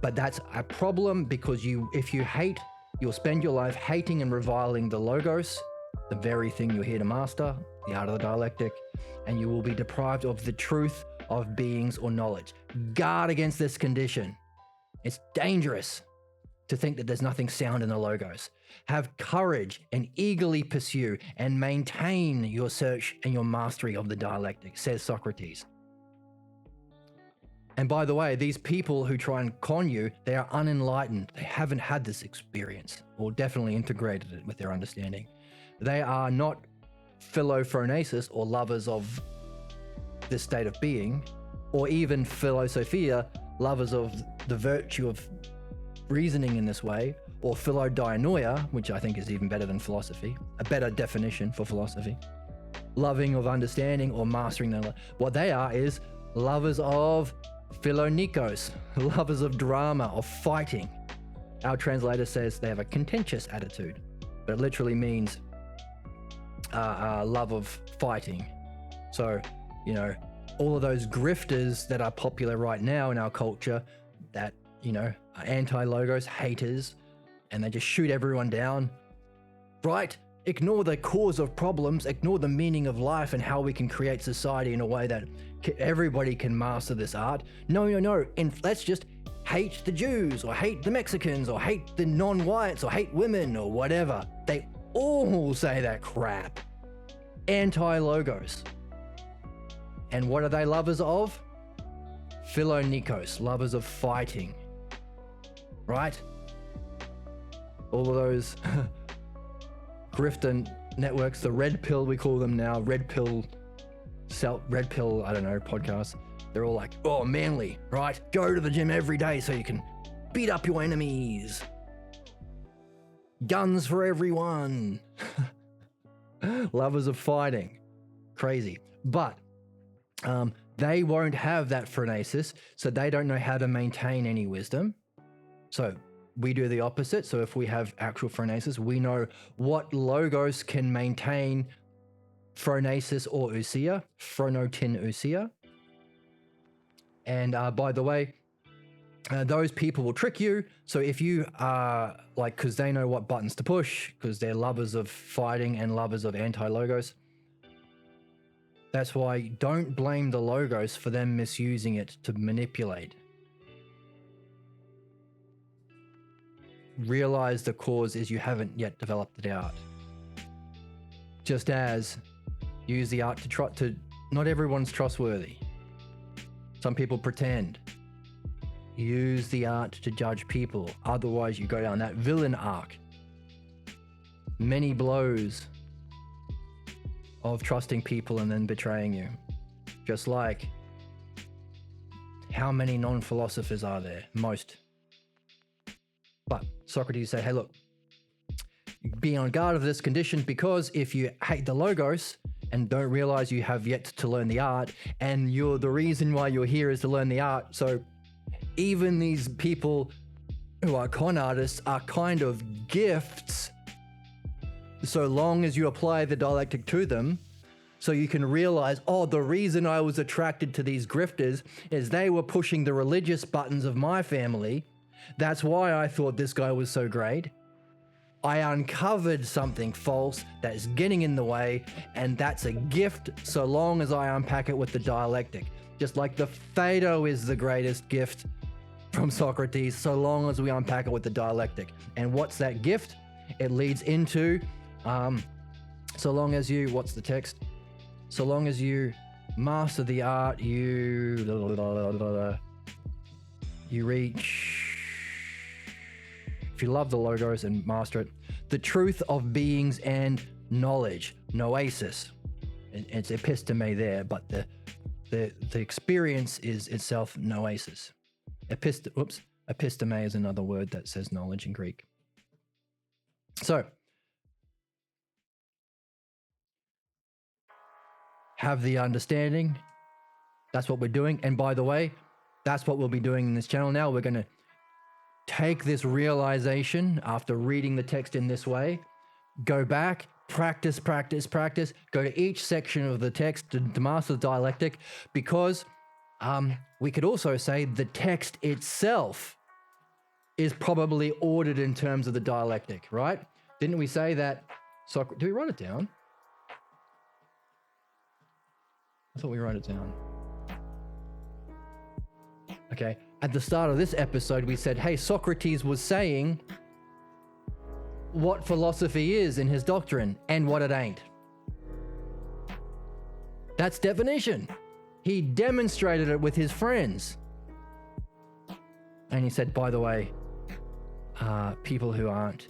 But that's a problem, because if you hate, you'll spend your life hating and reviling the logos, the very thing you're here to master, the art of the dialectic, and you will be deprived of the truth of beings or knowledge. Guard against this condition. It's dangerous to think that there's nothing sound in the logos. Have courage and eagerly pursue and maintain your search and your mastery of the dialectic, says Socrates. And by the way, these people who try and con you, they are unenlightened. They haven't had this experience or definitely integrated it with their understanding. They are not philophronesis or lovers of this state of being, or even philosophia, lovers of the virtue of reasoning in this way, or philodianoia, which I think is even better than philosophy, a better definition for philosophy. Loving of understanding or mastering the... What they are is lovers of philonikos, lovers of drama, of fighting. Our translator says they have a contentious attitude, but it literally means love of fighting. So, you know, all of those grifters that are popular right now in our culture that, you know, are anti-logos, haters, and they just shoot everyone down, right? Ignore the cause of problems, ignore the meaning of life and how we can create society in a way that everybody can master this art. No. And let's just hate the Jews or hate the Mexicans or hate the non-whites or hate women or whatever. They all say that crap. Anti-logos. And what are they lovers of? Philonikos, lovers of fighting. Right? All of those grifter networks, the red pill we call them now, red pill, I don't know, podcasts. They're all like, oh, manly, right? Go to the gym every day so you can beat up your enemies. Guns for everyone. Lovers of fighting. Crazy. But they won't have that phronesis, so they don't know how to maintain any wisdom. So we do the opposite. So if we have actual phronesis, we know what logos can maintain phronesis or ousia, phronotin ousia. And by the way, those people will trick you. So if you are like, because they know what buttons to push, because they're lovers of fighting and lovers of anti-logos. That's why don't blame the logos for them misusing it to manipulate. Realize the cause is you haven't yet developed the art. Just as use the art to not everyone's trustworthy. Some people pretend. Use the art to judge people. Otherwise you go down that villain arc. Many blows of trusting people and then betraying you. Just like how many non-philosophers are there? Most. But Socrates said, hey, look, be on guard of this condition, because if you hate the logos and don't realize you have yet to learn the art, and the reason why you're here is to learn the art. So even these people who are con artists are kind of gifts, so long as you apply the dialectic to them. So you can realize, oh, the reason I was attracted to these grifters is they were pushing the religious buttons of my family. That's why I thought this guy was so great. I uncovered something false that is getting in the way, and that's a gift so long as I unpack it with the dialectic. Just like the Phaedo is the greatest gift from Socrates, so long as we unpack it with the dialectic. And what's that gift? It leads into, so long as you, what's the text? So long as you master the art, you reach... If you love the logos and master it, the truth of beings and knowledge, noesis. It's episteme there, but the experience is itself noesis. Episteme is another word that says knowledge in Greek. So, have the understanding. That's what we're doing. And by the way, that's what we'll be doing in this channel now. We're going to take this realization after reading the text in this way, go back, practice, go to each section of the text to master the dialectic, because we could also say the text itself is probably ordered in terms of the dialectic, right? Didn't we say that? Do we write it down? I thought we wrote it down. Okay. At the start of this episode, we said, hey, Socrates was saying what philosophy is in his doctrine and what it ain't. That's definition. He demonstrated it with his friends. And he said, by the way, people who aren't,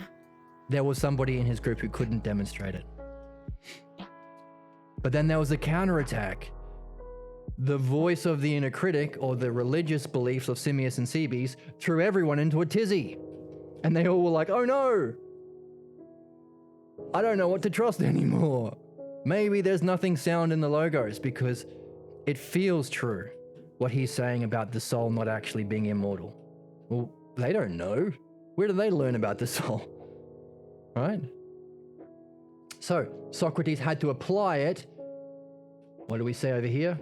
there was somebody in his group who couldn't demonstrate it. But then there was a counterattack. The voice of the inner critic, or the religious beliefs of Simmias and Cebes, threw everyone into a tizzy. And they all were like, oh no, I don't know what to trust anymore. Maybe there's nothing sound in the logos because it feels true, what he's saying about the soul not actually being immortal. Well, they don't know. Where do they learn about the soul? Right? So Socrates had to apply it. What do we say over here?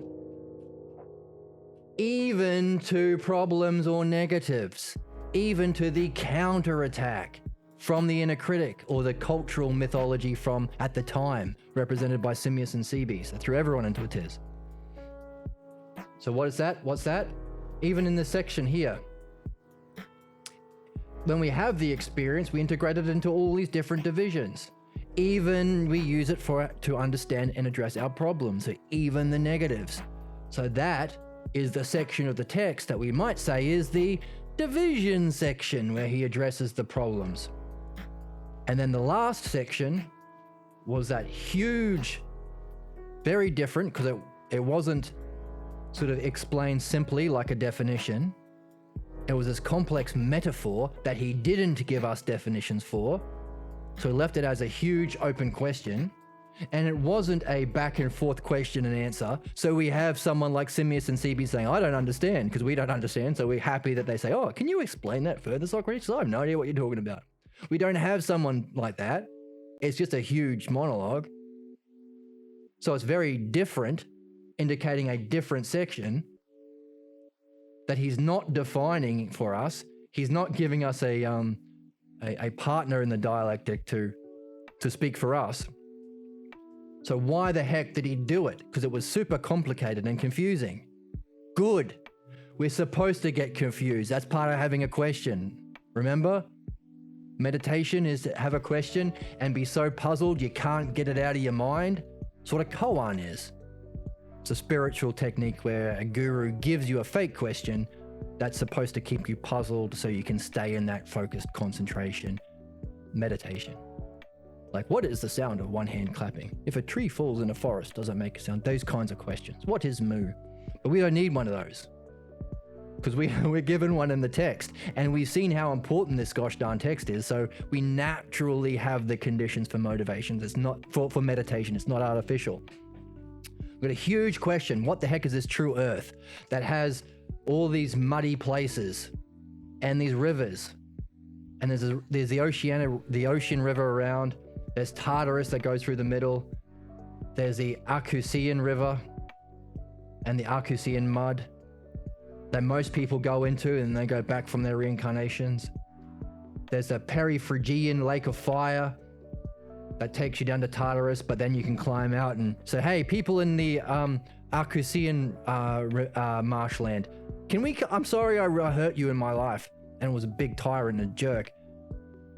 Even to problems or negatives, even to the counterattack from the inner critic or the cultural mythology from at the time, represented by Simmias and Cebes. That threw everyone into a tiz. So what is that? What's that? Even in this section here, when we have the experience, we integrate it into all these different divisions. Even we use it to understand and address our problems, so even the negatives. So that is the section of the text that we might say is the division section, where he addresses the problems. And then the last section was that huge, very different, because it wasn't sort of explained simply like a definition. It was this complex metaphor that he didn't give us definitions for. So he left it as a huge open question. And it wasn't a back and forth question and answer. So we have someone like Simmias and Cebes saying, I don't understand, because we don't understand. So we're happy that they say, oh, can you explain that further, Socrates? I have no idea what you're talking about. We don't have someone like that. It's just a huge monologue. So it's very different, indicating a different section that he's not defining for us. He's not giving us a partner in the dialectic to speak for us. So why the heck did he do it? Because it was super complicated and confusing. Good. We're supposed to get confused. That's part of having a question. Remember? Meditation is to have a question and be so puzzled you can't get it out of your mind. That's what a koan is. It's a spiritual technique where a guru gives you a fake question that's supposed to keep you puzzled so you can stay in that focused concentration. Meditation. Like, what is the sound of one hand clapping? If a tree falls in a forest, does it make a sound? Those kinds of questions. What is moo? But we don't need one of those, because we're given one in the text, and we've seen how important this gosh darn text is. So we naturally have the conditions for motivations. It's not for meditation. It's not artificial. We've got a huge question. What the heck is this true earth that has all these muddy places and these rivers? And there's the ocean river around. There's Tartarus that goes through the middle. There's the Arcusian River and the Arcusian mud that most people go into and they go back from their reincarnations. There's the Periphrygian Lake of Fire that takes you down to Tartarus, but then you can climb out and say, hey, people in the Arcusian marshland, I'm sorry I hurt you in my life and was a big tyrant and a jerk.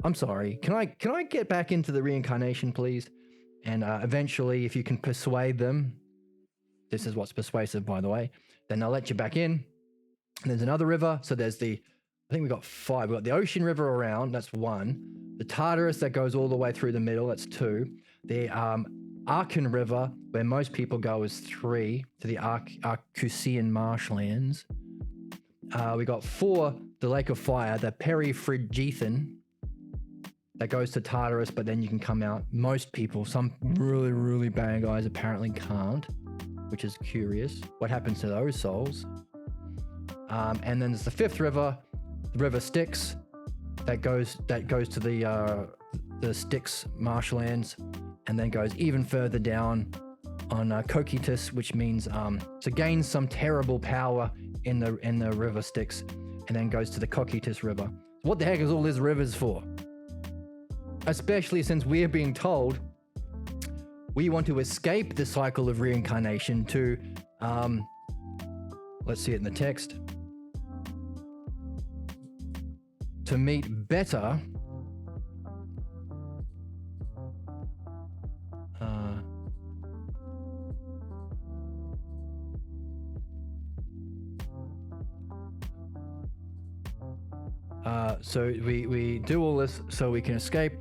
I'm sorry. Can I get back into the reincarnation, please? And eventually, if you can persuade them, this is what's persuasive, by the way, then they'll let you back in. And there's another river. So there's I think we've got 5. We've got the ocean river around, that's 1. The Tartarus that goes all the way through the middle, that's 2. The Arcan River, where most people go, is 3, to the Arcusian marshlands. We got 4, the Lake of Fire, the Periphrygian, that goes to Tartarus, but then you can come out. Most people, some really, really bad guys apparently can't, which is curious. What happens to those souls? And then there's the 5th river, the River Styx, that goes to the Styx marshlands, and then goes even further down on Cocytus, which means to gain some terrible power in the River Styx, and then goes to the Cocytus River. What the heck is all these rivers for? Especially since we're being told we want to escape the cycle of reincarnation to, let's see it in the text, to meet better So we do all this so we can escape.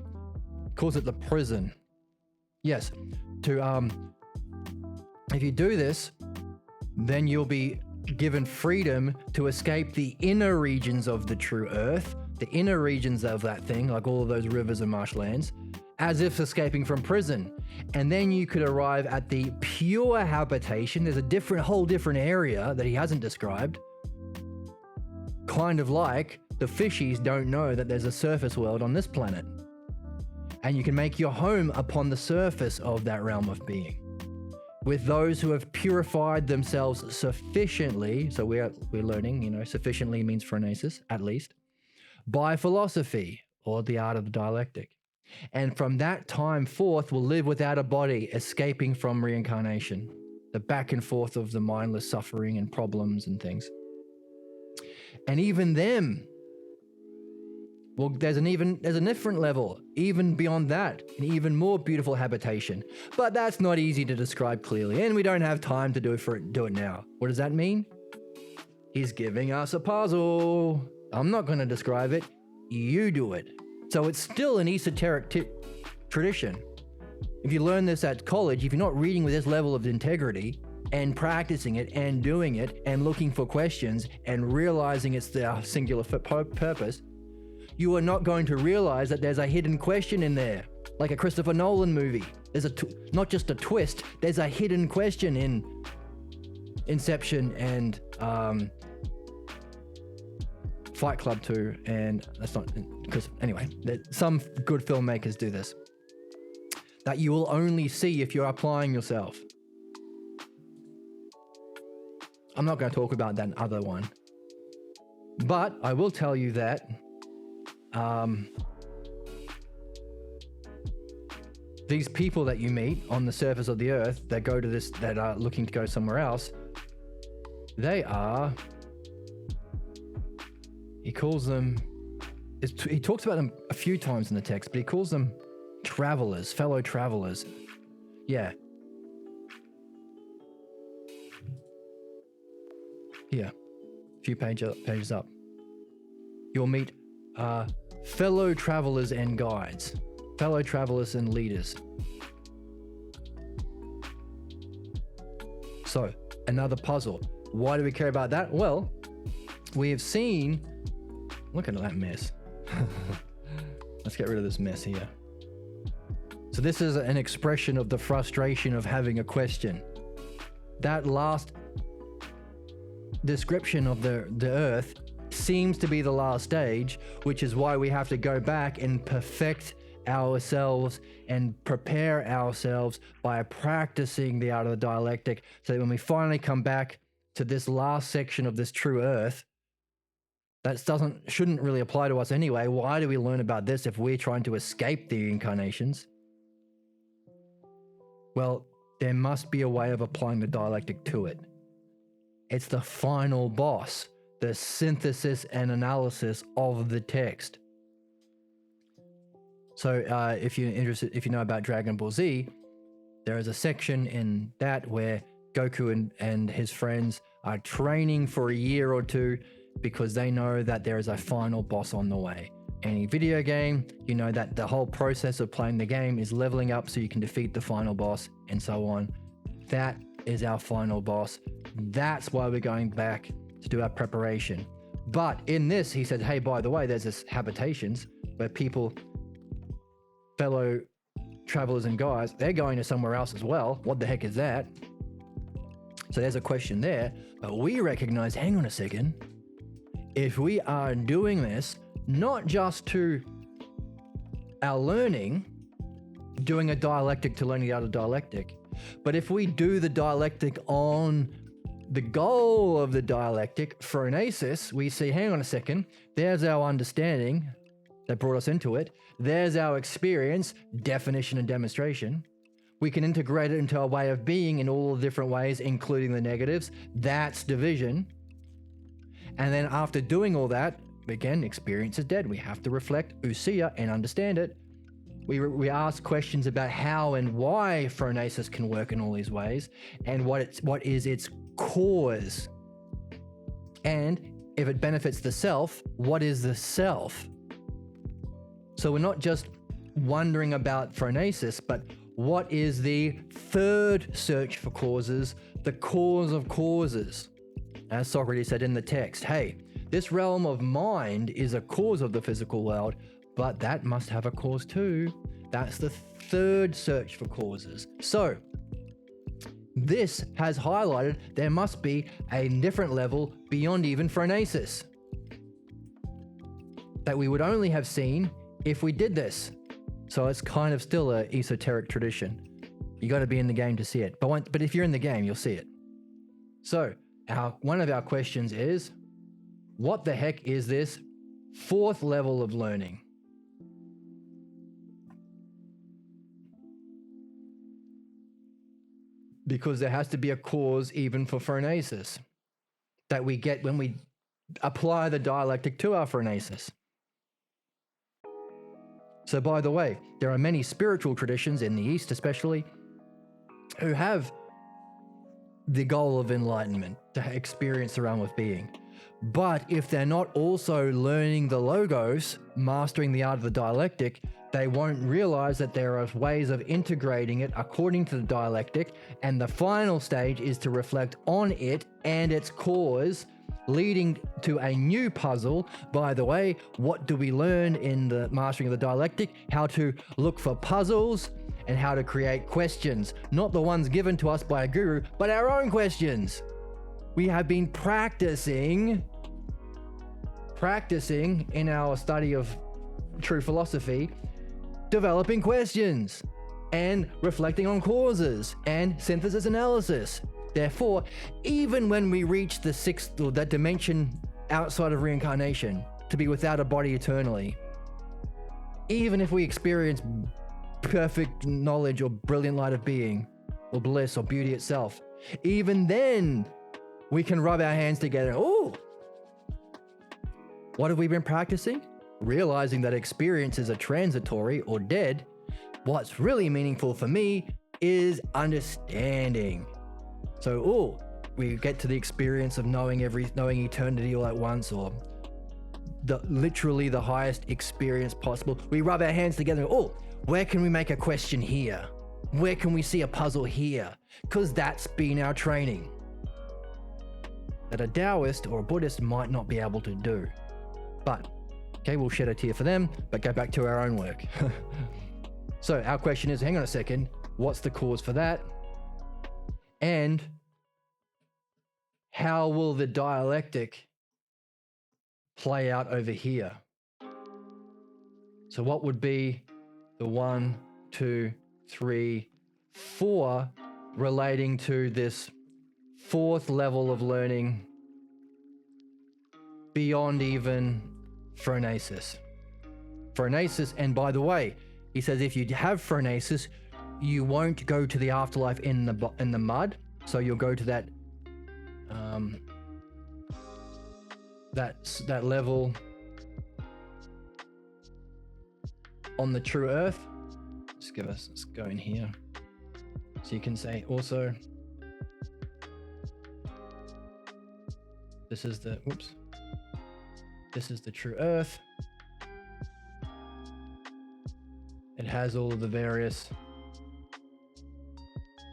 Calls it the prison. Yes. If you do this, then you'll be given freedom to escape the inner regions of the true earth, the inner regions of that thing, like all of those rivers and marshlands, as if escaping from prison. And then you could arrive at the pure habitation. There's a whole different area that he hasn't described. Kind of like the fishies don't know that there's a surface world on this planet. And you can make your home upon the surface of that realm of being. With those who have purified themselves sufficiently, so we're learning, sufficiently means phronesis, at least, by philosophy, or the art of the dialectic. And from that time forth will live without a body, escaping from reincarnation, the back and forth of the mindless suffering and problems and things. And even them, well, there's a different level, even beyond that, an even more beautiful habitation. But that's not easy to describe clearly, and we don't have time to do it now. What does that mean? He's giving us a puzzle. I'm not going to describe it. You do it. So it's still an esoteric tradition. If you learn this at college, if you're not reading with this level of integrity and practicing it and doing it and looking for questions and realizing it's the singular purpose, you are not going to realize that there's a hidden question in there, like a Christopher Nolan movie. There's not just a twist, there's a hidden question in Inception and Fight Club 2, and that's not, because anyway, some good filmmakers do this, that you will only see if you're applying yourself. I'm not going to talk about that other one, but I will tell you that these people that you meet on the surface of the earth that go to this, that are looking to go somewhere else, he calls them, he talks about them a few times in the text, but he calls them travelers, fellow travelers. Yeah. Here, a few pages up. You'll meet fellow travelers and guides, fellow travelers and leaders. So, another puzzle. Why do we care about that? Well, we have seen, look at that mess. Let's get rid of this mess here. So this is an expression of the frustration of having a question. That last description of the earth seems to be the last stage, which is why we have to go back and perfect ourselves and prepare ourselves by practicing the art of the dialectic, so that when we finally come back to this last section of this true earth, that shouldn't really apply to us anyway. Why do we learn about this if we're trying to escape the incarnations? Well, there must be a way of applying the dialectic to it. It's the final boss, the synthesis and analysis of the text. So if you're interested, if you know about Dragon Ball Z, there is a section in that where Goku and his friends are training for a year or two because they know that there is a final boss on the way. Any video game, you know that the whole process of playing the game is leveling up so you can defeat the final boss and so on. That is our final boss. That's why we're going back to do our preparation. But in this, he said, hey, by the way, there's this habitations where people, fellow travelers and guys, they're going to somewhere else as well. What the heck is that? So there's a question there, but we recognize, hang on a second, if we are doing this, not just to our learning, doing a dialectic to learning the art of dialectic, but if we do the dialectic on the goal of the dialectic, phronesis, we see, hang on a second, there's our understanding that brought us into it. There's our experience, definition and demonstration. We can integrate it into our way of being in all the different ways, including the negatives. That's division. And then after doing all that, again, experience is dead. We have to reflect, ousia, and understand it. We ask questions about how and why phronesis can work in all these ways, and what is its cause. And if it benefits the self, what is the self? So we're not just wondering about phronesis, but what is the third search for causes, the cause of causes? As Socrates said in the text, hey, this realm of mind is a cause of the physical world, but that must have a cause too. That's the third search for causes. So this has highlighted there must be a different level beyond even phronesis that we would only have seen if we did this. So it's kind of still an esoteric tradition. You got to be in the game to see it. But if you're in the game, you'll see it. So one of our questions is, what the heck is this fourth level of learning? Because there has to be a cause even for phronesis that we get when we apply the dialectic to our phronesis. So by the way, there are many spiritual traditions in the East especially who have the goal of enlightenment, to experience the realm of being. But if they're not also learning the logos, mastering the art of the dialectic, they won't realize that there are ways of integrating it according to the dialectic, and the final stage is to reflect on it and its cause, leading to a new puzzle. By the way, what do we learn in the mastering of the dialectic? How to look for puzzles and how to create questions, not the ones given to us by a guru, but our own questions. We have been practicing in our study of true philosophy, developing questions and reflecting on causes and synthesis analysis. Therefore, even when we reach the sixth, or that dimension outside of reincarnation, to be without a body eternally, even if we experience perfect knowledge or brilliant light of being, or bliss or beauty itself, even then we can rub our hands together. Oh, what have we been practicing? Realizing that experiences are transitory or dead. What's really meaningful for me is understanding. So, we get to the experience of knowing eternity all at once, or literally the highest experience possible. We rub our hands together. Where can we make a question here? Where can we see a puzzle here? Because that's been our training that a Taoist or a Buddhist might not be able to do. But, okay, we'll shed a tear for them, but go back to our own work. So our question is, hang on a second, what's the cause for that? And how will the dialectic play out over here? So what would be the 1, 2, 3, 4 relating to this fourth level of learning beyond even phronesis? Phronesis, and by the way, he says if you have phronesis, you won't go to the afterlife in the mud, so you'll go to that that level on the true earth. Let's go in here. So you can say also, this is the true earth. It has all of the various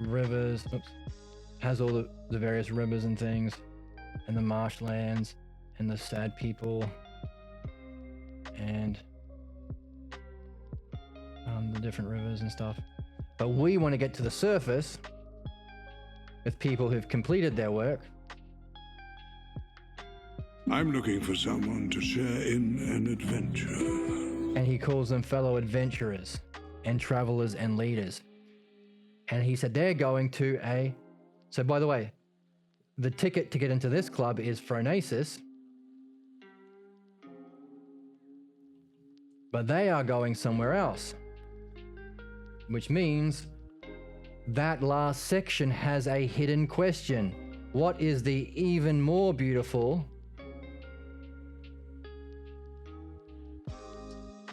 rivers, has all the various rivers and things, and the marshlands, and the sad people, and the different rivers and stuff. But we want to get to the surface with people who've completed their work. I'm looking for someone to share in an adventure. And he calls them fellow adventurers and travelers and leaders. And he said they're going to so by the way, the ticket to get into this club is phronesis, but they are going somewhere else, which means that last section has a hidden question. What is the even more beautiful?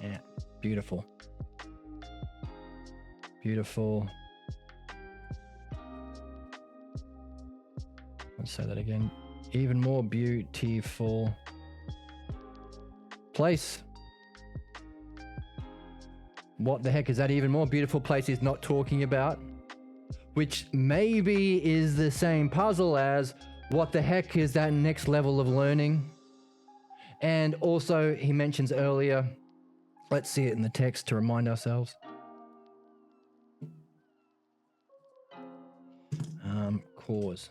Yeah, beautiful. Let's say that again. Even more beautiful place. What the heck is that even more beautiful place he's not talking about? Which maybe is the same puzzle as what the heck is that next level of learning? And also he mentions earlier, let's see it in the text to remind ourselves. Cause.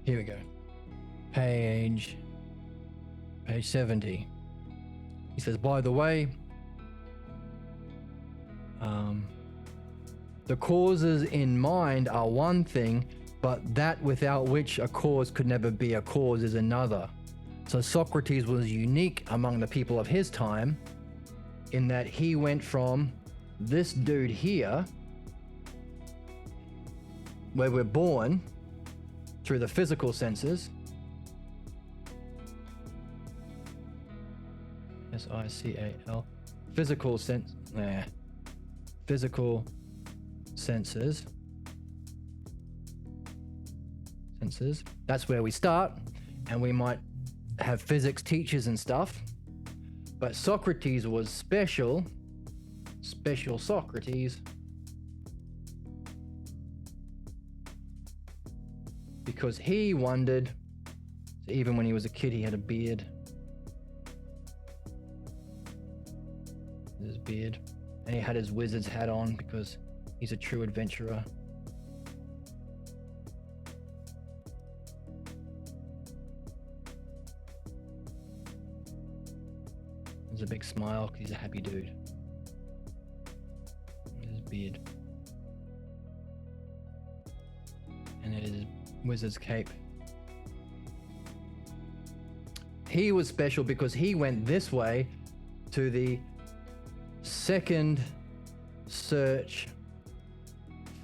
Here we go. Page 70. He says, by the way, the causes in mind are one thing, but that without which a cause could never be a cause is another. So Socrates was unique among the people of his time in that he went from this dude here, where we're born through the physical senses, S-I-C-A-L, physical senses, that's where we start, and we might have physics teachers and stuff, but Socrates was special Socrates, because he wondered, so even when he was a kid he had a beard, his beard, and he had his wizard's hat on because he's a true adventurer. There's a big smile because he's a happy dude. His beard. And it is his wizard's cape. He was special because he went this way to the second search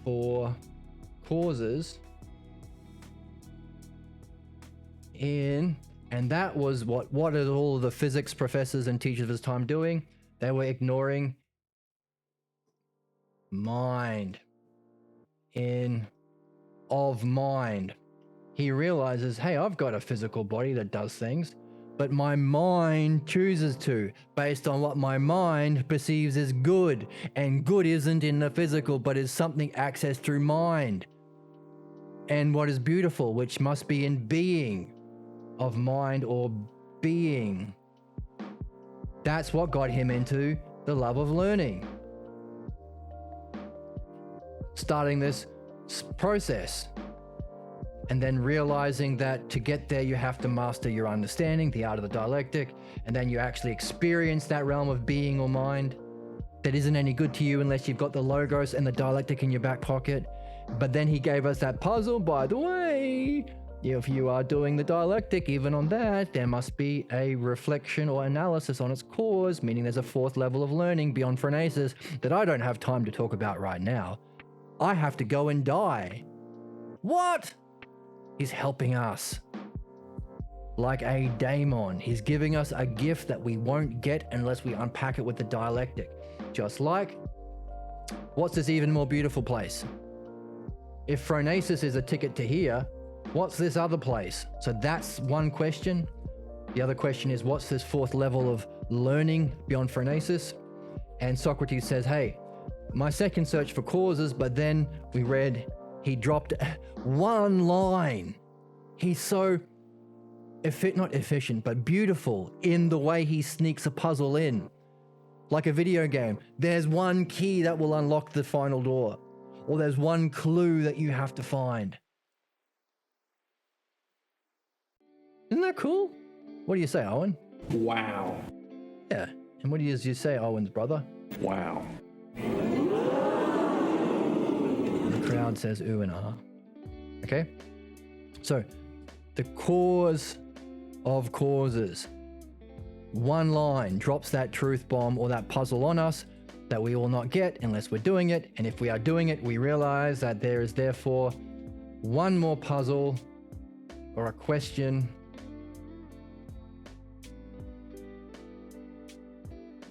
for causes in, and that was what are all the physics professors and teachers of his time doing? They were ignoring mind, of mind. He realizes, hey, I've got a physical body that does things, but my mind chooses to, based on what my mind perceives as good. And good isn't in the physical, but is something accessed through mind. And what is beautiful, which must be in being, of mind or being. That's what got him into the love of learning. Starting this process. And then realizing that to get there, you have to master your understanding, the art of the dialectic, and then you actually experience that realm of being or mind that isn't any good to you unless you've got the logos and the dialectic in your back pocket. But then he gave us that puzzle, by the way, if you are doing the dialectic, even on that, there must be a reflection or analysis on its cause, meaning there's a fourth level of learning beyond phronesis that I don't have time to talk about right now. I have to go and die. What? He's helping us. Like a daemon. He's giving us a gift that we won't get unless we unpack it with the dialectic. Just like, what's this even more beautiful place? If phronesis is a ticket to here, what's this other place? So that's one question. The other question is, what's this fourth level of learning beyond phronesis? And Socrates says, hey, my second search for causes, but then we read he dropped one line. He's so not efficient, but beautiful in the way he sneaks a puzzle in. Like a video game. There's one key that will unlock the final door. Or there's one clue that you have to find. Isn't that cool? What do you say, Owen? Wow. Yeah. And what do you say, Owen's brother? Wow. The crowd says ooh and ah. Okay? So, the cause of causes. One line drops that truth bomb or that puzzle on us, that we will not get unless we're doing it. And if we are doing it, we realize that there is therefore one more puzzle or a question.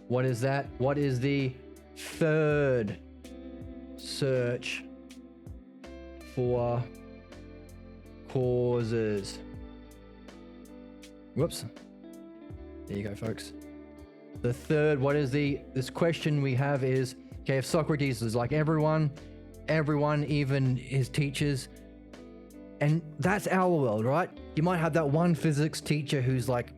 What is that? What is the third search for causes? Whoops. There you go, folks. The third, this question we have is, okay, if Socrates is like everyone, even his teachers, and that's our world, right? You might have that one physics teacher who's like,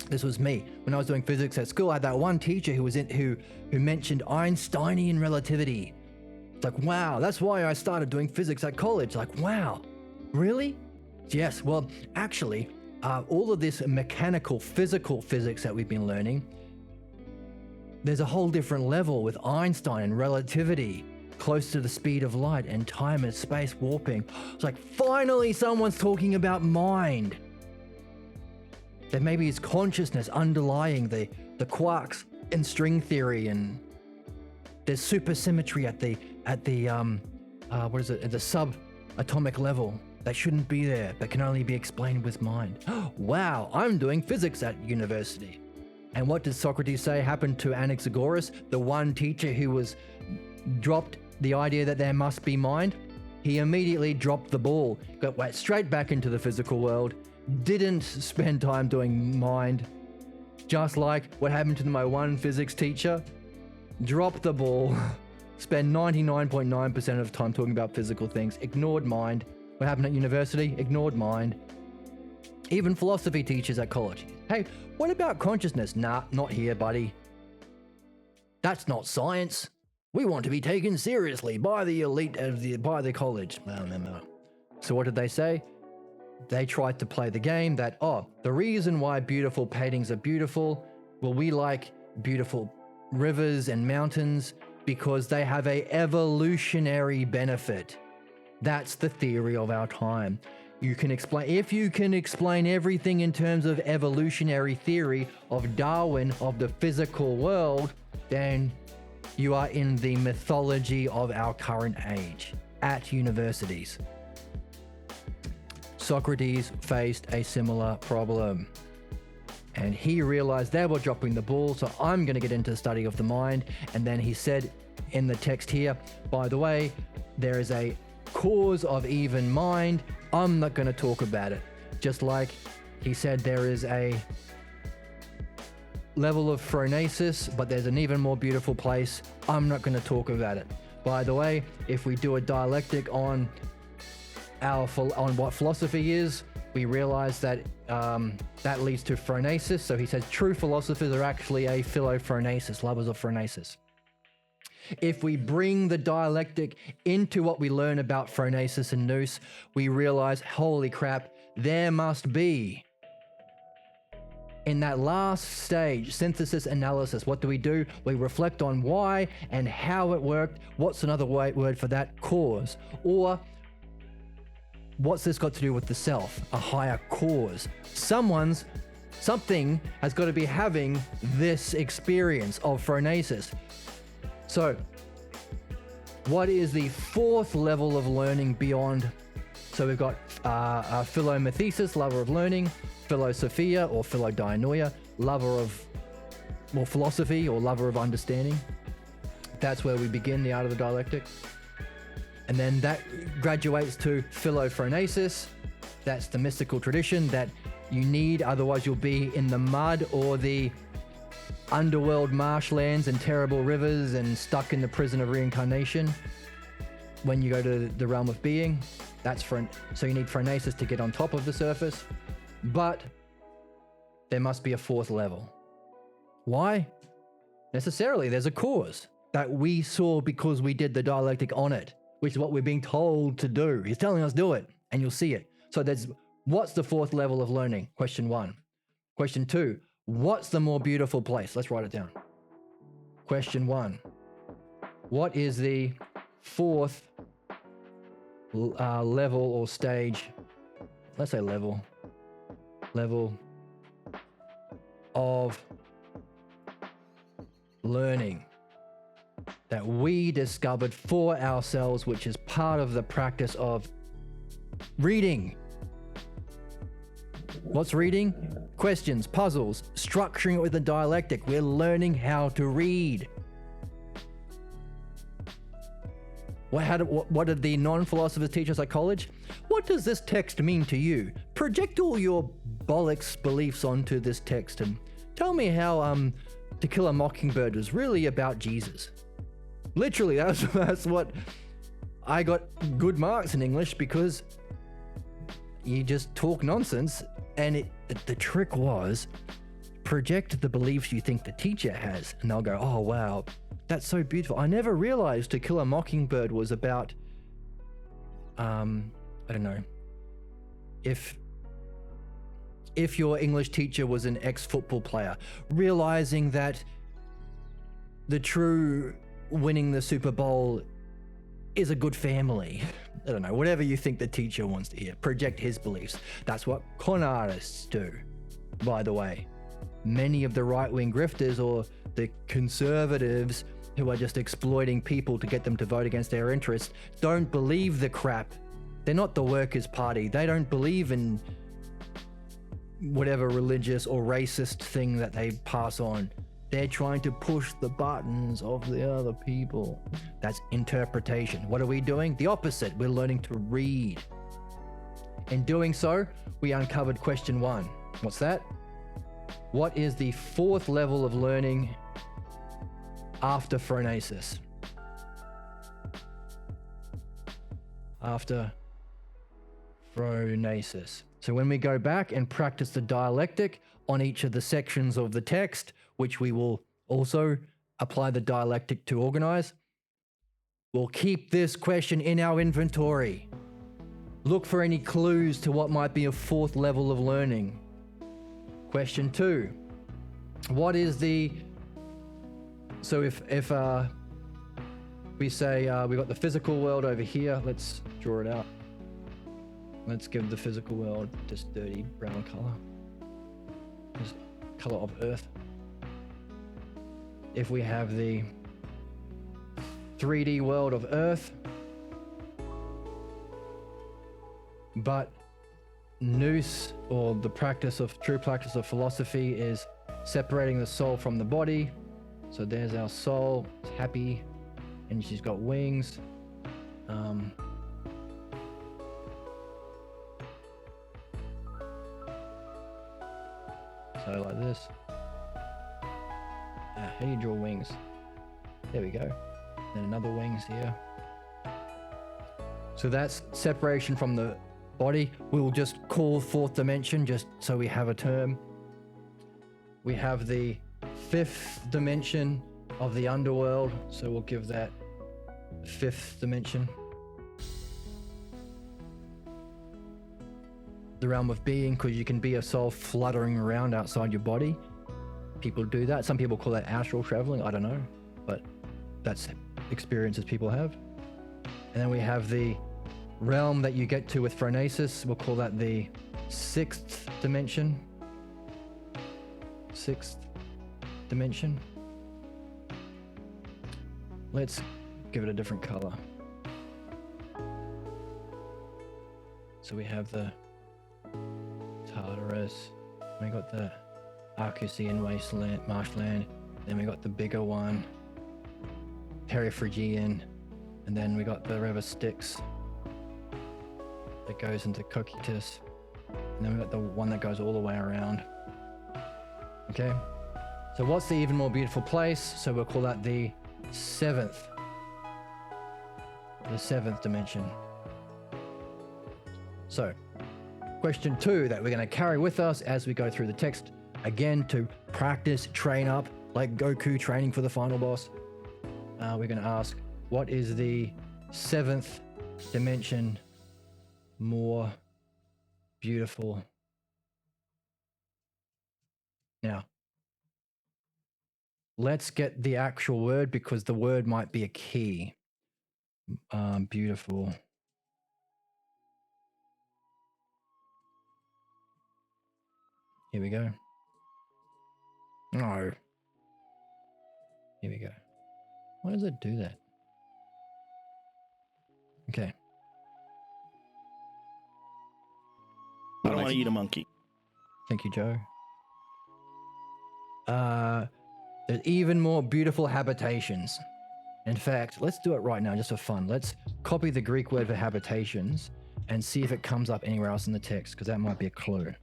this was me. When I was doing physics at school, I had that one teacher who mentioned Einsteinian relativity. It's like, wow, that's why I started doing physics at college. Like, wow, really? Yes, well, actually, all of this mechanical, physical physics that we've been learning, there's a whole different level with Einstein and relativity, close to the speed of light and time and space warping. It's like, finally someone's talking about mind. That maybe it's consciousness underlying the quarks in string theory, and there's supersymmetry at the subatomic level that shouldn't be there, that can only be explained with mind. Wow, I'm doing physics at university. And what does Socrates say happened to Anaxagoras, the one teacher who was dropped the idea that there must be mind? He immediately dropped the ball, got straight back into the physical world, didn't spend time doing mind, just like what happened to my one physics teacher. Dropped the ball, spent 99.9% of time talking about physical things, ignored mind. What happened at university? Ignored mind. Even philosophy teachers at college. Hey, what about consciousness? Nah, not here, buddy. That's not science. We want to be taken seriously by the elite by the college. No. So what did they say? They tried to play the game that, the reason why beautiful paintings are beautiful, well, we like beautiful rivers and mountains because they have a evolutionary benefit. That's the theory of our time. If you can explain everything in terms of evolutionary theory of Darwin, of the physical world, then you are in the mythology of our current age at universities. Socrates faced a similar problem, and he realized they were dropping the ball, so I'm going to get into the study of the mind. And then he said in the text here, by the way, there is a cause of even mind. I'm not going to talk about it. Just like he said there is a level of phronesis, but there's an even more beautiful place. I'm not going to talk about it. By the way, if we do a dialectic on what philosophy is, we realize that that leads to phronesis. So he says true philosophers are actually a philophronesis, lovers of phronesis. If we bring the dialectic into what we learn about phronesis and nous, we realize, holy crap, there must be, in that last stage, synthesis analysis, what do? We reflect on why and how it worked. What's another word for that? Cause. Or what's this got to do with the self? A higher cause. Something has got to be having this experience of phronesis. So, what is the fourth level of learning beyond? So we've got philomathesis, lover of learning, philosophia or philodianoia, lover of philosophy or lover of understanding. That's where we begin the art of the dialectic. And then that graduates to philophronesis. That's the mystical tradition that you need, otherwise you'll be in the mud or the underworld marshlands and terrible rivers and stuck in the prison of reincarnation when you go to the realm of being. So you need phronesis to get on top of the surface. But there must be a fourth level. Why? Necessarily, there's a cause that we saw because we did the dialectic on it, which is what we're being told to do. He's telling us do it, and you'll see it. So what's the fourth level of learning? Question 1. Question 2, what's the more beautiful place? Let's write it down. Question 1, what is the fourth level or stage? Let's say level of learning. that we discovered for ourselves, which is part of the practice of reading. What's reading? Questions, puzzles, structuring it with a dialectic. We're learning how to read. What did the non-philosophers teach us at college? What does this text mean to you? Project all your bollocks beliefs onto this text and tell me how To Kill a Mockingbird was really about Jesus. Literally, that's what I got good marks in English, because you just talk nonsense, and the trick was project the beliefs you think the teacher has, and they'll go, oh wow, that's so beautiful. I never realized To Kill a Mockingbird was about I don't know, if your English teacher was an ex-football player, realizing that the true winning the Super Bowl is a good family. I don't know, whatever you think the teacher wants to hear, project his beliefs. That's what con artists do, by the way. Many of the right-wing grifters or the conservatives who are just exploiting people to get them to vote against their interests don't believe the crap. They're not the Workers' Party. They don't believe in whatever religious or racist thing that they pass on. They're trying to push the buttons of the other people. That's interpretation. What are we doing? The opposite. We're learning to read. In doing so, we uncovered question 1. What's that? What is the 4th level of learning after phronesis? After phronesis. So when we go back and practice the dialectic on each of the sections of the text, which we will also apply the dialectic to organize, we'll keep this question in our inventory. Look for any clues to what might be a 4th level of learning. Question 2. What is the... So if we say we got the physical world over here, let's draw it out. Let's give the physical world this dirty brown color. This color of Earth. If we have the 3D world of Earth, but nous, or the true practice of philosophy, is separating the soul from the body. So there's our soul, it's happy, and she's got wings. So like this. How do you draw wings? There we go. Then another wings here. So that's separation from the body. We'll just call 4th dimension, just so we have a term. We have the 5th dimension of the underworld, so we'll give that 5th dimension. The realm of being, because you can be a soul fluttering around outside your body. People do that. Some people call that astral traveling. I don't know, but that's experiences people have. And then we have the realm that you get to with phronesis. We'll call that the 6th dimension. 6th dimension. Let's give it a different color. So we have the Tartarus, we got the Arcusian marshland, then we got the bigger one, Periphrygian, and then we got the river Styx that goes into Cocytus, and then we got the one that goes all the way around. Okay, so what's the even more beautiful place? So we'll call that the 7th dimension. So question 2 that we're going to carry with us as we go through the text, again, to practice, train up, like Goku training for the final boss. We're going to ask, what is the 7th dimension more beautiful? Now, let's get the actual word, because the word might be a key. Beautiful. Here we go. No. Here we go. Why does it do that? Okay. I don't want to eat a monkey. Thank you, Joe. There's even more beautiful habitations. In fact, let's do it right now just for fun. Let's copy the Greek word for habitations and see if it comes up anywhere else in the text, because that might be a clue.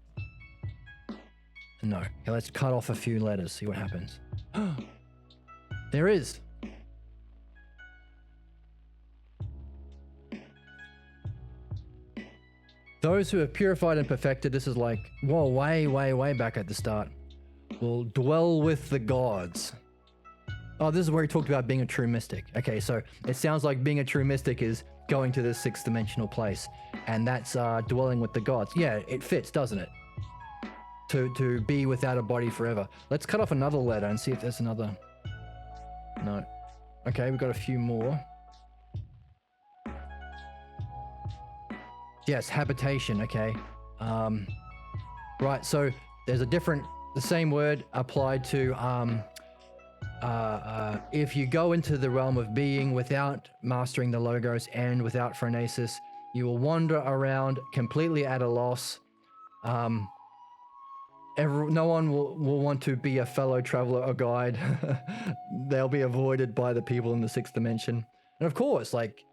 No. Okay, let's cut off a few letters, see what happens. There is. Those who have purified and perfected, this is like, whoa, way back at the start, will dwell with the gods. Oh, this is where he talked about being a true mystic. Okay, so it sounds like being a true mystic is going to this sixth dimensional place, and that's dwelling with the gods. Yeah, it fits, doesn't it? To be without a body forever. Let's cut off another letter and see if there's another. No. Okay, we've got a few more. Yes, habitation. Okay. Right. So there's the same word applied to if you go into the realm of being without mastering the logos and without phronesis, you will wander around completely at a loss. No one will want to be a fellow traveler or guide. They'll be avoided by the people in the sixth dimension. And of course, like,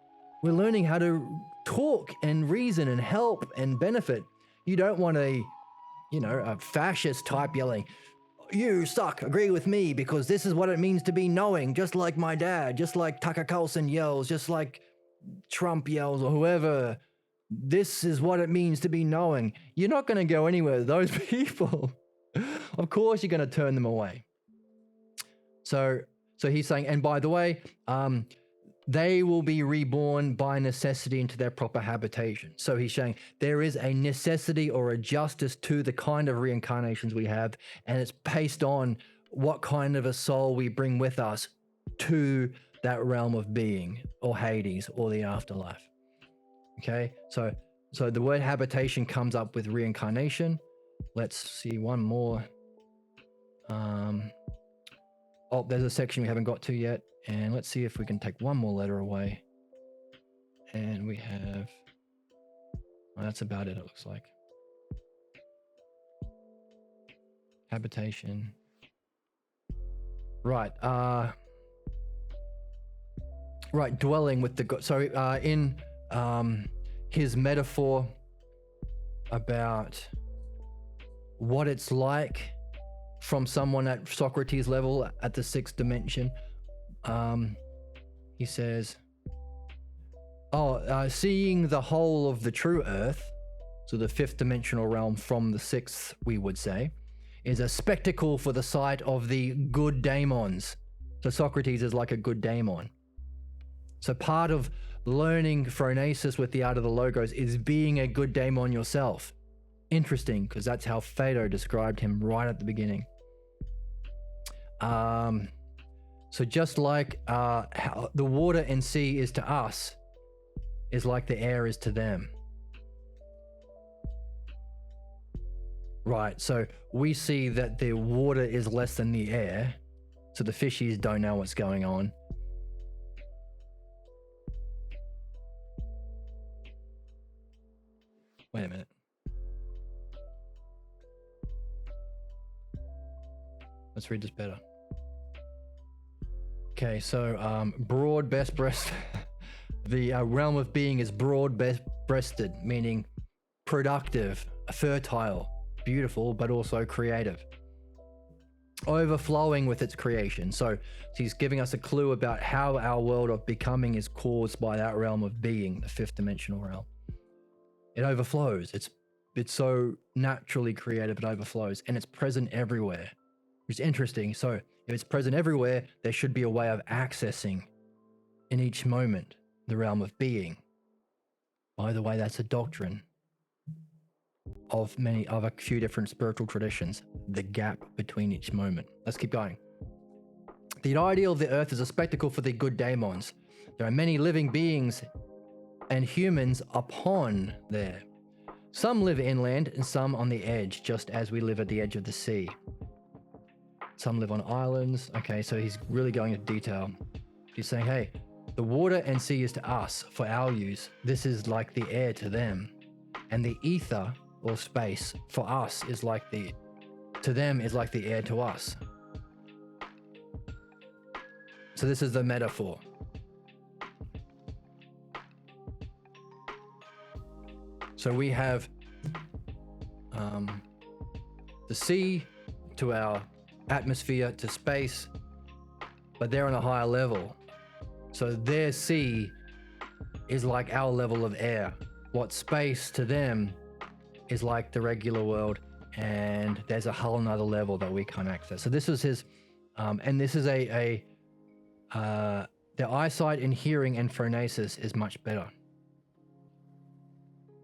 we're learning how to talk and reason and help and benefit. You don't want a fascist type yelling, "You suck, agree with me, because this is what it means to be knowing," just like my dad, just like Tucker Carlson yells, just like Trump yells, or whoever. This is what it means to be knowing. You're not going to go anywhere with those people. Of course you're going to turn them away. So he's saying, and by the way, they will be reborn by necessity into their proper habitation. So he's saying there is a necessity or a justice to the kind of reincarnations we have, and it's based on what kind of a soul we bring with us to that realm of being, or Hades, or the afterlife. Okay, so the word habitation comes up with reincarnation. Let's see one more. Oh, there's a section we haven't got to yet. And let's see if we can take one more letter away. And we have... well, that's about it looks like. Habitation. Right. Right, dwelling with the God. So in his metaphor about what it's like from someone at Socrates level at the sixth dimension, he says, seeing the whole of the true earth, so the fifth dimensional realm from the sixth, we would say, is a spectacle for the sight of the good daemons. So Socrates is like a good daemon. So part of learning phronesis with the art of the logos is being a good daemon yourself. Interesting, because that's how Phaedo described him right at the beginning. So just like how the water and sea is to us, is like the air is to them. Right, so we see that the water is less than the air, so the fishies don't know what's going on. Wait a minute. Let's read this better. Okay, so broad best breast. The realm of being is broad breasted, meaning productive, fertile, beautiful, but also creative. Overflowing with its creation. So he's giving us a clue about how our world of becoming is caused by that realm of being, the fifth dimensional realm. It overflows. It's so naturally creative, it overflows, and it's present everywhere, which is interesting. So if it's present everywhere, there should be a way of accessing in each moment the realm of being. By the way, that's a doctrine of a few different spiritual traditions, the gap between each moment. Let's keep going. The ideal of the earth is a spectacle for the good daemons. There are many living beings and humans upon there. Some live inland and some on the edge, just as we live at the edge of the sea. Some live on islands. Okay, so he's really going into detail. He's saying, hey, the water and sea is to us for our use. This is like the air to them. And the ether or space for us is like to them is like the air to us. So this is the metaphor. So we have the sea to our atmosphere to space, but they're on a higher level. So their sea is like our level of air. What space to them is like the regular world, and there's a whole nother level that we can't access. So this is his, and this is their eyesight and hearing and phronesis is much better.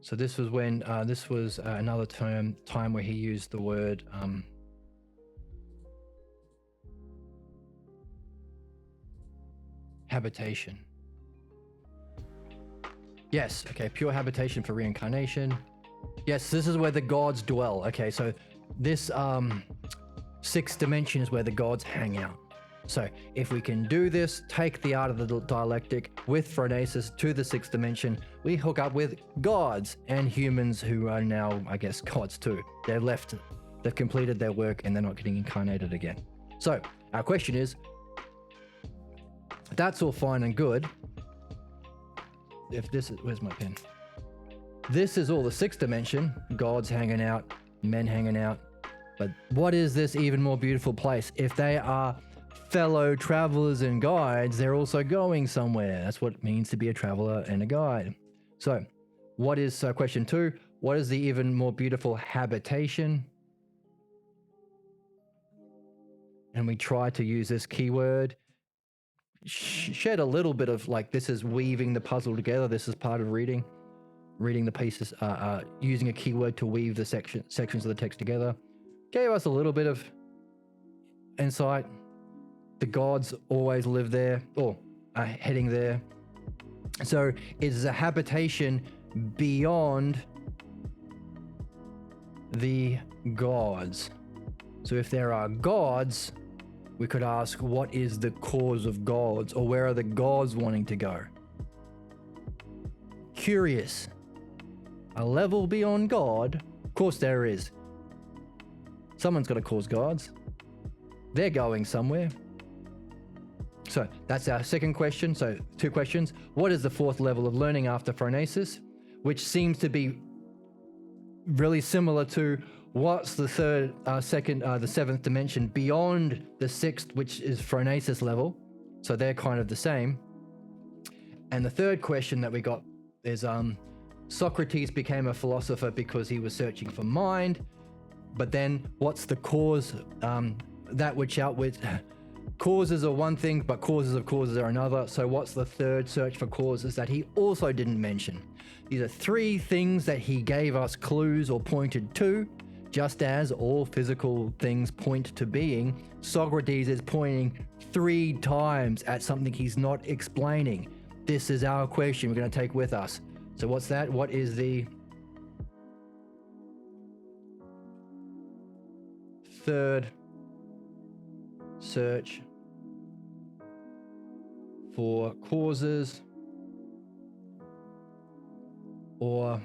So this was when, this was another time where he used the word habitation. Yes, okay, pure habitation for reincarnation. Yes, this is where the gods dwell. Okay, so this sixth dimension is where the gods hang out. So if we can do this, take the art of the dialectic with phronesis to the sixth dimension, we hook up with gods and humans who are now, I guess, gods too. They've completed their work and they're not getting incarnated again. So our question is, that's all fine and good. If this is, where's my pen? This is all the sixth dimension, gods hanging out, men hanging out. But what is this even more beautiful place? If they are fellow travelers and guides, they're also going somewhere. That's what it means to be a traveler and a guide. So what is question 2? What is the even more beautiful habitation? And we try to use this keyword, shed a little bit of like, this is weaving the puzzle together. This is part of reading the pieces, using a keyword to weave the sections of the text together. Gave us a little bit of insight. The gods always live there, or are heading there. So it is a habitation beyond the gods. So if there are gods, we could ask, what is the cause of gods, or where are the gods wanting to go? Curious. A level beyond God? Of course there is. Someone's got to cause gods. They're going somewhere. So that's our second question. So 2 questions. What is the 4th level of learning after phronesis? Which seems to be really similar to what's the the 7th dimension beyond the 6th, which is phronesis level. So they're kind of the same. And the 3rd question that we got is, Socrates became a philosopher because he was searching for mind. But then what's the cause, that which outwith causes are one thing, but causes of causes are another. So what's the 3rd search for causes that he also didn't mention? These are 3 things that he gave us clues or pointed to, just as all physical things point to being. Socrates is pointing 3 times at something he's not explaining. This is our question we're going to take with us. So what's that? What is the 3rd search for causes, or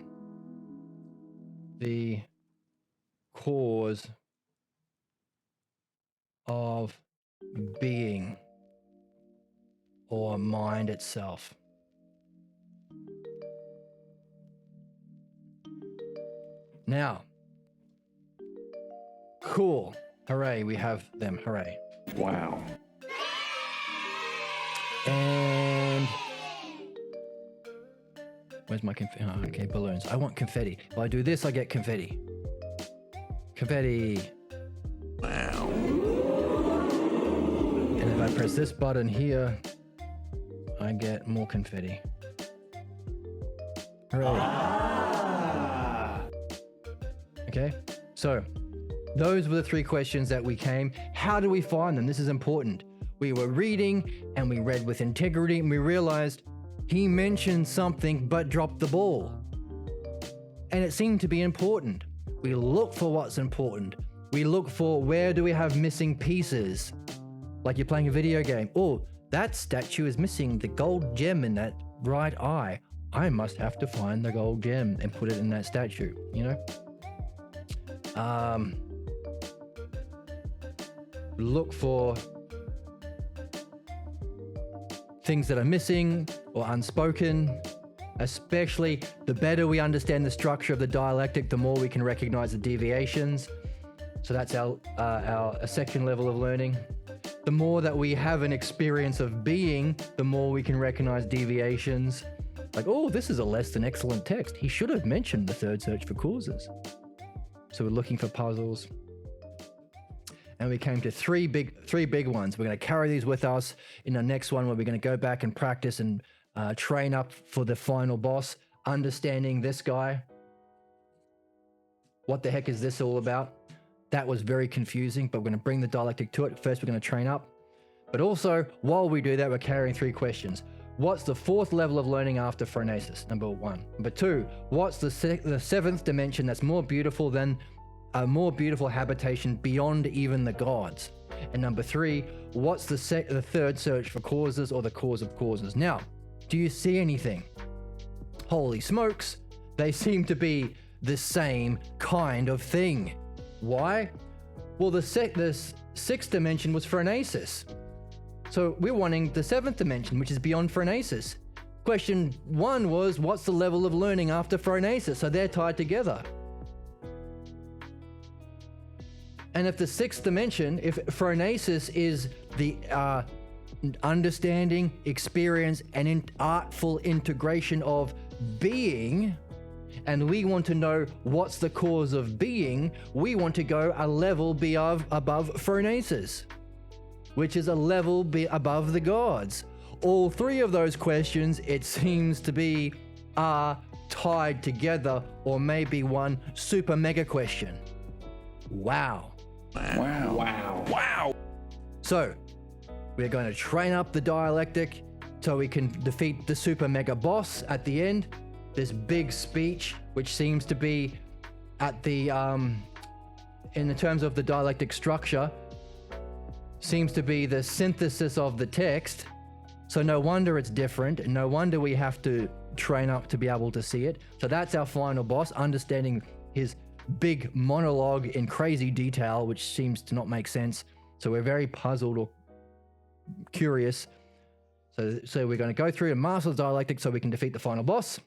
the cause of being, or mind itself? Now, cool. Hooray, we have them. Hooray. Wow. And where's my confetti? Oh, okay, balloons. I want confetti. If I do this, I get confetti. Confetti. Wow. And if I press this button here, I get more confetti. Hooray. Okay, so those were the 3 questions that we came. How do we find them? This is important. We were reading and we read with integrity, and we realized he mentioned something but dropped the ball. And it seemed to be important. We look for what's important. We look for, where do we have missing pieces? Like you're playing a video game. Oh, That statue is missing the gold gem in that right eye. I must have to find the gold gem and put it in that statue, you know? Look for things that are missing or unspoken. Especially the better we understand the structure of the dialectic, the more we can recognize the deviations. So that's our second level of learning. The more that we have an experience of being, the more we can recognize deviations. Like, oh, this is a less than excellent text. He should have mentioned the third search for causes. So we're looking for puzzles. And we came to three big ones. We're going to carry these with us in the next one, where we're going to go back and practice and train up for the final boss, understanding this guy. What the heck is this all about? That was very confusing, but we're going to bring the dialectic to it. First, we're going to train up. But also, while we do that, we're carrying 3 questions. What's the 4th level of learning after phronesis? Number 1. Number 2, what's the 7th dimension that's more beautiful than a more beautiful habitation beyond even the gods? And number 3, what's the third search for causes, or the cause of causes? Now, do you see anything? Holy smokes, they seem to be the same kind of thing. Why? Well, the 6th dimension was phronesis. So we're wanting the 7th dimension, which is beyond phronesis. Question 1 was, what's the level of learning after phronesis? So they're tied together. And if the 6th dimension, if phronesis is the understanding, experience, and artful integration of being, and we want to know what's the cause of being, we want to go a level above phronesis, which is a level above the gods. All 3 of those questions, it seems to be, are tied together, or maybe one super mega question. Wow. Wow. Wow. Wow. So, we're going to train up the dialectic so we can defeat the super mega boss at the end. This big speech, which seems to be at the, in the terms of the dialectic structure, seems to be the synthesis of the text. So no wonder it's different, and no wonder we have to train up to be able to see it. So that's our final boss, understanding his big monologue in crazy detail, which seems to not make sense. So we're very puzzled or curious. So we're going to go through and master the dialectic so we can defeat the final boss,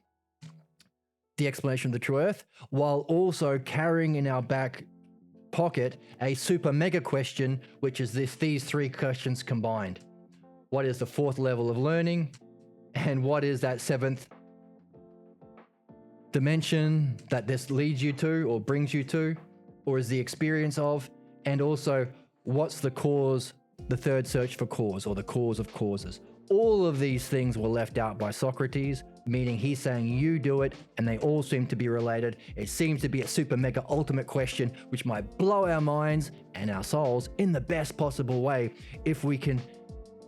the explanation of the true earth, while also carrying in our back pocket a super mega question, which is these 3 questions combined. What is the 4th level of learning? And what is that 7th dimension that this leads you to or brings you to, or is the experience of? And also, what's the cause, the third search for cause, or the cause of causes? All of these things were left out by Socrates, meaning he's saying you do it, and they all seem to be related. It seems to be a super mega ultimate question, which might blow our minds and our souls in the best possible way if we can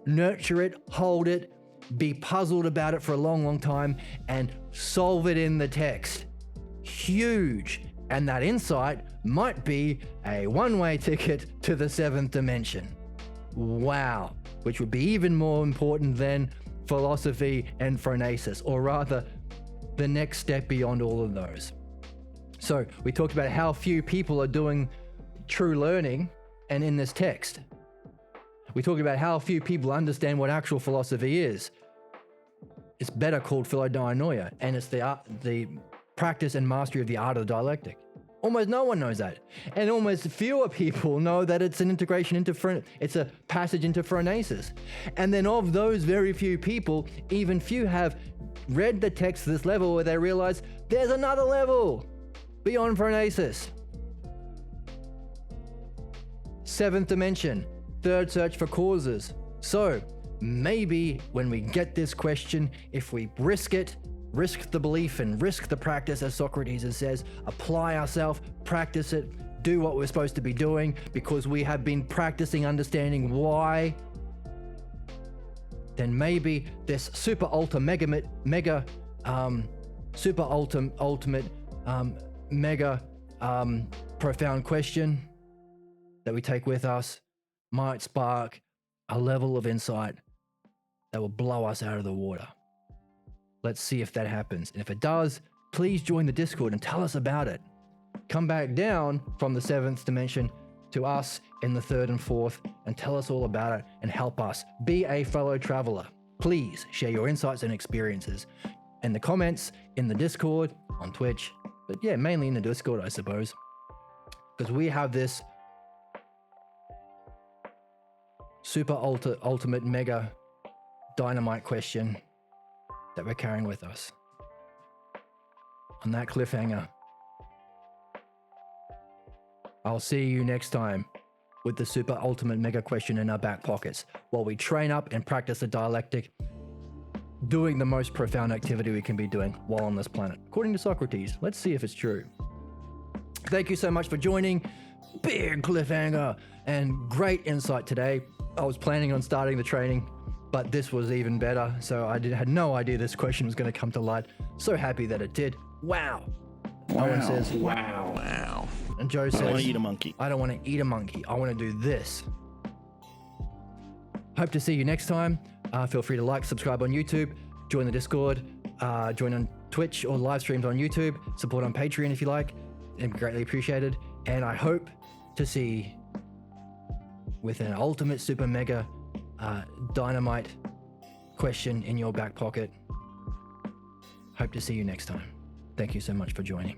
nurture it, hold it, be puzzled about it for a long, long time, and solve it in the text. Huge. And that insight might be a one-way ticket to the 7th dimension. Wow. Which would be even more important than philosophy and phronesis, or rather, the next step beyond all of those. So we talked about how few people are doing true learning, and in this text, we talked about how few people understand what actual philosophy is. It's better called philodianoia, and it's the practice and mastery of the art of the dialectic. Almost no one knows that. And almost fewer people know that it's an integration into it's a passage into phronesis. And then of those very few people, even few have read the text to this level where they realize there's another level beyond phronesis. 7th dimension, third search for causes. So maybe when we get this question, if we risk the belief and risk the practice, as Socrates says, apply ourselves, practice it, do what we're supposed to be doing, because we have been practicing understanding why, then maybe this super ultimate profound question that we take with us might spark a level of insight that will blow us out of the water. Let's see if that happens. And if it does, please join the Discord and tell us about it. Come back down from the 7th dimension to us in the 3rd and 4th and tell us all about it and help us be a fellow traveler. Please share your insights and experiences in the comments, in the Discord, on Twitch, but yeah, mainly in the Discord, I suppose, because we have this super ultimate mega dynamite question that we're carrying with us. On that cliffhanger, I'll see you next time with the super ultimate mega question in our back pockets while we train up and practice the dialectic, doing the most profound activity we can be doing while on this planet. According to Socrates, let's see if it's true. Thank you so much for joining. Big cliffhanger and great insight today. I was planning on starting the training, but this was even better. So I had no idea this question was going to come to light. So happy that it did. Wow. Owen says, Wow. Wow. and Joe says, I want to eat a monkey. I don't want to eat a monkey. I want to do this. Hope to see you next time. Feel free to like, subscribe on YouTube, join the Discord, join on Twitch or live streams on YouTube, support on Patreon if you like. It'd be greatly appreciated. And I hope to see with an ultimate super mega dynamite question in your back pocket. Hope to see you next time. Thank you so much for joining.